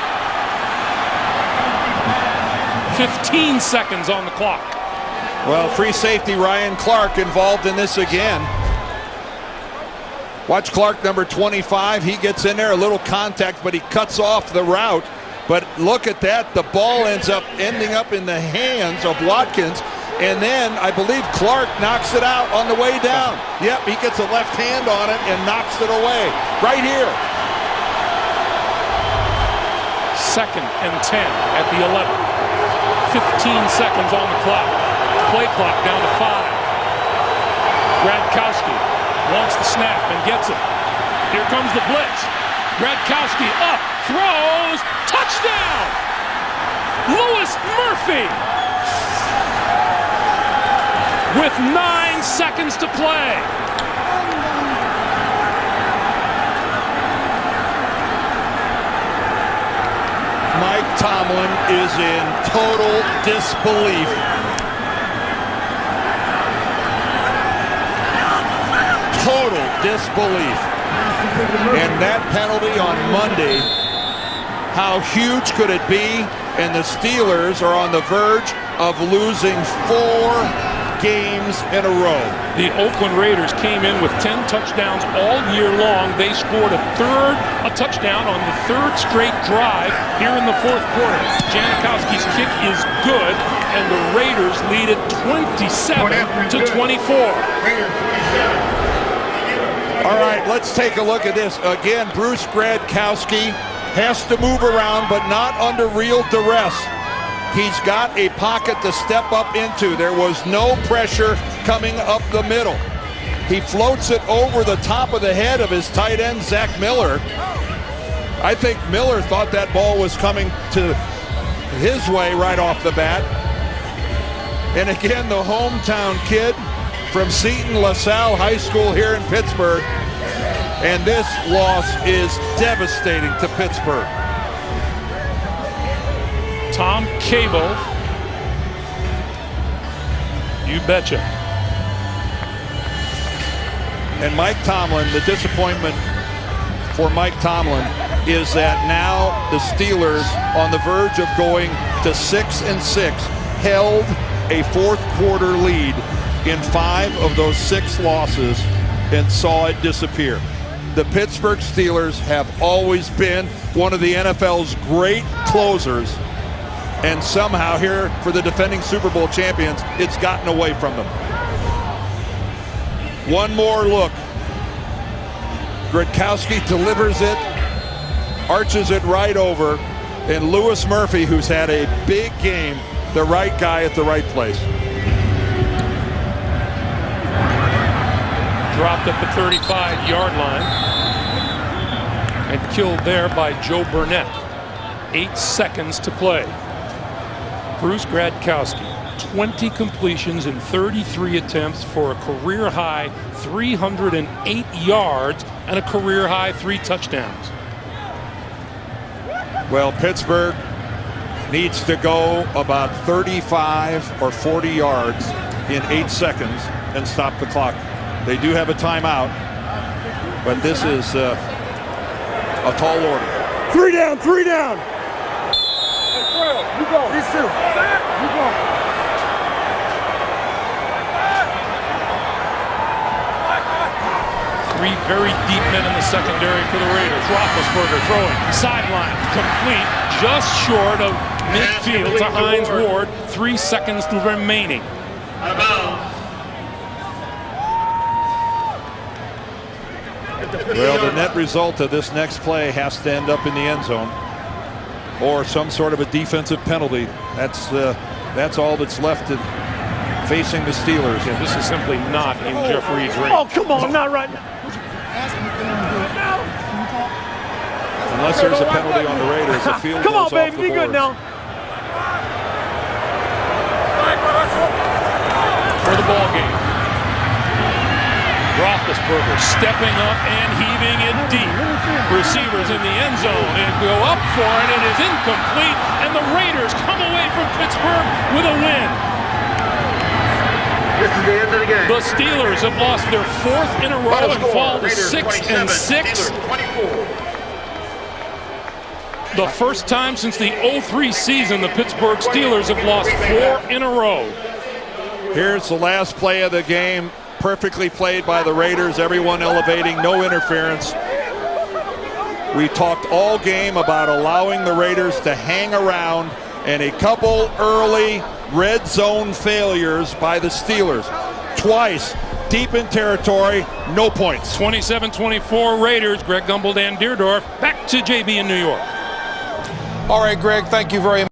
15 seconds on the clock. Well, free safety Ryan Clark involved in this again. Watch Clark, number 25. He gets in there, a little contact, but he cuts off the route. But look at that. The ball ending up in the hands of Watkins. And then I believe Clark knocks it out on the way down. Yep, he gets a left hand on it and knocks it away. Right here. 2nd and 10 at the 11. 15 seconds on the clock. Play clock down to 5. Gradkowski wants the snap and gets it. Here comes the blitz. Gradkowski up, throws, touchdown! Louis Murphy with 9 seconds to play. Mike Tomlin is in total disbelief. Total disbelief. And that penalty on Monday, how huge could it be? And the Steelers are on the verge of losing 4 games in a row. The Oakland Raiders came in with 10 touchdowns all year long. They scored a touchdown on the 3rd straight drive here in the 4th quarter. Janikowski's kick is good, and the Raiders lead it 27-24. All right, let's take a look at this. Again, Bruce Gradkowski has to move around, but not under real duress. He's got a pocket to step up into. There was no pressure coming up the middle. He floats it over the top of the head of his tight end, Zach Miller. I think Miller thought that ball was coming to his way right off the bat. And again, the hometown kid from Seton LaSalle High School here in Pittsburgh. And this loss is devastating to Pittsburgh. Tom Cable. You betcha. And Mike Tomlin, the disappointment for Mike Tomlin is that now the Steelers, on the verge of going to 6-6, held a 4th quarter lead in 5 of those 6 losses and saw it disappear. The Pittsburgh Steelers have always been one of the NFL's great closers, and somehow here for the defending Super Bowl champions, it's gotten away from them. One more look. Gronkowski delivers it, arches it right over, and Louis Murphy, who's had a big game, the right guy at the right place. Dropped at the 35-yard line and killed there by Joe Burnett. 8 seconds to play. Bruce Gronkowski, 20 completions in 33 attempts for a career-high 308 yards and a career-high 3 touchdowns. Well, Pittsburgh needs to go about 35 or 40 yards in 8 seconds and stop the clock. They do have a timeout, but this is a tall order. 3 down, 3 down. You go. These 2. You go. Three very deep men in the secondary for the Raiders. Roethlisberger throwing, sideline, complete, just short of midfield to Hines Ward. 3 seconds remaining. Well, the net result of this next play has to end up in the end zone, or some sort of a defensive penalty. That's all that's left in facing the Steelers. Yeah, this is simply not in Jeff Reed's range. Oh, come on, not right now. Unless there's a penalty on the Raiders, the field come goes on, baby, off the be good boards. now. For the ball game. Roethlisberger stepping up and heaving it deep. Receivers in the end zone and go up for it. It is incomplete, and the Raiders come away from Pittsburgh with a win. This is the end of the game. The Steelers have lost their 4th in a row and fall to 6-6. The first time since the 03 season the Pittsburgh Steelers have lost 4 in a row. Here's the last play of the game. Perfectly played by the Raiders. Everyone elevating, no interference. We talked all game about allowing the Raiders to hang around, and a couple early red zone failures by the Steelers. Twice, deep in territory, no points. 27-24 Raiders. Greg Gumbel, Dan Deerdorf. Back to JB in New York. All right, Greg, thank you very much.